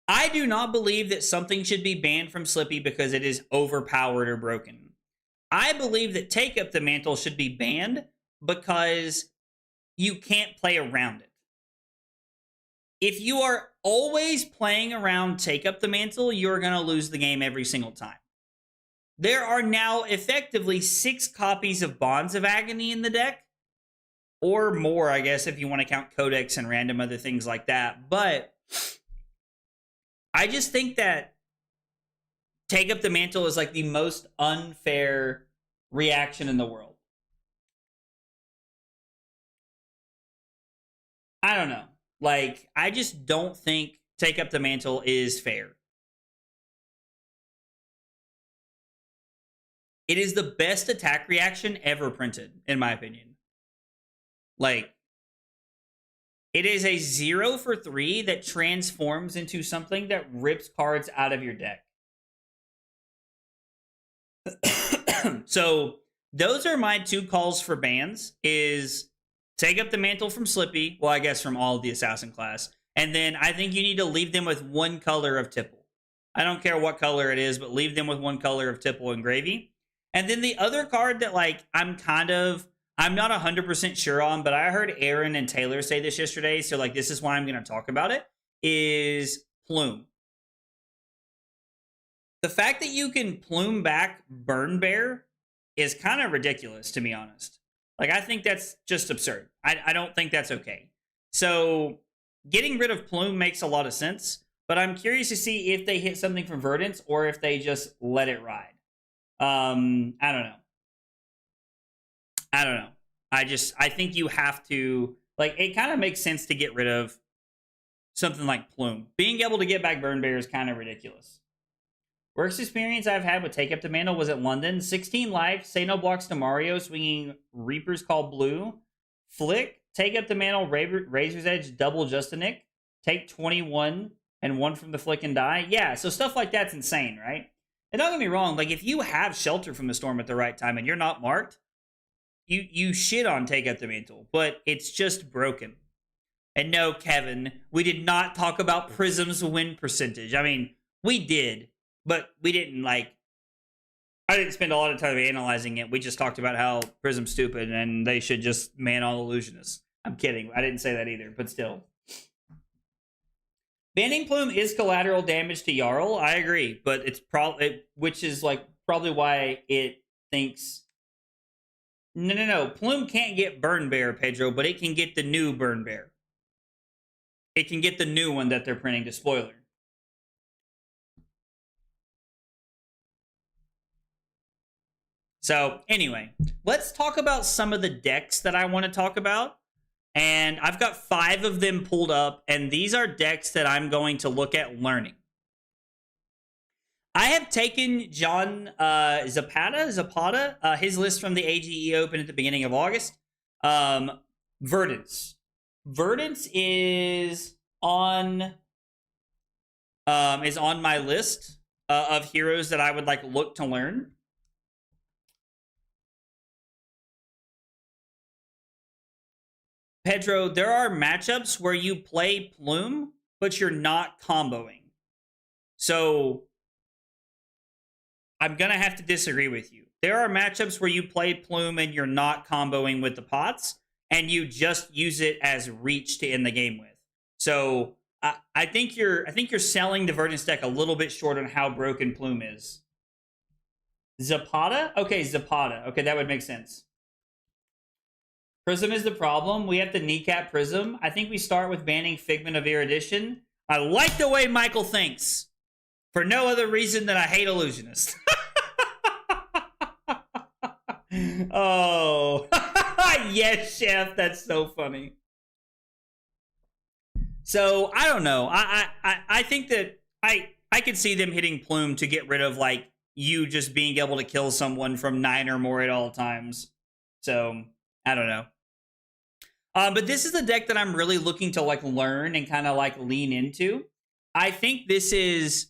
I do not believe that something should be banned from Slippy because it is overpowered or broken. I believe that Take Up the Mantle should be banned because you can't play around it. If you are always playing around Take Up the Mantle, you're going to lose the game every single time. There are now effectively 6 copies of Bonds of Agony in the deck. Or more, I guess, if you want to count codex and random other things like that. But I just think that Take Up the Mantle is like the most unfair reaction in the world. I don't know. Like, I just don't think Take Up the Mantle is fair. It is the best attack reaction ever printed, in my opinion. Like, it is a 0 for 3 that transforms into something that rips cards out of your deck. So, those are my 2 calls for bans, is Take Up the Mantle from Slippy, well, I guess from all of the Assassin class, and then I think you need to leave them with one color of Tipple. I don't care what color it is, but leave them with one color of Tipple and Gravy. And then the other card that, like, I'm not 100% sure on, but I heard Aaron and Taylor say this yesterday, so, like, this is why I'm going to talk about it, is Plume. The fact that you can Plume back Burn Bear is kind of ridiculous, to be honest. Like, I think that's just absurd. I don't think that's okay. So, getting rid of Plume makes a lot of sense, but I'm curious to see if they hit something from Verdance or if they just let it ride. I don't know. I think you have to, like, it kind of makes sense to get rid of something like Plume. Being able to get back Burn Bear is kind of ridiculous. Worst experience I've had with Take Up the Mantle was at London. 16 life, say no blocks to Mario, swinging Reaper's Call blue. Flick, Take Up the Mantle, Razor's Edge, double just a nick. Take 21 and 1 from the flick and die. Yeah, so stuff like that's insane, right? And don't get me wrong, like, if you have Shelter from the Storm at the right time and you're not marked, you shit on Take Up the Mantle, but it's just broken. And no, Kevin, we did not talk about Prism's win percentage. I mean, we did, but we didn't, like, I didn't spend a lot of time analyzing it. We just talked about how Prism's stupid and they should just man all illusionists. I'm kidding. I didn't say that either, but still. Banning Plume is collateral damage to Jarl. I agree, but it's probably, which is like probably why it thinks. No. Plume can't get Burn Bear, Pedro, but it can get the new Burn Bear. It can get the new one that they're printing to spoiler. So anyway, let's talk about some of the decks that I want to talk about. And I've got 5 of them pulled up, and these are decks that I'm going to look at learning. I have taken John Zapata, his list from the AGE Open at the beginning of August. Verdance. Verdance is on my list of heroes that I would like look to learn. Pedro, there are matchups where you play Plume, but you're not comboing. So I'm going to have to disagree with you. There are matchups where you play Plume and you're not comboing with the pots, and you just use it as reach to end the game with. So I think you're selling the Verdance deck a little bit short on how broken Plume is. Zapata? Okay, Zapata. Okay, that would make sense. Prism is the problem. We have to kneecap Prism. I think we start with banning Figment of Erudition. I like the way Michael thinks. For no other reason than I hate Illusionist. Oh. Yes, Chef. That's so funny. So, I don't know. I think that I could see them hitting Plume to get rid of, like, you just being able to kill someone from 9 or more at all times. So, I don't know. But this is a deck that I'm really looking to, like, learn and kind of, like, lean into. I think this is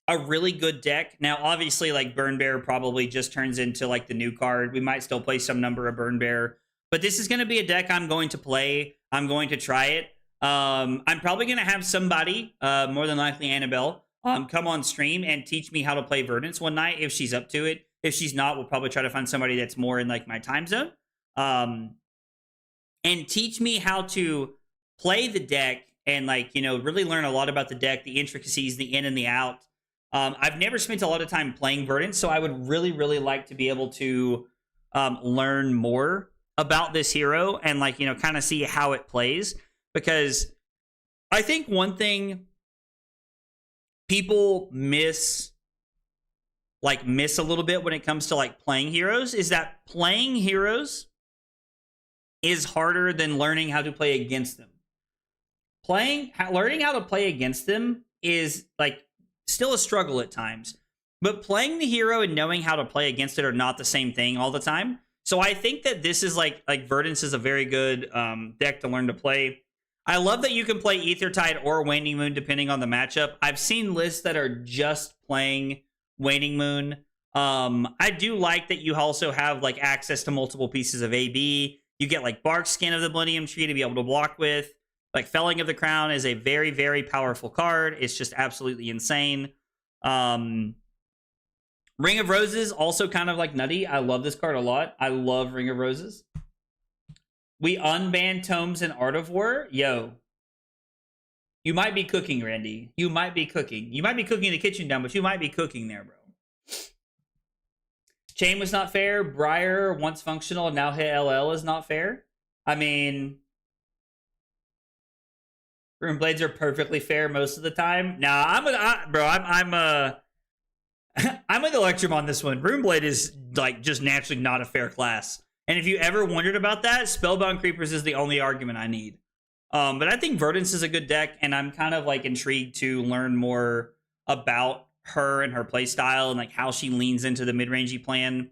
a really good deck. Now, obviously, like, Burn Bear probably just turns into, like, the new card. We might still play some number of Burn Bear. But this is going to be a deck I'm going to play. I'm going to try it. I'm probably going to have somebody, more than likely Annabelle, come on stream and teach me how to play Verdance one night if she's up to it. If she's not, we'll probably try to find somebody that's more in, like, my time zone. And teach me how to play the deck and, like, you know, really learn a lot about the deck, the intricacies, the in and the out. I've never spent a lot of time playing Verdance, so I would really, really like to be able to learn more about this hero and, like, you know, kind of see how it plays. Because I think one thing people miss a little bit when it comes to, like, playing heroes is that playing heroes is harder than learning how to play against them. Learning how to play against them is, like, still a struggle at times. But playing the hero and knowing how to play against it are not the same thing all the time. So I think that this is like Verdance is a very good deck to learn to play. I love that you can play Aethertide or Waning Moon depending on the matchup. I've seen lists that are just playing Waning Moon. I do like that you also have, like, access to multiple pieces of AB. You get, like, Bark Skin of the Millennium Tree to be able to block with. Like, Felling of the Crown is a very, very powerful card. It's just absolutely insane. Ring of Roses, also kind of, like, nutty. I love this card a lot. I love Ring of Roses. We unban Tomes and Art of War. Yo. You might be cooking, Randy. You might be cooking. You might be cooking the kitchen down, but you might be cooking there, bro. Chain was not fair. Briar, once functional, now hit LL is not fair. I mean, Rune Blades are perfectly fair most of the time. Nah, I'm with Electrum on this one. Rune Blade is, like, just naturally not a fair class. And if you ever wondered about that, Spellbound Creepers is the only argument I need. But I think Verdance is a good deck, and I'm kind of, like, intrigued to learn more about her and her playstyle and, like, how she leans into the mid-rangey plan.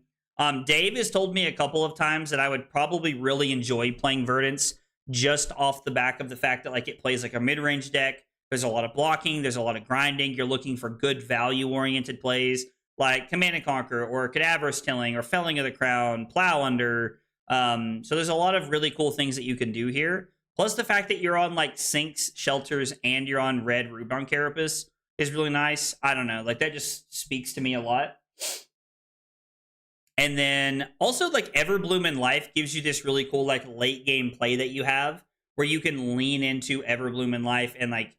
Dave has told me a couple of times that I would probably really enjoy playing Verdance just off the back of the fact that, like, it plays like a mid-range deck. There's a lot of blocking. There's a lot of grinding. You're looking for good value-oriented plays like Command and Conquer or Cadaverous Tilling or Felling of the Crown, Plow Under. So there's a lot of really cool things that you can do here. Plus the fact that you're on, like, Sinks, Shelters, and you're on Red Rubon Carapace is really nice. I don't know. Like, that just speaks to me a lot. And then also, like, Everbloom in Life gives you this really cool, like, late game play that you have where you can lean into Everbloom in Life and, like,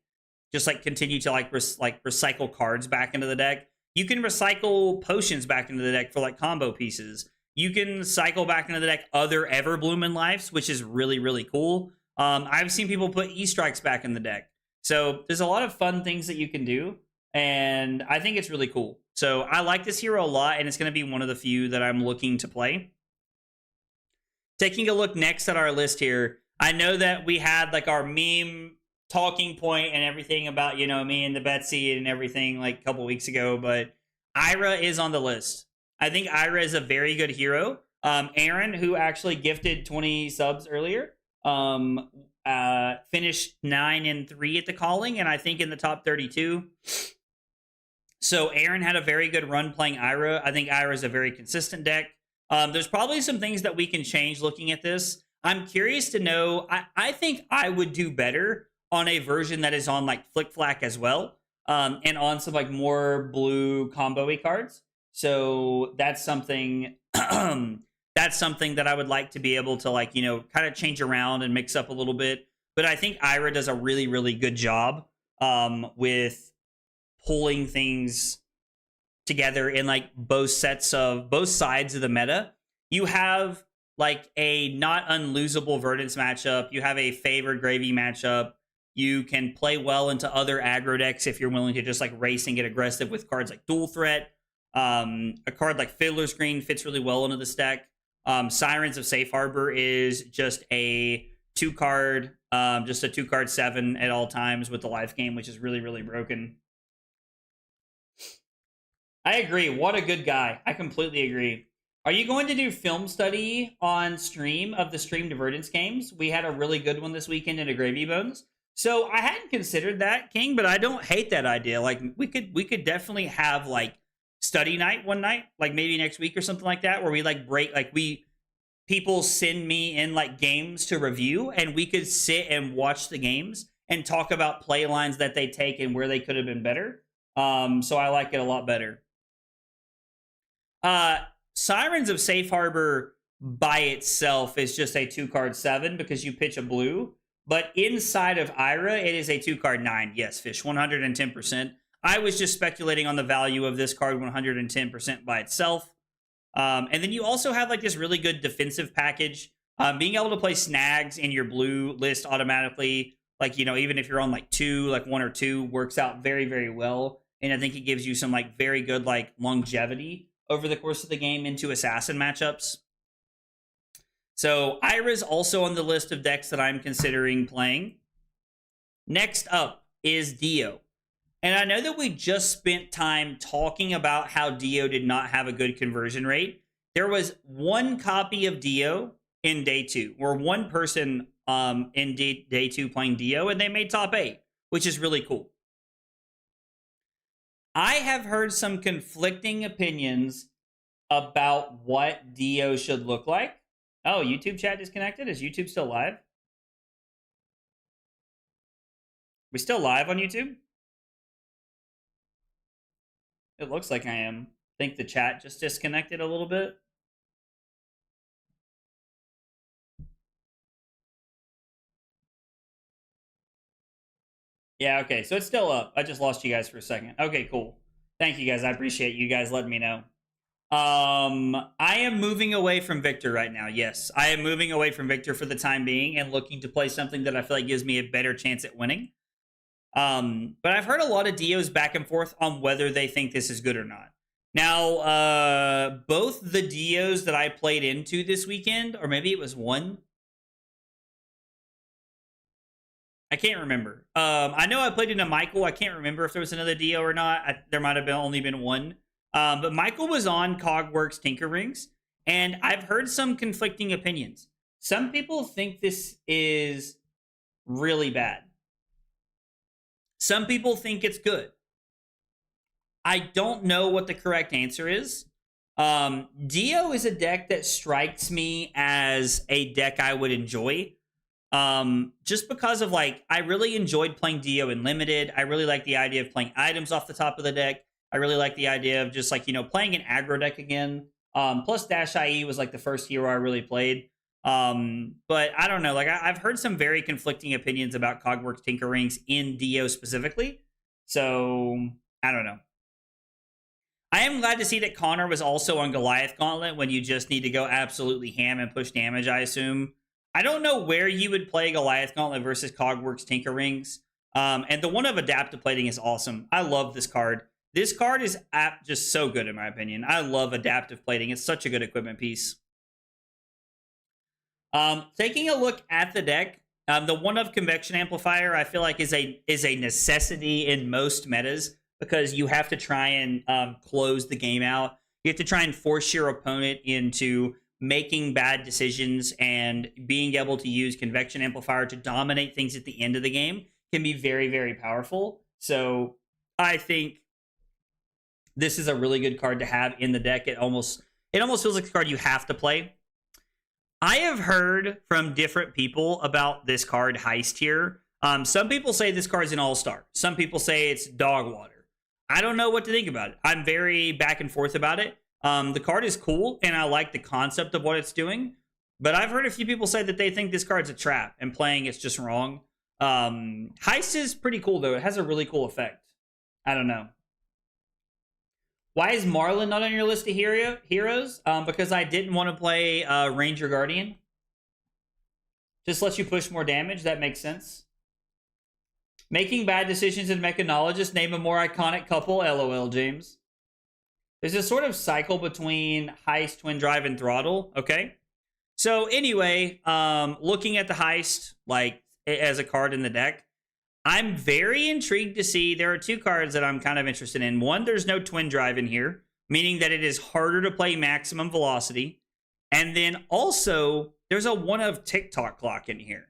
just, like, continue to, like, recycle cards back into the deck. You can recycle potions back into the deck for, like, combo pieces. You can cycle back into the deck other Everbloom in Lives, which is really, really cool. I've seen people put E-Strikes back in the deck. So there's a lot of fun things that you can do, and I think it's really cool. So I like this hero a lot, and it's going to be one of the few that I'm looking to play. Taking a look next at our list here, I know that we had, like, our meme talking point and everything about, you know, me and the Betsy and everything, like, a couple weeks ago, but Ira is on the list. I think Ira is a very good hero. Aaron, who actually gifted 20 subs earlier, finished 9-3 at the calling, and I think in the top 32. So Aaron had a very good run playing Ira. I think Ira is a very consistent deck. There's probably some things that we can change looking at this. I'm curious to know. I think I would do better on a version that is on like Flick Flack as well, and on some like more blue combo-y cards. So that's something. That's something that I would like to be able to like kind of change around and mix up a little bit. But I think Ira does a really really good job with pulling things together in like both sides of the meta. You have like a not unlosable Verdance matchup. You have a favored Gravy matchup. You can play well into other aggro decks if you're willing to just like race and get aggressive with cards like Dual Threat. A card like Fiddler's Green fits really well into this deck. Sirens of Safe Harbor is just a 2-card, just a 2-card 7 at all times with the life game, which is really, really broken. I agree. What a good guy. I completely agree. Are you going to do film study on stream of the streamed Verdance games? We had a really good one this weekend in a Gravy Bones. So I hadn't considered that, King, but I don't hate that idea. Like we could definitely have like study night one night, like maybe next week or something like that, where we like break, like people send me in like games to review, and we could sit and watch the games and talk about play lines that they take and where they could have been better. So I like it a lot better. Sirens of Safe Harbor by itself is just a 2-card 7 because you pitch a blue. But inside of Ira, it is a 2-card 9. Yes, Fish, 110%. I was just speculating on the value of this card 110% by itself. And then you also have like this really good defensive package. Being able to play snags in your blue list automatically, like, even if you're on like 2, like 1 or 2, works out very, very well. And I think it gives you some like very good like longevity over the course of the game into assassin matchups. So Ira's also on the list of decks that I'm considering playing. Next up is Dio. And I know that we just spent time talking about how Dio did not have a good conversion rate. There was one copy of Dio in day 2, or one person in day 2 playing Dio, and they made top 8, which is really cool. I have heard some conflicting opinions about what Dio should look like. Oh, YouTube chat disconnected? Is YouTube still live? We still live on YouTube? It looks like I am. I think the chat just disconnected a little bit. Yeah, okay. So it's still up. I just lost you guys for a second. Okay, cool. Thank you guys. I appreciate you guys letting me know. I am moving away from Victor right now. Yes, I am moving away from Victor for the time being and looking to play something that I feel like gives me a better chance at winning. But I've heard a lot of Dios back and forth on whether they think this is good or not. Now, both the Dios that I played into this weekend, or maybe it was one. I can't remember. I know I played into Michael. I can't remember if there was another Dio or not. There might have only been one. But Michael was on Cogworks Tinker Rings, and I've heard some conflicting opinions. Some people think this is really bad. Some people think it's good. I don't know what the correct answer is. Dio is a deck that strikes me as a deck I would enjoy. Just because of like, I really enjoyed playing Dio in Limited. I really like the idea of playing items off the top of the deck. I really like the idea of just like, playing an aggro deck again. Plus Dash IE was like the first hero I really played. But I don't know, like I've heard some very conflicting opinions about Cogworks Tinker Rings in Dio specifically. So I don't know. I am glad to see that Connor was also on Goliath Gauntlet when you just need to go absolutely ham and push damage, I assume. I don't know where you would play Goliath Gauntlet versus Cogworks Tinker Rings. And the one of Adaptive Plating is awesome. I love this card. This card is just so good in my opinion. I love Adaptive Plating. It's such a good equipment piece. Taking a look at the deck, the one of Convection Amplifier I feel like is a necessity in most metas because you have to try and close the game out. You have to try and force your opponent into making bad decisions and being able to use Convection Amplifier to dominate things at the end of the game can be very, very powerful. So I think this is a really good card to have in the deck. It almost feels like a card you have to play. I have heard from different people about this card, Heist here. Some people say this card's an all-star. Some people say it's dog water. I don't know what to think about it. I'm very back and forth about it. The card is cool, and I like the concept of what it's doing. But I've heard a few people say that they think this card's a trap, and playing it's just wrong. Heist is pretty cool, though. It has a really cool effect. I don't know. Why is Marlin not on your list of heroes? Because I didn't want to play Ranger Guardian. Just lets you push more damage. That makes sense. Making bad decisions in Mechanologist. Name a more iconic couple. LOL, James. There's a sort of cycle between Heist, Twin Drive, and Throttle. Okay. So anyway, looking at the Heist, like, as a card in the deck, I'm very intrigued to see, there are two cards that I'm kind of interested in. One, there's no Twin Drive in here, meaning that it is harder to play Maximum Velocity. And then also, there's a one of TikTok Clock in here.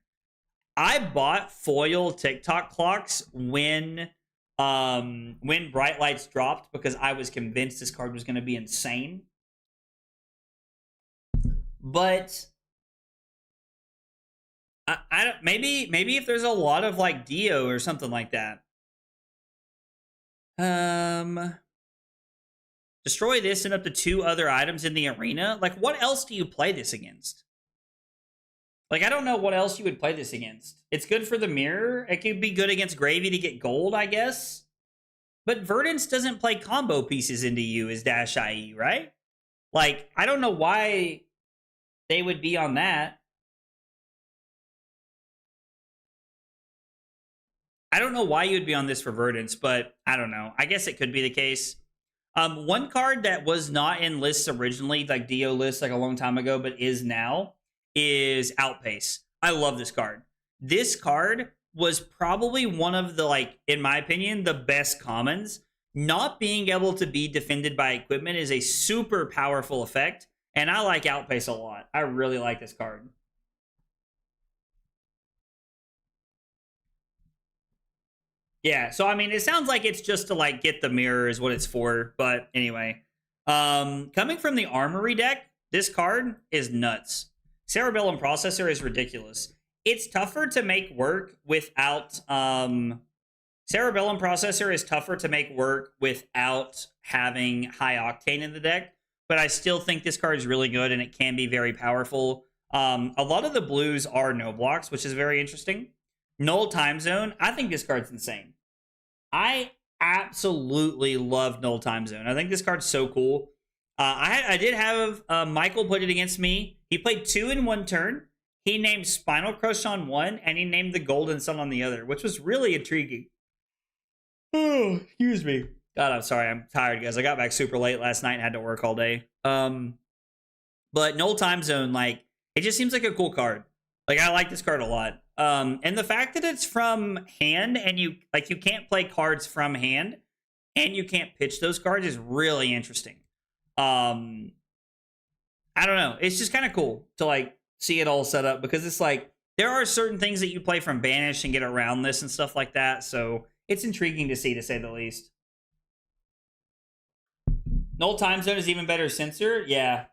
I bought foil TikTok Clocks when Bright Lights dropped because I was convinced this card was going to be insane. But I don't, maybe if there's a lot of like Dio or something like that. Destroy this and up to 2 other items in the arena. Like, what else do you play this against? Like, I don't know what else you would play this against. It's good for the mirror. It could be good against Gravy to get gold, I guess. But Verdance doesn't play combo pieces into you as Dash IE, right? Like, I don't know why they would be on that. I don't know why you'd be on this for Verdance, but I don't know. I guess it could be the case. One card that was not in lists originally, like Dio lists like a long time ago, but is now, is Outpace. I love this card. This card was probably one of the, like, in my opinion, the best commons. Not being able to be defended by equipment is a super powerful effect, and I like Outpace a lot. I really like this card. Yeah, so I mean, it sounds like it's just to like get the mirror is what it's for, but anyway. Coming from the Armory deck, this card is nuts. Cerebellum Processor is ridiculous. It's tougher to make work without Cerebellum Processor is tougher to make work without having High Octane in the deck, but I still think this card is really good and it can be very powerful. A lot of the blues are no blocks, which is very interesting. Null Time Zone, I think this card's insane. I absolutely love Null Time Zone. I think this card's so cool. I did have Michael put it against me. He played 2 in 1 turn. He named Spinal Crush on 1, and he named the Golden Sun on the other, which was really intriguing. Oh, excuse me. God, I'm sorry. I'm tired, guys. I got back super late last night and had to work all day. But Null Time Zone, like, it just seems like a cool card. Like, I like this card a lot. And the fact that it's from hand and you can't play cards from hand and you can't pitch those cards is really interesting. I don't know. It's just kind of cool to like see it all set up because it's like there are certain things that you play from Banish and get around this and stuff like that. So it's intriguing to see, to say the least. Null Time Zone is even better censor. Yeah.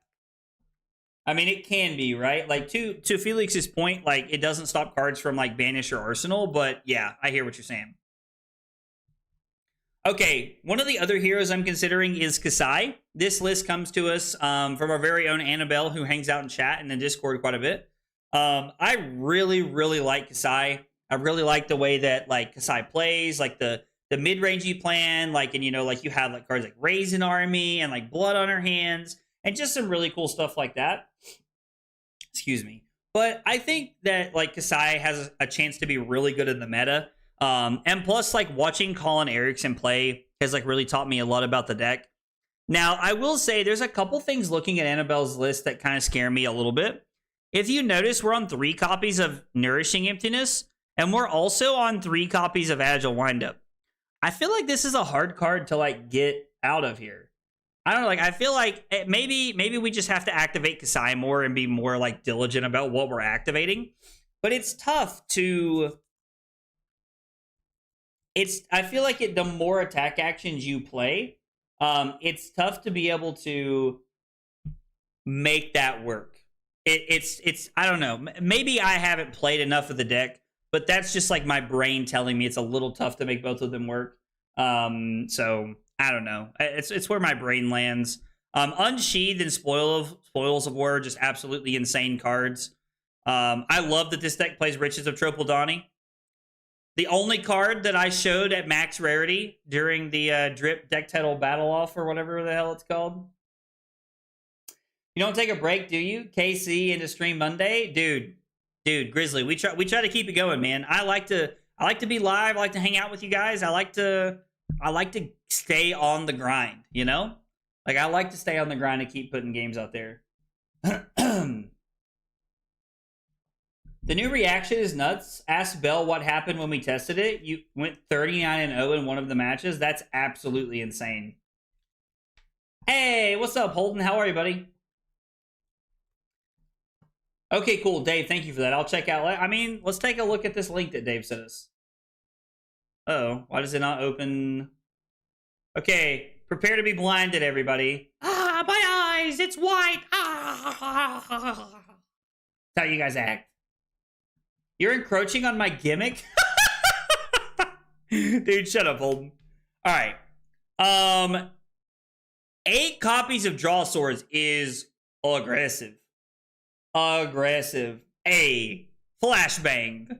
I mean, it can be, right? Like, to Felix's point, like, it doesn't stop cards from, like, Banish or Arsenal, but, yeah, I hear what you're saying. Okay, one of the other heroes I'm considering is Kasai. This list comes to us from our very own Annabelle, who hangs out in chat and in Discord quite a bit. I really, really like Kasai. I really like the way that, like, Kasai plays, like, the mid-rangey plan, like, and, you know, like, you have, like, cards like Raisin Army and, like, Blood on her hands, and just some really cool stuff like that. Excuse me. But I think that, like, Kasai has a chance to be really good in the meta. And plus, like, watching Colin Erickson play has, like, really taught me a lot about the deck. Now, I will say there's a couple things looking at Annabelle's list that kind of scare me a little bit. If you notice, we're on 3 copies of Nourishing Emptiness, and we're also on 3 copies of Agile Windup. I feel like this is a hard card to, like, get out of here. I don't know, like I feel like maybe we just have to activate Kasai more and be more like diligent about what we're activating. But it's tough to I feel like the more attack actions you play, it's tough to be able to make that work. It's I don't know. Maybe I haven't played enough of the deck, but that's just like my brain telling me it's a little tough to make both of them work. So I don't know. It's where my brain lands. Unsheathed and Spoils of War are just absolutely insane cards. I love that this deck plays Riches of Tropaldani. The only card that I showed at max rarity during the Drip deck title battle off or whatever the hell it's called. You don't take a break, do you? KC into stream Monday, dude, Grizzly. We try to keep it going, man. I like to be live. I like to hang out with you guys. I like to stay on the grind. You know, like I like to stay on the grind and keep putting games out there. The new reaction is nuts. Ask Bell what happened when we tested it. You went 39-0 in one of the matches. That's absolutely insane. Hey, what's up, Holden? How are you, buddy? Okay, cool. Dave, thank you for that. I'll check out. I mean, let's take a look at this link that Dave sent us. Uh-oh, why does it not open? Okay, prepare to be blinded, everybody. Ah, my eyes, it's white. Ah. That's how you guys act. You're encroaching on my gimmick? Dude, shut up, Holden. All right. 8 copies of Draw Swords is aggressive. Aggressive. A flashbang.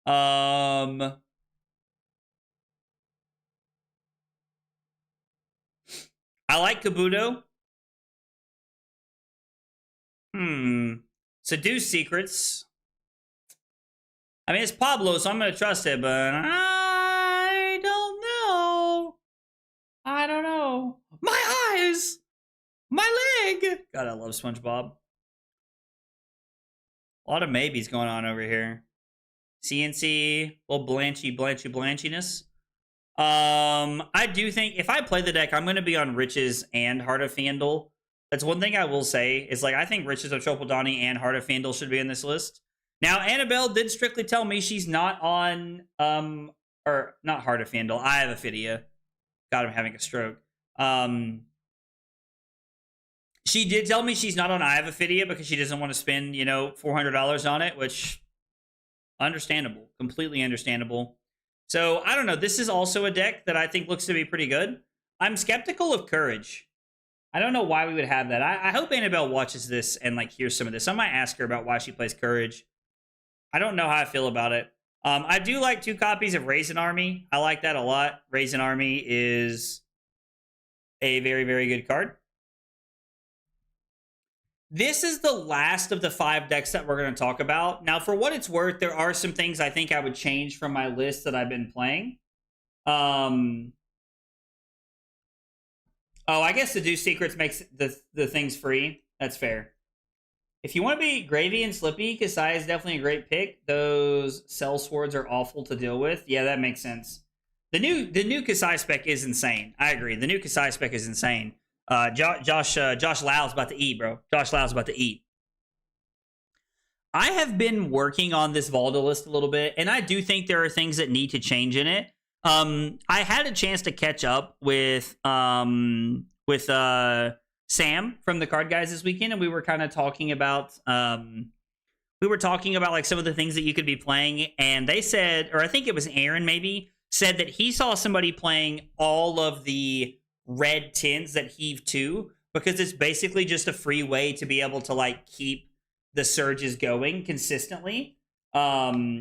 I like Kabuto. Seduce Secrets. I mean, it's Pablo, so I'm going to trust it, but I don't know. I don't know. My eyes! My leg! God, I love SpongeBob. A lot of maybes going on over here. CNC, little blanchiness. I do think if I play the deck, I'm going to be on Riches and Heart of Fandle. That's one thing I will say is like I think Riches of Tropaldani and Heart of Fandle should be in this list. Now, Annabelle did strictly tell me she's not on, or not Heart of Fandle. I have Ophidia. God, I'm having a stroke. She did tell me she's not on I have Ophidia because she doesn't want to spend, you know, $400 on it, which understandable, completely understandable. So I don't know. This is also a deck that I think looks to be pretty good. I'm skeptical of Courage. I don't know why we would have that. I hope Annabelle watches this and like hears some of this. I might ask her about why she plays Courage. I don't know how I feel about it. I do like 2 copies of Raisin Army. I like that a lot. Raisin Army is a very, very good card. This is the last of the 5 decks that we're going to talk about. Now, for what it's worth, there are some things I think I would change from my list that I've been playing. Oh, I guess Seduce Secrets makes the things free. That's fair. If you want to be Gravy and Slippy, Kasai is definitely a great pick. Those Cell Swords are awful to deal with. Yeah, that makes sense. The new Kasai spec is insane. I agree. The new Kasai spec is insane. Josh Lau's about to eat, bro. Josh Lau's about to eat. I have been working on this Valda list a little bit, and I do think there are things that need to change in it. I had a chance to catch up with Sam from the Card Guys this weekend, and we were kind of talking about like some of the things that you could be playing, and they said, or I think it was Aaron maybe, said that he saw somebody playing all of the red tins that heave 2 because it's basically just a free way to be able to like keep the surges going consistently,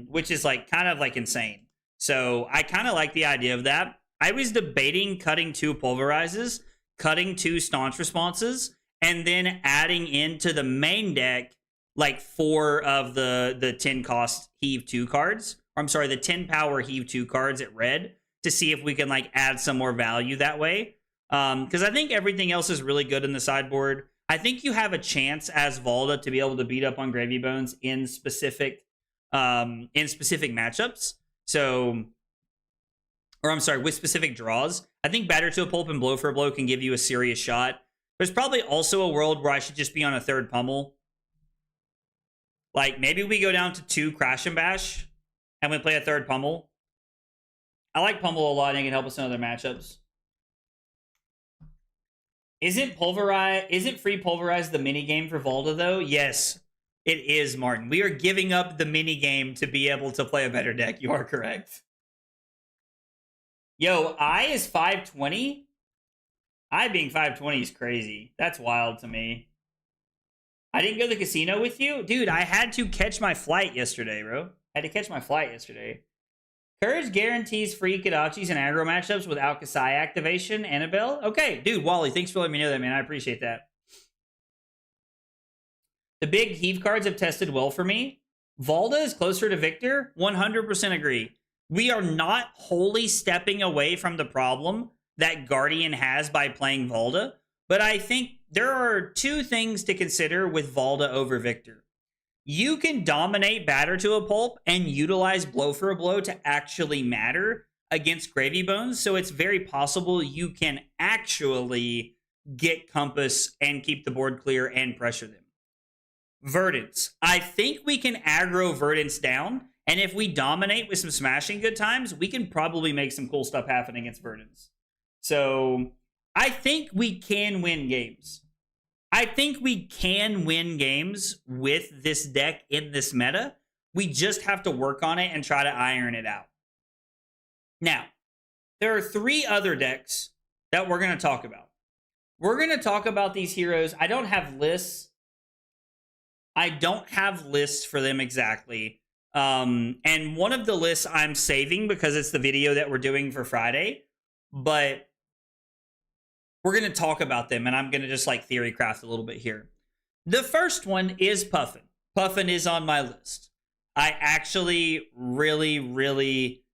which is like kind of like insane. So I kind of like the idea of that. I was debating cutting 2 pulverizes, cutting 2 staunch responses, and then adding into the main deck like 4 of the 10 cost heave 2 cards. Or I'm sorry, the 10 power heave 2 cards at red to see if we can like add some more value that way. Because I think everything else is really good in the sideboard. I think you have a chance as Valda to be able to beat up on Gravy Bones in specific matchups. So, or I'm sorry, with specific draws, I think Batter to a Pulp and Blow for a Blow can give you a serious shot. There's probably also a world where I should just be on a third Pummel. Like, maybe we go down to 2 Crash and Bash, and we play a third Pummel. I like Pummel a lot, and it can help us in other matchups. Isn't Free Pulverize the minigame for Volta, though? Yes, it is, Martin. We are giving up the minigame to be able to play a better deck. You are correct. Yo, I is 520? I being 520 is crazy. That's wild to me. I didn't go to the casino with you? Dude, I had to catch my flight yesterday, bro. I had to catch my flight yesterday. Courage guarantees free Kodachis and aggro matchups without Kasai activation. Annabelle? Okay, dude, Wally, thanks for letting me know that, man. I appreciate that. The big heave cards have tested well for me. Volta is closer to Victor. 100% agree. We are not wholly stepping away from the problem that Guardian has by playing Volta, but I think there are 2 things to consider with Volta over Victor. You can dominate Batter to a Pulp and utilize Blow for a Blow to actually matter against Gravy Bones, so it's very possible you can actually get Compass and keep the board clear and pressure them. Verdance. I think we can aggro Verdance down, and if we dominate with some smashing good times, we can probably make some cool stuff happen against Verdance. So I think we can win games. I think we can win games with this deck in this meta. We just have to work on it and try to iron it out. Now, there are 3 other decks that we're going to talk about. We're going to talk about these heroes. I don't have lists. For them exactly. And one of the lists I'm saving because it's the video that we're doing for Friday. But we're going to talk about them, and I'm going to just like theory craft a little bit here. The first one is Puffin. Puffin is on my list. I actually really, really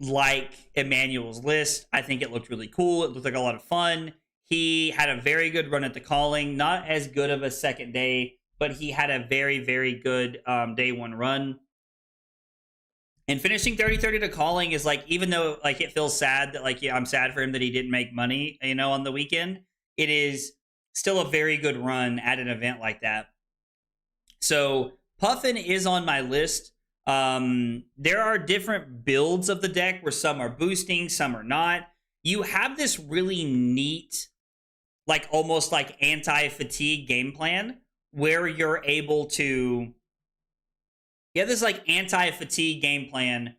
like Emmanuel's list. I think it looked really cool. It looked like a lot of fun. He had a very good run at the calling. Not as good of a second day, but he had a very, very good day 1 run. And finishing 30-30 to calling is like, even though like it feels sad that like, yeah, I'm sad for him that he didn't make money, you know, on the weekend, it is still a very good run at an event like that. So Puffin is on my list. There are different builds of the deck where some are boosting, some are not. You have this really neat, like almost like anti-fatigue game plan where you're able to... You have this like anti-fatigue game plan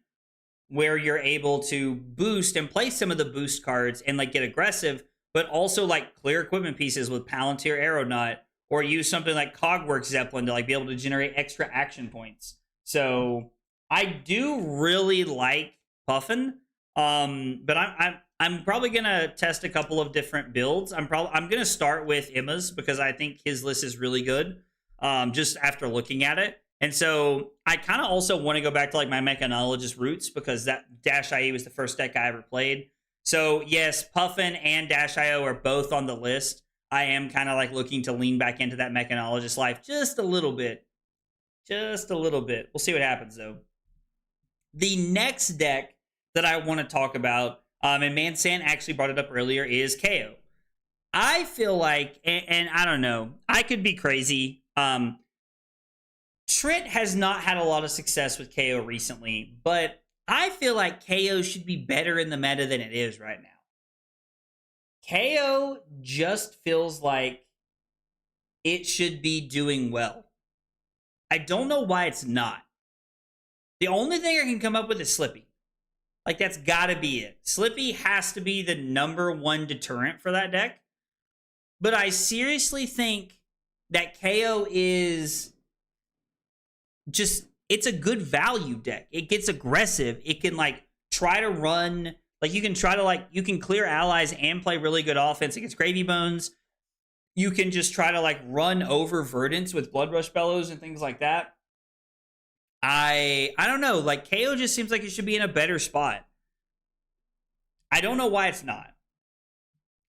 where you're able to boost and play some of the boost cards and like get aggressive, but also like clear equipment pieces with Palantir Aeronaut, or use something like Cogworks Zeppelin to like be able to generate extra action points. So I do really like Puffin, but I'm probably gonna test a couple of different builds. I'm gonna start with Emma's because I think his list is really good. Just after looking at it. And so I kind of also want to go back to like my Mechanologist roots because that Dash IE was the first deck I ever played. So yes, Puffin and Dash IO are both on the list. I am kind of like looking to lean back into that Mechanologist life just a little bit. Just a little bit. We'll see what happens though. The next deck that I want to talk about, and Mansan actually brought it up earlier, is KO. I feel like, and I don't know, I could be crazy. Trent has not had a lot of success with KO recently, but I feel like KO should be better in the meta than it is right now. KO just feels like it should be doing well. I don't know why it's not. The only thing I can come up with is Slippy. Like, that's gotta be it. Slippy has to be the #1 deterrent for that deck. But I seriously think that KO is just, it's a good value deck. It gets aggressive. It can like try to run, like you can try to like, you can clear allies and play really good offense against Gravy Bones. You can just try to like run over Verdance with Blood Rush Bellows and things like that. I don't know, like KO just seems like it should be in a better spot. I don't know why it's not.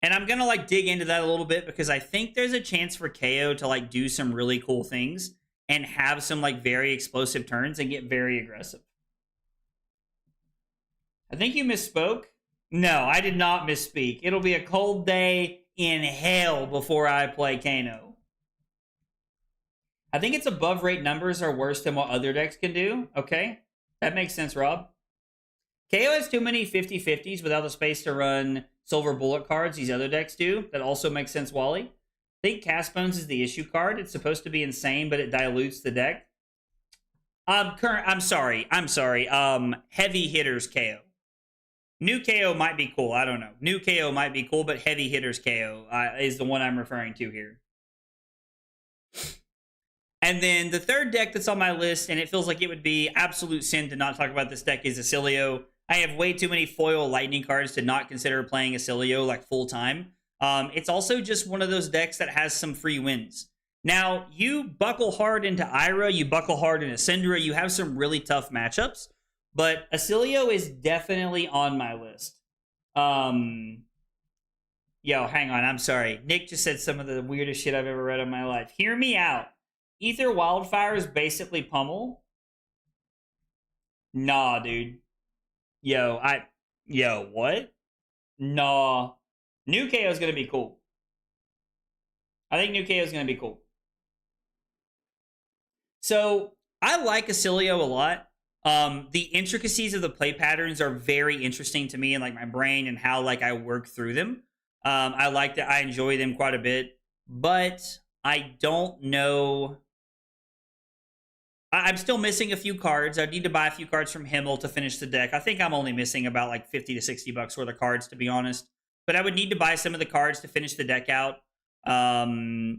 And I'm going to like dig into that a little bit because I think there's a chance for KO to like do some really cool things and have some like very explosive turns and get very aggressive. I think you misspoke. No, I did not misspeak. It'll be a cold day in hell before I play Kano. I think its above rate numbers are worse than what other decks can do. Okay, that makes sense, Rob. KO has too many 50-50s without the space to run silver bullet cards these other decks do. That also makes sense, Wally. I think Cast Bones is the issue card. It's supposed to be insane, but it dilutes the deck. I'm sorry. Heavy Hitters KO. New KO might be cool. I don't know. New KO might be cool, but Heavy Hitters KO is the one I'm referring to here. And then the third deck that's on my list, and it feels like it would be absolute sin to not talk about this deck, is Acilio. I have way too many foil lightning cards to not consider playing Acilio like full time. It's also just one of those decks that has some free wins. Now, you buckle hard into Ira, you buckle hard into Syndra, you have some really tough matchups, but Acilio is definitely on my list. Yo, hang on, I'm sorry. Nick just said some of the weirdest shit I've ever read in my life. Hear me out. Ether Wildfire is basically pummel. Nah, dude. Yo, what? Nah. New KO is going to be cool. I think New KO is going to be cool. So, I like Acilio a lot. The intricacies of the play patterns are very interesting to me in like my brain and how like I work through them. I like that. I enjoy them quite a bit, but I don't know. I'm still missing a few cards. I need to buy a few cards from Himmel to finish the deck. I think I'm only missing about like 50 to 60 bucks worth of cards, to be honest. But I would need to buy some of the cards to finish the deck out. Acilio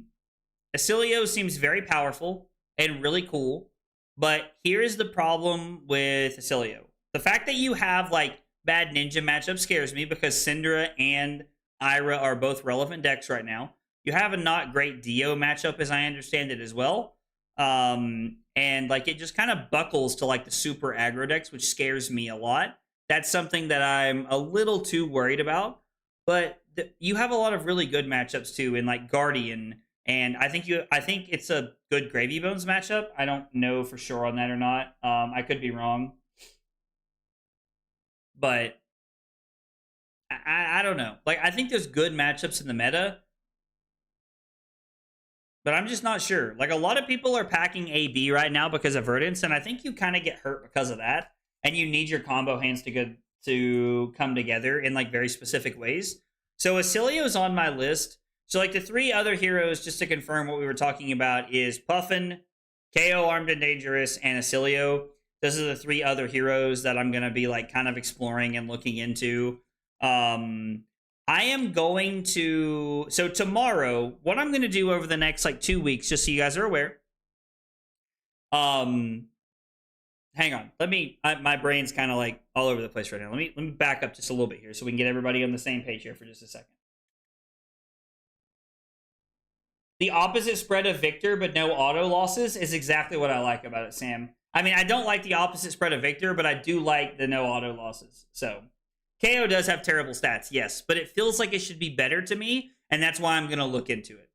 seems very powerful and really cool. But here is the problem with Acilio. The fact that you have like bad ninja matchup scares me because Syndra and Ira are both relevant decks right now. You have a not great Dio matchup as I understand it as well. And like it just kind of buckles to like the super aggro decks, which scares me a lot. That's something that I'm a little too worried about. But you have a lot of really good matchups too, in like Guardian, and I think it's a good Gravy Bones matchup. I don't know for sure on that or not. I could be wrong, but I don't know. Like I think there's good matchups in the meta. But I'm just not sure. Like, a lot of people are packing AB right now because of Verdance, and I think you kind of get hurt because of that. And you need your combo hands to come together in, like, very specific ways. So, Acilio's on my list. So, like, the three other heroes, just to confirm what we were talking about, is Puffin, KO Armed and Dangerous, and Acilio. Those are the three other heroes that I'm going to be, like, kind of exploring and looking into. I am going to... So tomorrow, what I'm going to do over the next, like, 2 weeks, just so you guys are aware... hang on. Let me... my brain's kind of, like, all over the place right now. Let me back up just a little bit here so we can get everybody on the same page here for just a second. The opposite spread of Victor, but no auto losses, is exactly what I like about it, Sam. I mean, I don't like the opposite spread of Victor, but I do like the no auto losses, so... KO does have terrible stats, yes, but it feels like it should be better to me, and that's why I'm going to look into it.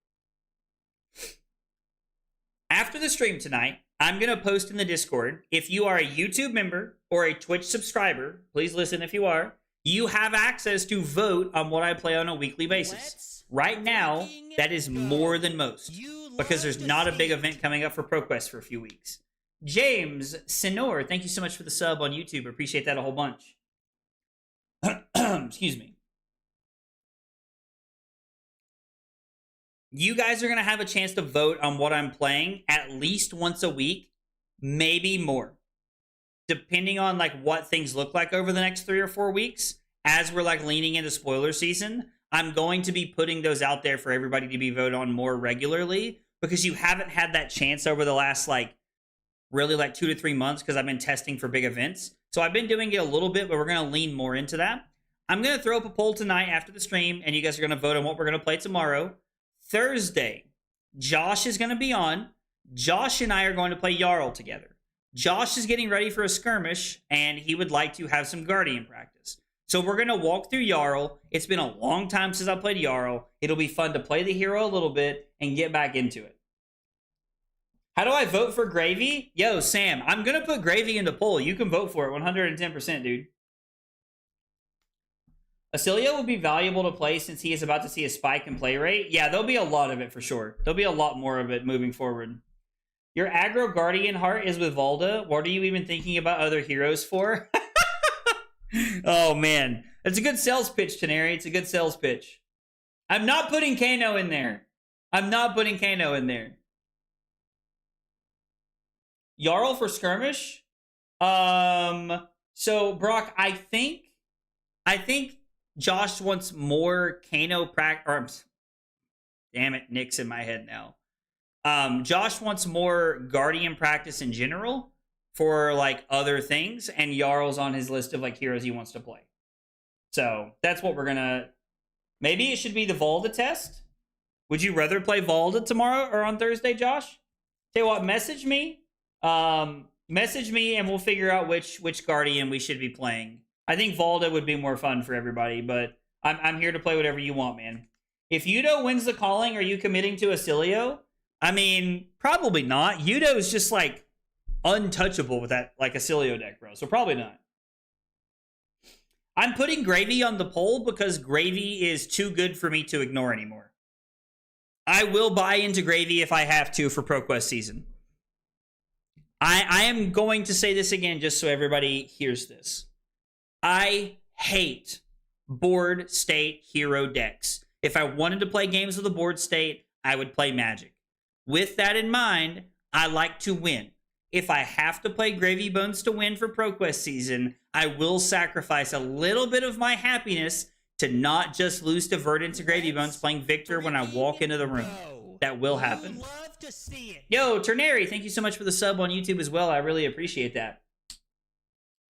After the stream tonight, I'm going to post in the Discord. If you are a YouTube member or a Twitch subscriber, please listen if you are, you have access to vote on what I play on a weekly basis. Right now, that is more than most, because there's not a big event coming up for ProQuest for a few weeks. James Senor, thank you so much for the sub on YouTube. Appreciate that a whole bunch. Excuse me. You guys are going to have a chance to vote on what I'm playing at least once a week, maybe more. Depending on like what things look like over the next 3 or 4 weeks, as we're like leaning into spoiler season, I'm going to be putting those out there for everybody to be voted on more regularly because you haven't had that chance over the last like really like 2 to 3 months because I've been testing for big events. So I've been doing it a little bit, but we're going to lean more into that. I'm going to throw up a poll tonight after the stream, and you guys are going to vote on what we're going to play tomorrow. Thursday, Josh is going to be on. Josh and I are going to play Jarl together. Josh is getting ready for a skirmish, and he would like to have some Guardian practice. So we're going to walk through Jarl. It's been a long time since I played Jarl. It'll be fun to play the hero a little bit and get back into it. How do I vote for Gravy? Yo, Sam, I'm going to put Gravy in the poll. You can vote for it 110%, dude. Acilio would be valuable to play since he is about to see a spike in play rate. Yeah, there'll be a lot of it for sure. There'll be a lot more of it moving forward. Your aggro guardian heart is with Volda. What are you even thinking about other heroes for? Oh, man. It's a good sales pitch, Teneri. It's a good sales pitch. I'm not putting Kano in there. I'm not putting Kano in there. Jarl for skirmish? So, Brock, I think Josh wants more Kano practice. Damn it, Nick's in my head now. Josh wants more Guardian practice in general for like other things, and Jarl's on his list of like heroes he wants to play. So that's what we're gonna. Maybe it should be the Volda test. Would you rather play Volda tomorrow or on Thursday, Josh? Tell you what, message me. Message me, and we'll figure out which Guardian we should be playing. I think Volda would be more fun for everybody, but I'm here to play whatever you want, man. If Yudo wins the calling, are you committing to Acilio? I mean, probably not. Yudo is just like untouchable with that like Acilio deck, bro. So probably not. I'm putting Gravy on the poll because Gravy is too good for me to ignore anymore. I will buy into Gravy if I have to for ProQuest season. I am going to say this again just so everybody hears this. I hate board state hero decks. If I wanted to play games with a board state, I would play Magic. With that in mind, I like to win. If I have to play Gravy Bones to win for ProQuest season, I will sacrifice a little bit of my happiness to not just lose to Verdant to Gravy Bones playing Victor when I walk into the room. That will happen. Love to see it. Yo, Ternary, thank you so much for the sub on YouTube as well. I really appreciate that.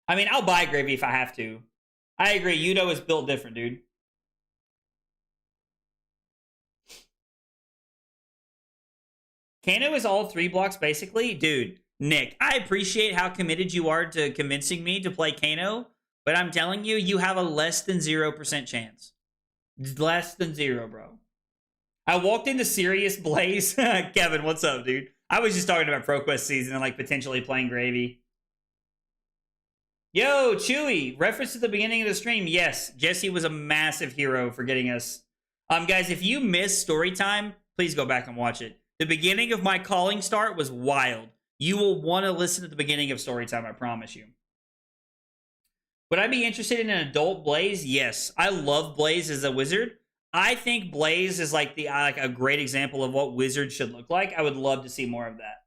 I mean, I'll buy Gravy if I have to. I agree. Yudo is built different, dude. Kano is all 3 blocks, basically. Dude, Nick, I appreciate how committed you are to convincing me to play Kano, but I'm telling you, you have a less than 0% chance. Less than 0, bro. I walked into Serious Blaze. Kevin, what's up, dude? I was just talking about ProQuest season and like potentially playing Gravy. Yo, Chewy, reference to the beginning of the stream. Yes, Jesse was a massive hero for getting us. Guys, if you missed story time, please go back and watch it. The beginning of my calling start was wild. You will want to listen to the beginning of story time, I promise you. Would I be interested in an adult Blaze? Yes. I love Blaze as a wizard. I think Blaze is like a great example of what wizards should look like. I would love to see more of that.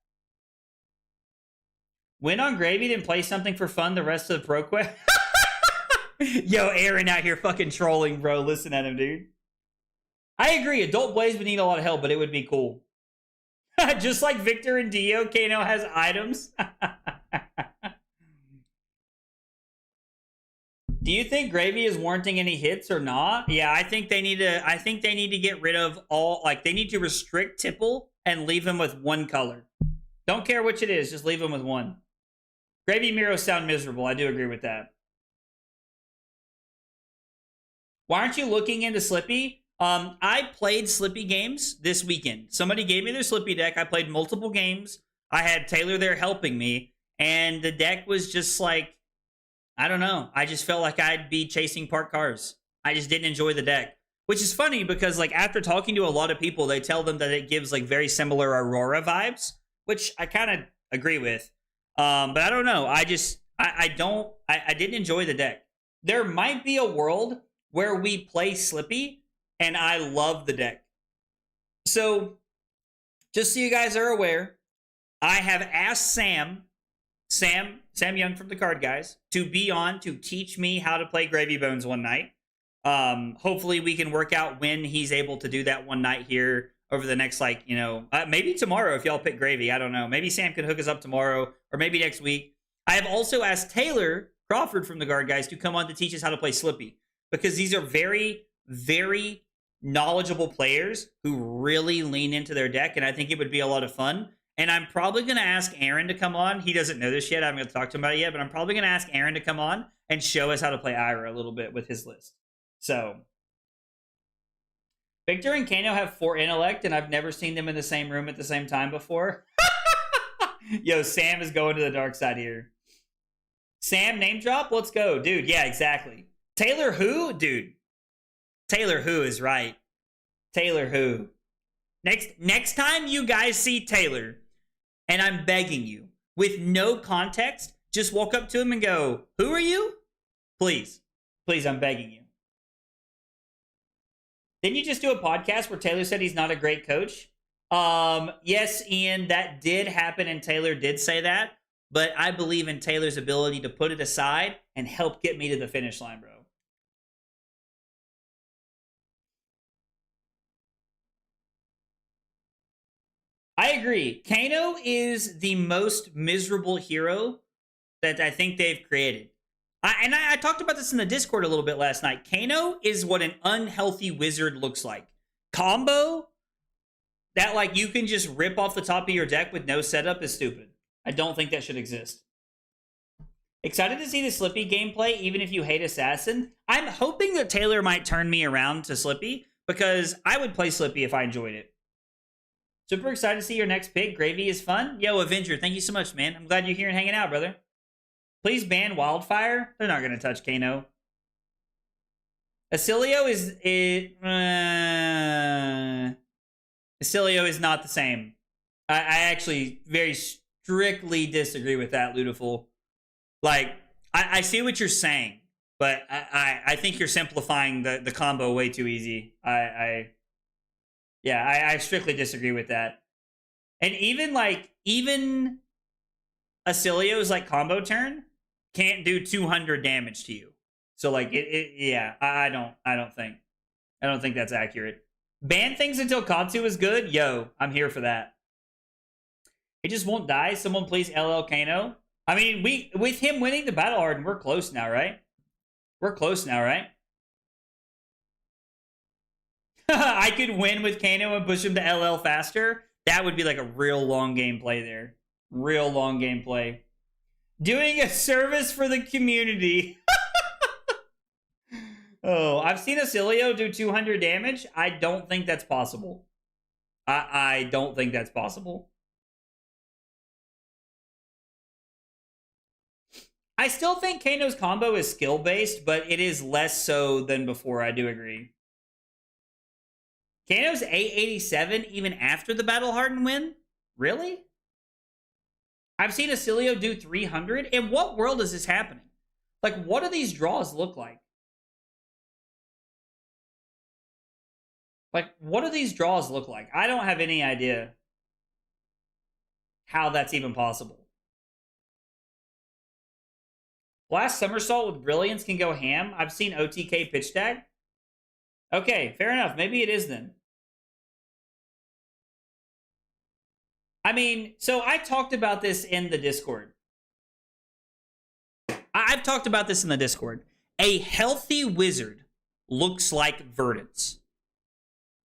Win on Gravy, then play something for fun the rest of the ProQuest. Yo, Aaron out here fucking trolling, bro. Listen at him, dude. I agree. Adult Blaze would need a lot of help, but it would be cool. Just like Victor and Dio, Kano has items. Do you think Gravy is warranting any hits or not? Yeah, I think they need to get rid of all, like they need to restrict Tipple and leave him with one color. Don't care which it is, just leave him with one. Gravy Miros sound miserable. I do agree with that. Why aren't you looking into Slippy? I played Slippy games this weekend. Somebody gave me their Slippy deck. I played multiple games. I had Taylor there helping me, and the deck was just like, I don't know. I just felt like I'd be chasing parked cars. I just didn't enjoy the deck, which is funny because like after talking to a lot of people, they tell them that it gives like very similar Aurora vibes, which I kind of agree with. But I don't know. I didn't enjoy the deck. There might be a world where we play Slippy and I love the deck. So just so you guys are aware, I have asked Sam Young from the Card Guys to be on to teach me how to play Gravy Bones one night. Hopefully we can work out when he's able to do that one night here over the next, like, you know, maybe tomorrow if y'all pick Gravy. I don't know. Maybe Sam can hook us up tomorrow or maybe next week. I have also asked Taylor Crawford from the Guard Guys to come on to teach us how to play Slippy because these are very, very knowledgeable players who really lean into their deck, and I think it would be a lot of fun. And I'm probably going to ask Aaron to come on. He doesn't know this yet. I haven't got to talk to him about it yet, but I'm probably going to ask Aaron to come on and show us how to play Ira a little bit with his list. So, Victor and Kano have 4 intellect, and I've never seen them in the same room at the same time before. Yo, Sam is going to the dark side here. Sam, name drop? Let's go. Dude, yeah, exactly. Taylor who? Dude, Taylor Who is right. Taylor Who. Next time you guys see Taylor, and I'm begging you, with no context, just walk up to him and go, "Who are you?" Please. Please, I'm begging you. Didn't you just do a podcast where Taylor said he's not a great coach? Yes, Ian, that did happen, and Taylor did say that. But I believe in Taylor's ability to put it aside and help get me to the finish line, bro. I agree. Kano is the most miserable hero that I think they've created. I talked about this in the Discord a little bit last night. Kano is what an unhealthy wizard looks like. Combo that like you can just rip off the top of your deck with no setup is stupid. I don't think that should exist. Excited to see the Slippy gameplay, even if you hate Assassin. I'm hoping that Taylor might turn me around to Slippy, because I would play Slippy if I enjoyed it. Super excited to see your next pick. Gravy is fun. Yo, Avenger, thank you so much, man. I'm glad you're here and hanging out, brother. Please ban Wildfire. They're not going to touch Kano. Acilio Acilio is not the same. I actually very strictly disagree with that, Ludiful. Like, I see what you're saying, but I think you're simplifying the combo way too easy. I strictly disagree with that. And even Acilio's like combo turn can't do 200 damage to you. So like I don't think that's accurate. Ban things until Katsu is good. Yo, I'm here for that. It just won't die. Someone please LL Kano. I mean, with him winning the Battle Hardened, we're close now, right? We're close now, right? I could win with Kano and push him to LL faster. That would be like a real long gameplay there. Real long gameplay. Doing a service for the community. Oh, I've seen Acilio do 200 damage. I don't think that's possible. I don't think that's possible. I still think Kano's combo is skill-based, but it is less so than before. I do agree. Kano's 887 even after the Battle Hardened win? Really? I've seen Acilio do 300. In what world is this happening? Like, what do these draws look like? Like, what do these draws look like? I don't have any idea how that's even possible. Blast Somersault with Brilliance can go ham. I've seen OTK pitch tag. Okay, fair enough. Maybe it is then. I mean, so I talked about this in the Discord. I've talked about this in the Discord. A healthy wizard looks like Verdance.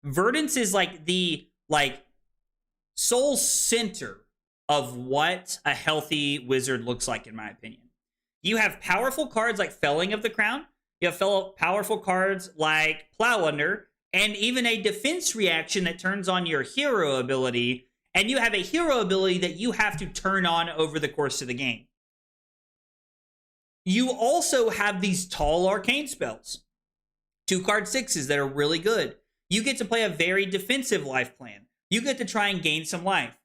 Verdance is like the soul center of what a healthy wizard looks like, in my opinion. You have powerful cards like Felling of the Crown. You have powerful cards like Plow Under, and even a defense reaction that turns on your hero ability. And you have a hero ability that you have to turn on over the course of the game. You also have these tall arcane spells. 2-card 6s that are really good. You get to play a very defensive life plan. You get to try and gain some life.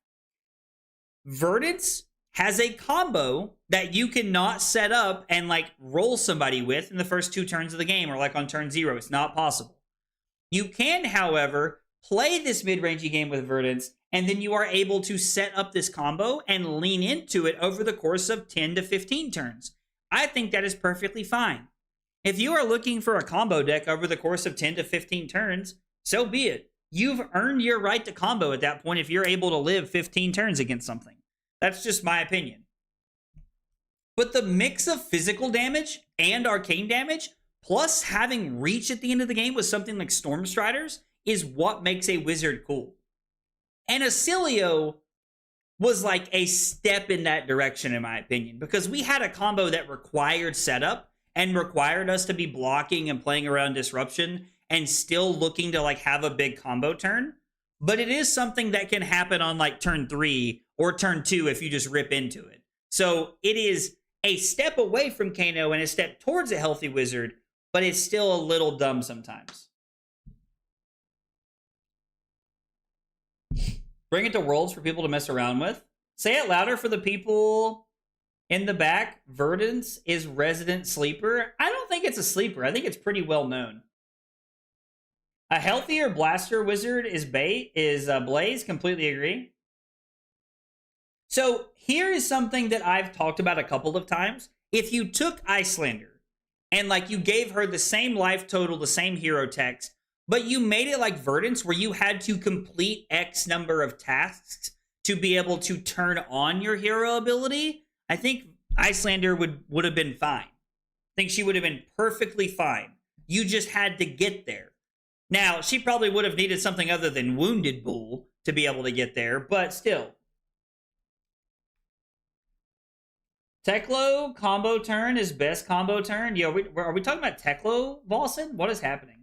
Verdance has a combo that you cannot set up and like roll somebody with in the first 2 turns of the game, or like on turn 0. It's not possible. You can, however, play this mid-rangey game with Verdance, and then you are able to set up this combo and lean into it over the course of 10 to 15 turns. I think that is perfectly fine. If you are looking for a combo deck over the course of 10 to 15 turns, so be it. You've earned your right to combo at that point if you're able to live 15 turns against something. That's just my opinion. But the mix of physical damage and arcane damage, plus having reach at the end of the game with something like Storm Striders, is what makes a wizard cool. And Acilio was like a step in that direction, in my opinion, because we had a combo that required setup and required us to be blocking and playing around disruption and still looking to like have a big combo turn. But it is something that can happen on like turn 3 or turn 2 if you just rip into it. So it is a step away from Kano and a step towards a healthy wizard, but it's still a little dumb sometimes. Bring it to Worlds for people to mess around with. Say it louder for the people in the back. Verdance is Resident Sleeper. I don't think it's a sleeper. I think it's pretty well known. A healthier Blaster Wizard is Blaze. Completely agree. So here is something that I've talked about a couple of times. If you took Icelander and like you gave her the same life total, the same hero text, but you made it like Verdance where you had to complete X number of tasks to be able to turn on your hero ability, I think Icelander would have been fine. I think she would have been perfectly fine. You just had to get there. Now, she probably would have needed something other than Wounded Bull to be able to get there, but still. Teklo combo turn is best combo turn. Yo, are we talking about Teklo, Volson? What is happening?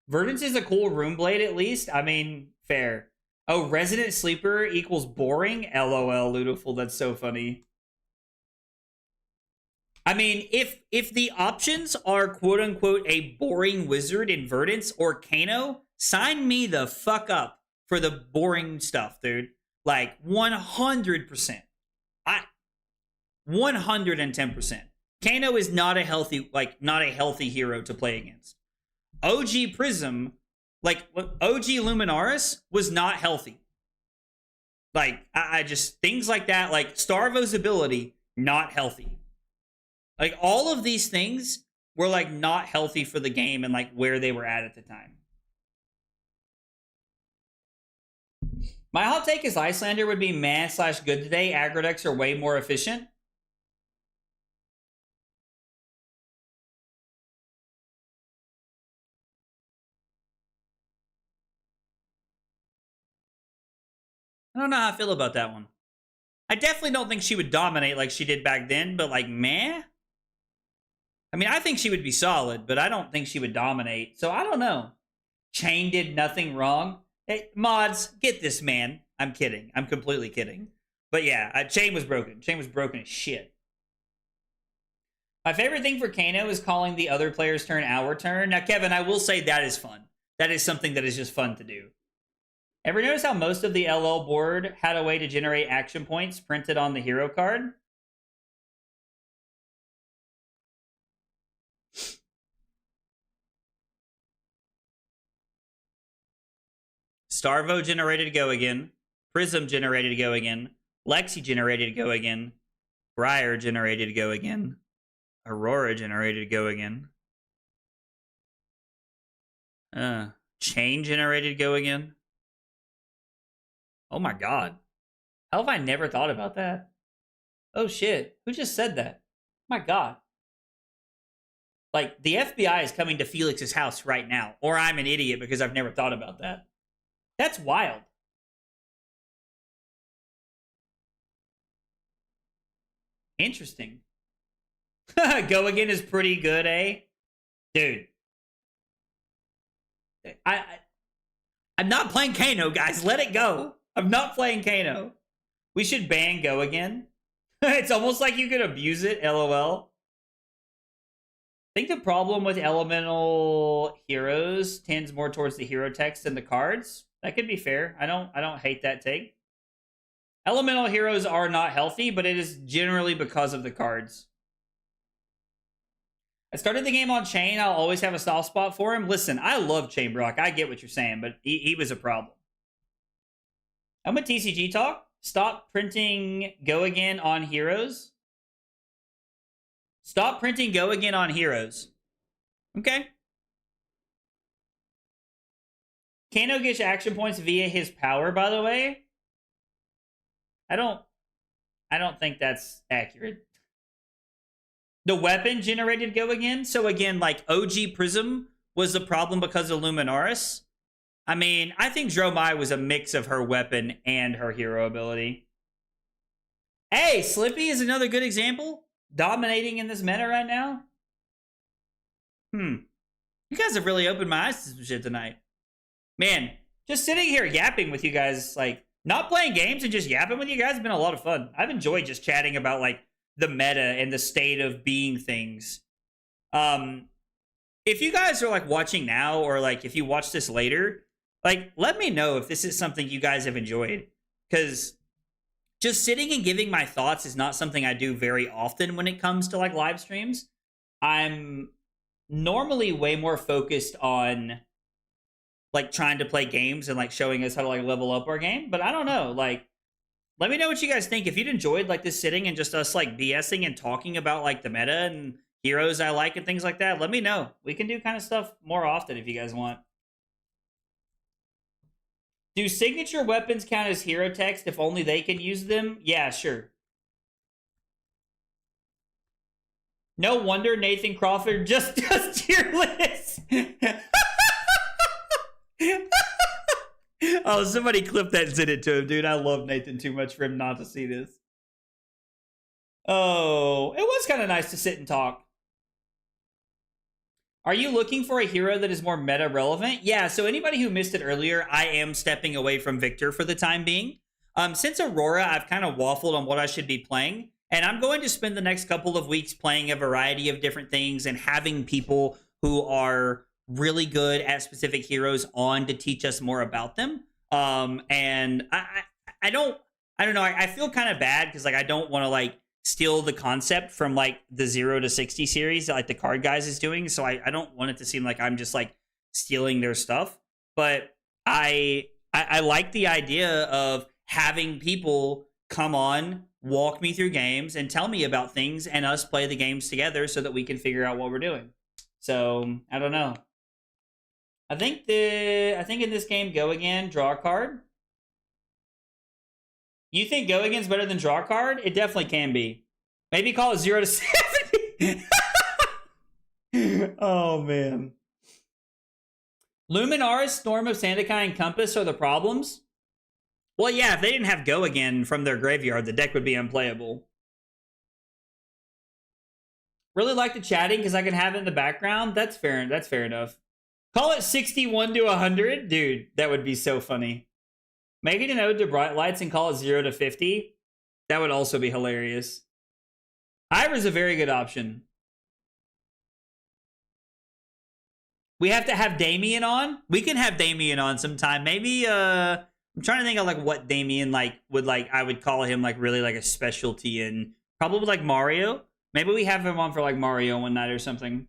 Verdance is a cool Rune Blade, at least. I mean, fair. Oh, Resident Sleeper equals boring? LOL, Ludiful. That's so funny. I mean, if the options are quote-unquote a boring wizard in Verdance or Kano, sign me the fuck up for the boring stuff, dude. Like, 100%. 110%. Kano is not a healthy hero to play against. OG Prism, like OG Luminaris, was not healthy. Like, I just, things like that, like Starvo's ability, not healthy. Like, all of these things were like not healthy for the game and like where they were at the time. My hot take is Icelander would be meh/good today. Aggro decks are way more efficient. I don't know how I feel about that one. I definitely don't think she would dominate like she did back then, but like, meh? I mean, I think she would be solid, but I don't think she would dominate. So I don't know. Chain did nothing wrong. Hey, mods, get this man. I'm kidding. I'm completely kidding. But yeah, Chain was broken. Chain was broken as shit. My favorite thing for Kano is calling the other player's turn our turn. Now, Kevin, I will say that is fun. That is something that is just fun to do. Ever notice how most of the LL board had a way to generate action points printed on the hero card? Starvo generated to go again. Prism generated to go again. Lexi generated to go again. Briar generated to go again. Aurora generated to go again. Chain generated to go again. Oh my god. How have I never thought about that? Oh shit. Who just said that? My god. Like, the FBI is coming to Felix's house right now. Or I'm an idiot because I've never thought about that. That's wild. Interesting. Go again is pretty good, eh? Dude. I'm not playing Kano, guys. Let it go. I'm not playing Kano. We should ban Go again. It's almost like you could abuse it, LOL. I think the problem with elemental heroes tends more towards the hero text than the cards. That could be fair. I don't hate that take. Elemental heroes are not healthy, but it is generally because of the cards. I started the game on Chain. I'll always have a soft spot for him. Listen, I love Chain Brock. I get what you're saying, but he was a problem. I'm with TCG talk. Stop printing Go Again on heroes. Stop printing Go Again on heroes. Okay. Kano gets action points via his power, by the way. I don't think that's accurate. The weapon generated Go Again. So again, like OG Prism was the problem because of Luminaris. I mean, I think Dromai was a mix of her weapon and her hero ability. Hey, Slippy is another good example. Dominating in this meta right now. You guys have really opened my eyes to some shit tonight. Man, just sitting here yapping with you guys, like, not playing games and just yapping with you guys has been a lot of fun. I've enjoyed just chatting about, like, the meta and the state of being things. If you guys are, like, watching now or, like, if you watch this later, like, let me know if this is something you guys have enjoyed. because just sitting and giving my thoughts is not something I do very often when it comes to like live streams. I'm normally way more focused on like trying to play games and like showing us how to like level up our game. But I don't know, like, let me know what you guys think. If you'd enjoyed like this sitting and just us like BSing and talking about like the meta and heroes I like and things like that, let me know. We can do kind of stuff more often if you guys want. Do signature weapons count as hero text if only they can use them? Yeah, sure. No wonder Nathan Crawford just does tier lists. Oh, somebody clip that and send it to him, dude. I love Nathan too much for him not to see this. Oh, it was kind of nice to sit and talk. Are you looking for a hero that is more meta relevant? Yeah, so anybody who missed it earlier, I am stepping away from Victor for the time being. Since Aurora, I've kind of waffled on what I should be playing, and I'm going to spend the next couple of weeks playing a variety of different things and having people who are really good at specific heroes on to teach us more about them. And I don't know. I feel kind of bad because like I don't want to like steal the concept from like the 0 to 60 series that like the Card Guys is doing. So I don't want it to seem like I'm just like stealing their stuff. But I like the idea of having people come on, walk me through games, and tell me about things, and us play the games together so that we can figure out what we're doing. So I don't know. I think in this game, Go Again, draw a card. You think Go Again's better than draw a card? It definitely can be. Maybe call it 0 to 70. Oh, man. Luminaris, Storm of Sandakai, and Compass are the problems? Well, yeah, if they didn't have Go Again from their graveyard, the deck would be unplayable. Really like the chatting because I can have it in the background. That's fair enough. Call it 61 to 100? Dude, that would be so funny. Make it an ode to Bright Lights and call it 0 to 50? That would also be hilarious. Ira's a very good option. We have to have Damien on? We can have Damien on sometime. Maybe, I'm trying to think of like what Damien like would like, I would call him like really like a specialty in. Probably like Mario. Maybe we have him on for like Mario one night or something.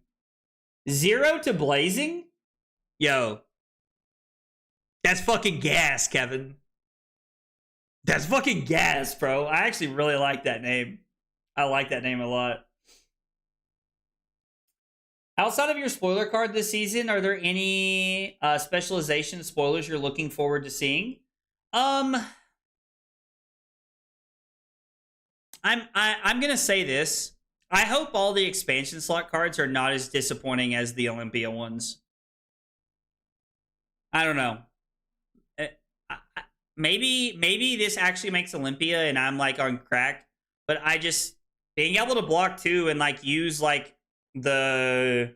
0 to Blazing? Yo. That's fucking gas, Kevin. That's fucking gas, bro. I actually really like that name. I like that name a lot. Outside of your spoiler card this season, are there any specialization spoilers you're looking forward to seeing? I'm gonna say this. I hope all the expansion slot cards are not as disappointing as the Olympia ones. I don't know. Maybe this actually makes Olympia and I'm like on crack, but I just being able to block 2 and like use like the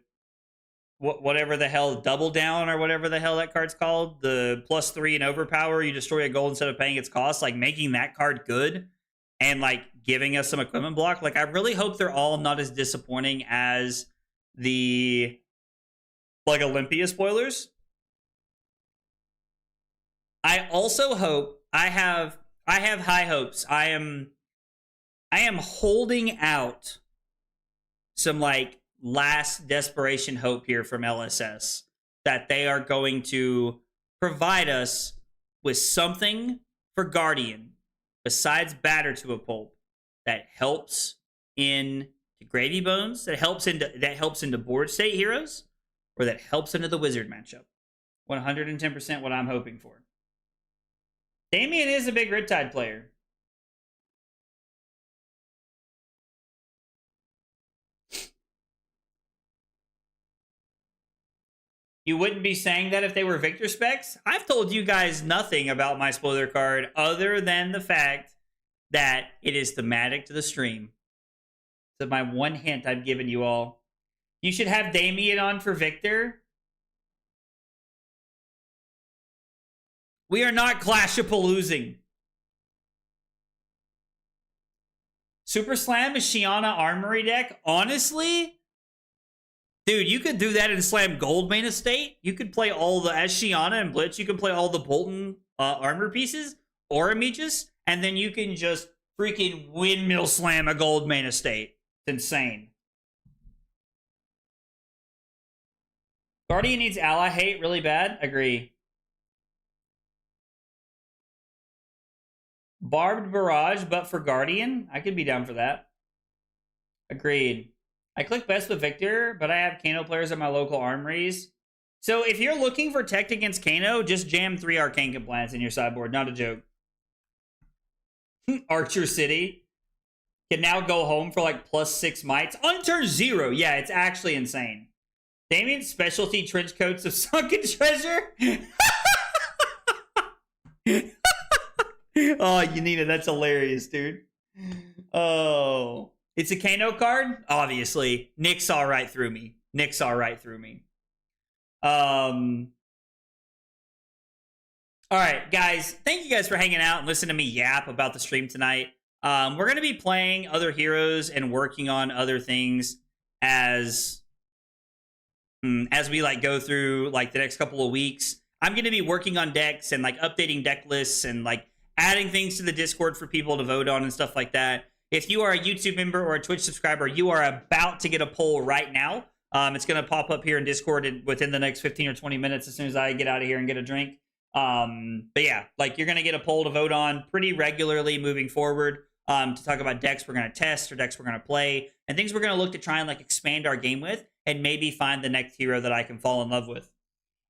whatever the hell double down or whatever the hell that card's called, the +3 and overpower, you destroy a gold instead of paying its cost, like making that card good and like giving us some equipment block. Like I really hope they're all not as disappointing as the like Olympia spoilers. I also hope I have high hopes. I am holding out some like last desperation hope here from LSS that they are going to provide us with something for Guardian besides Batter to a Pulp that helps in the Gravy Bones, that helps into board state heroes, or that helps into the Wizard matchup. 110% what I'm hoping for. Damien is a big Riptide player. You wouldn't be saying that if they were Victor specs? I've told you guys nothing about my spoiler card other than the fact that it is thematic to the stream. So my one hint I've given you all. You should have Damien on for Victor. We are not Clash-a-Paloozing. Super Slam is Shiana Armory deck. Honestly, dude, you could do that in Slam Goldmain Estate. You could play all the, as Shiana and Blitz, you can play all the Bolton armor pieces. Aura Mages, and then you can just freaking windmill slam a Goldmain estate. It's insane. Guardian needs ally hate really bad. Agree. Barbed Barrage, but for Guardian? I could be down for that. Agreed. I click best with Victor, but I have Kano players at my local armories. So if you're looking for tech against Kano, just jam 3 Arcane Compliance in your sideboard. Not a joke. Archer City can now go home for like +6 mites. On turn 0. Yeah, it's actually insane. Damien's specialty trench coats of sunken treasure. Oh, Yanina, that's hilarious, dude. Oh. It's a Kano card? Obviously. Nick saw right through me. All right, guys. Thank you guys for hanging out and listening to me yap about the stream tonight. We're going to be playing other heroes and working on other things as we like go through like the next couple of weeks. I'm going to be working on decks and like updating deck lists and like adding things to the Discord for people to vote on and stuff like that. If you are a YouTube member or a Twitch subscriber, you are about to get a poll right now. It's going to pop up here in Discord within the next 15 or 20 minutes as soon as I get out of here and get a drink. But yeah, like you're going to get a poll to vote on pretty regularly moving forward to talk about decks we're going to test or decks we're going to play and things we're going to look to try and like expand our game with and maybe find the next hero that I can fall in love with.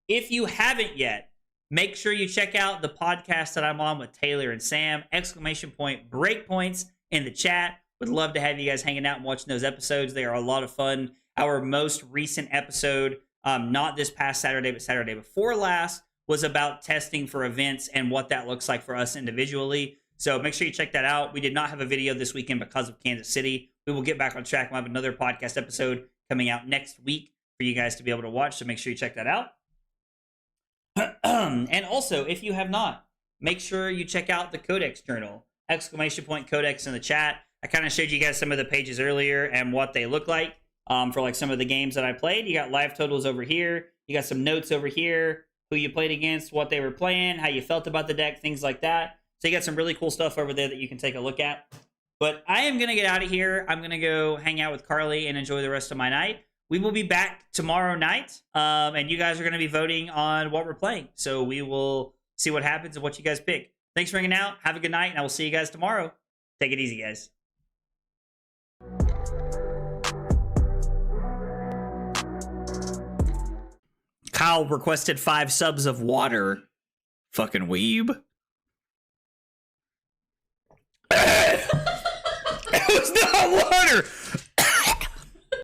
If you haven't yet, make sure you check out the podcast that I'm on with Taylor and Sam, ! Breakpoints in the chat. Would love to have you guys hanging out and watching those episodes. They are a lot of fun. Our most recent episode, not this past Saturday, but Saturday before last, was about testing for events and what that looks like for us individually. So make sure you check that out. We did not have a video this weekend because of Kansas City. We will get back on track. We'll have another podcast episode coming out next week for you guys to be able to watch. So make sure you check that out. And also, if you have not, make sure you check out the Codex Journal. ! Codex in the chat. I kind of showed you guys some of the pages earlier and what they look like for like some of the games that I played. You got live totals over here. You got some notes over here. Who you played against, what they were playing, how you felt about the deck, things like that. So you got some really cool stuff over there that you can take a look at. But I am going to get out of here. I'm going to go hang out with Carly and enjoy the rest of my night. We will be back tomorrow night, and you guys are going to be voting on what we're playing. So we will see what happens and what you guys pick. Thanks for hanging out. Have a good night, and I will see you guys tomorrow. Take it easy, guys. Kyle requested 5 subs of water. Fucking weeb. It was not water.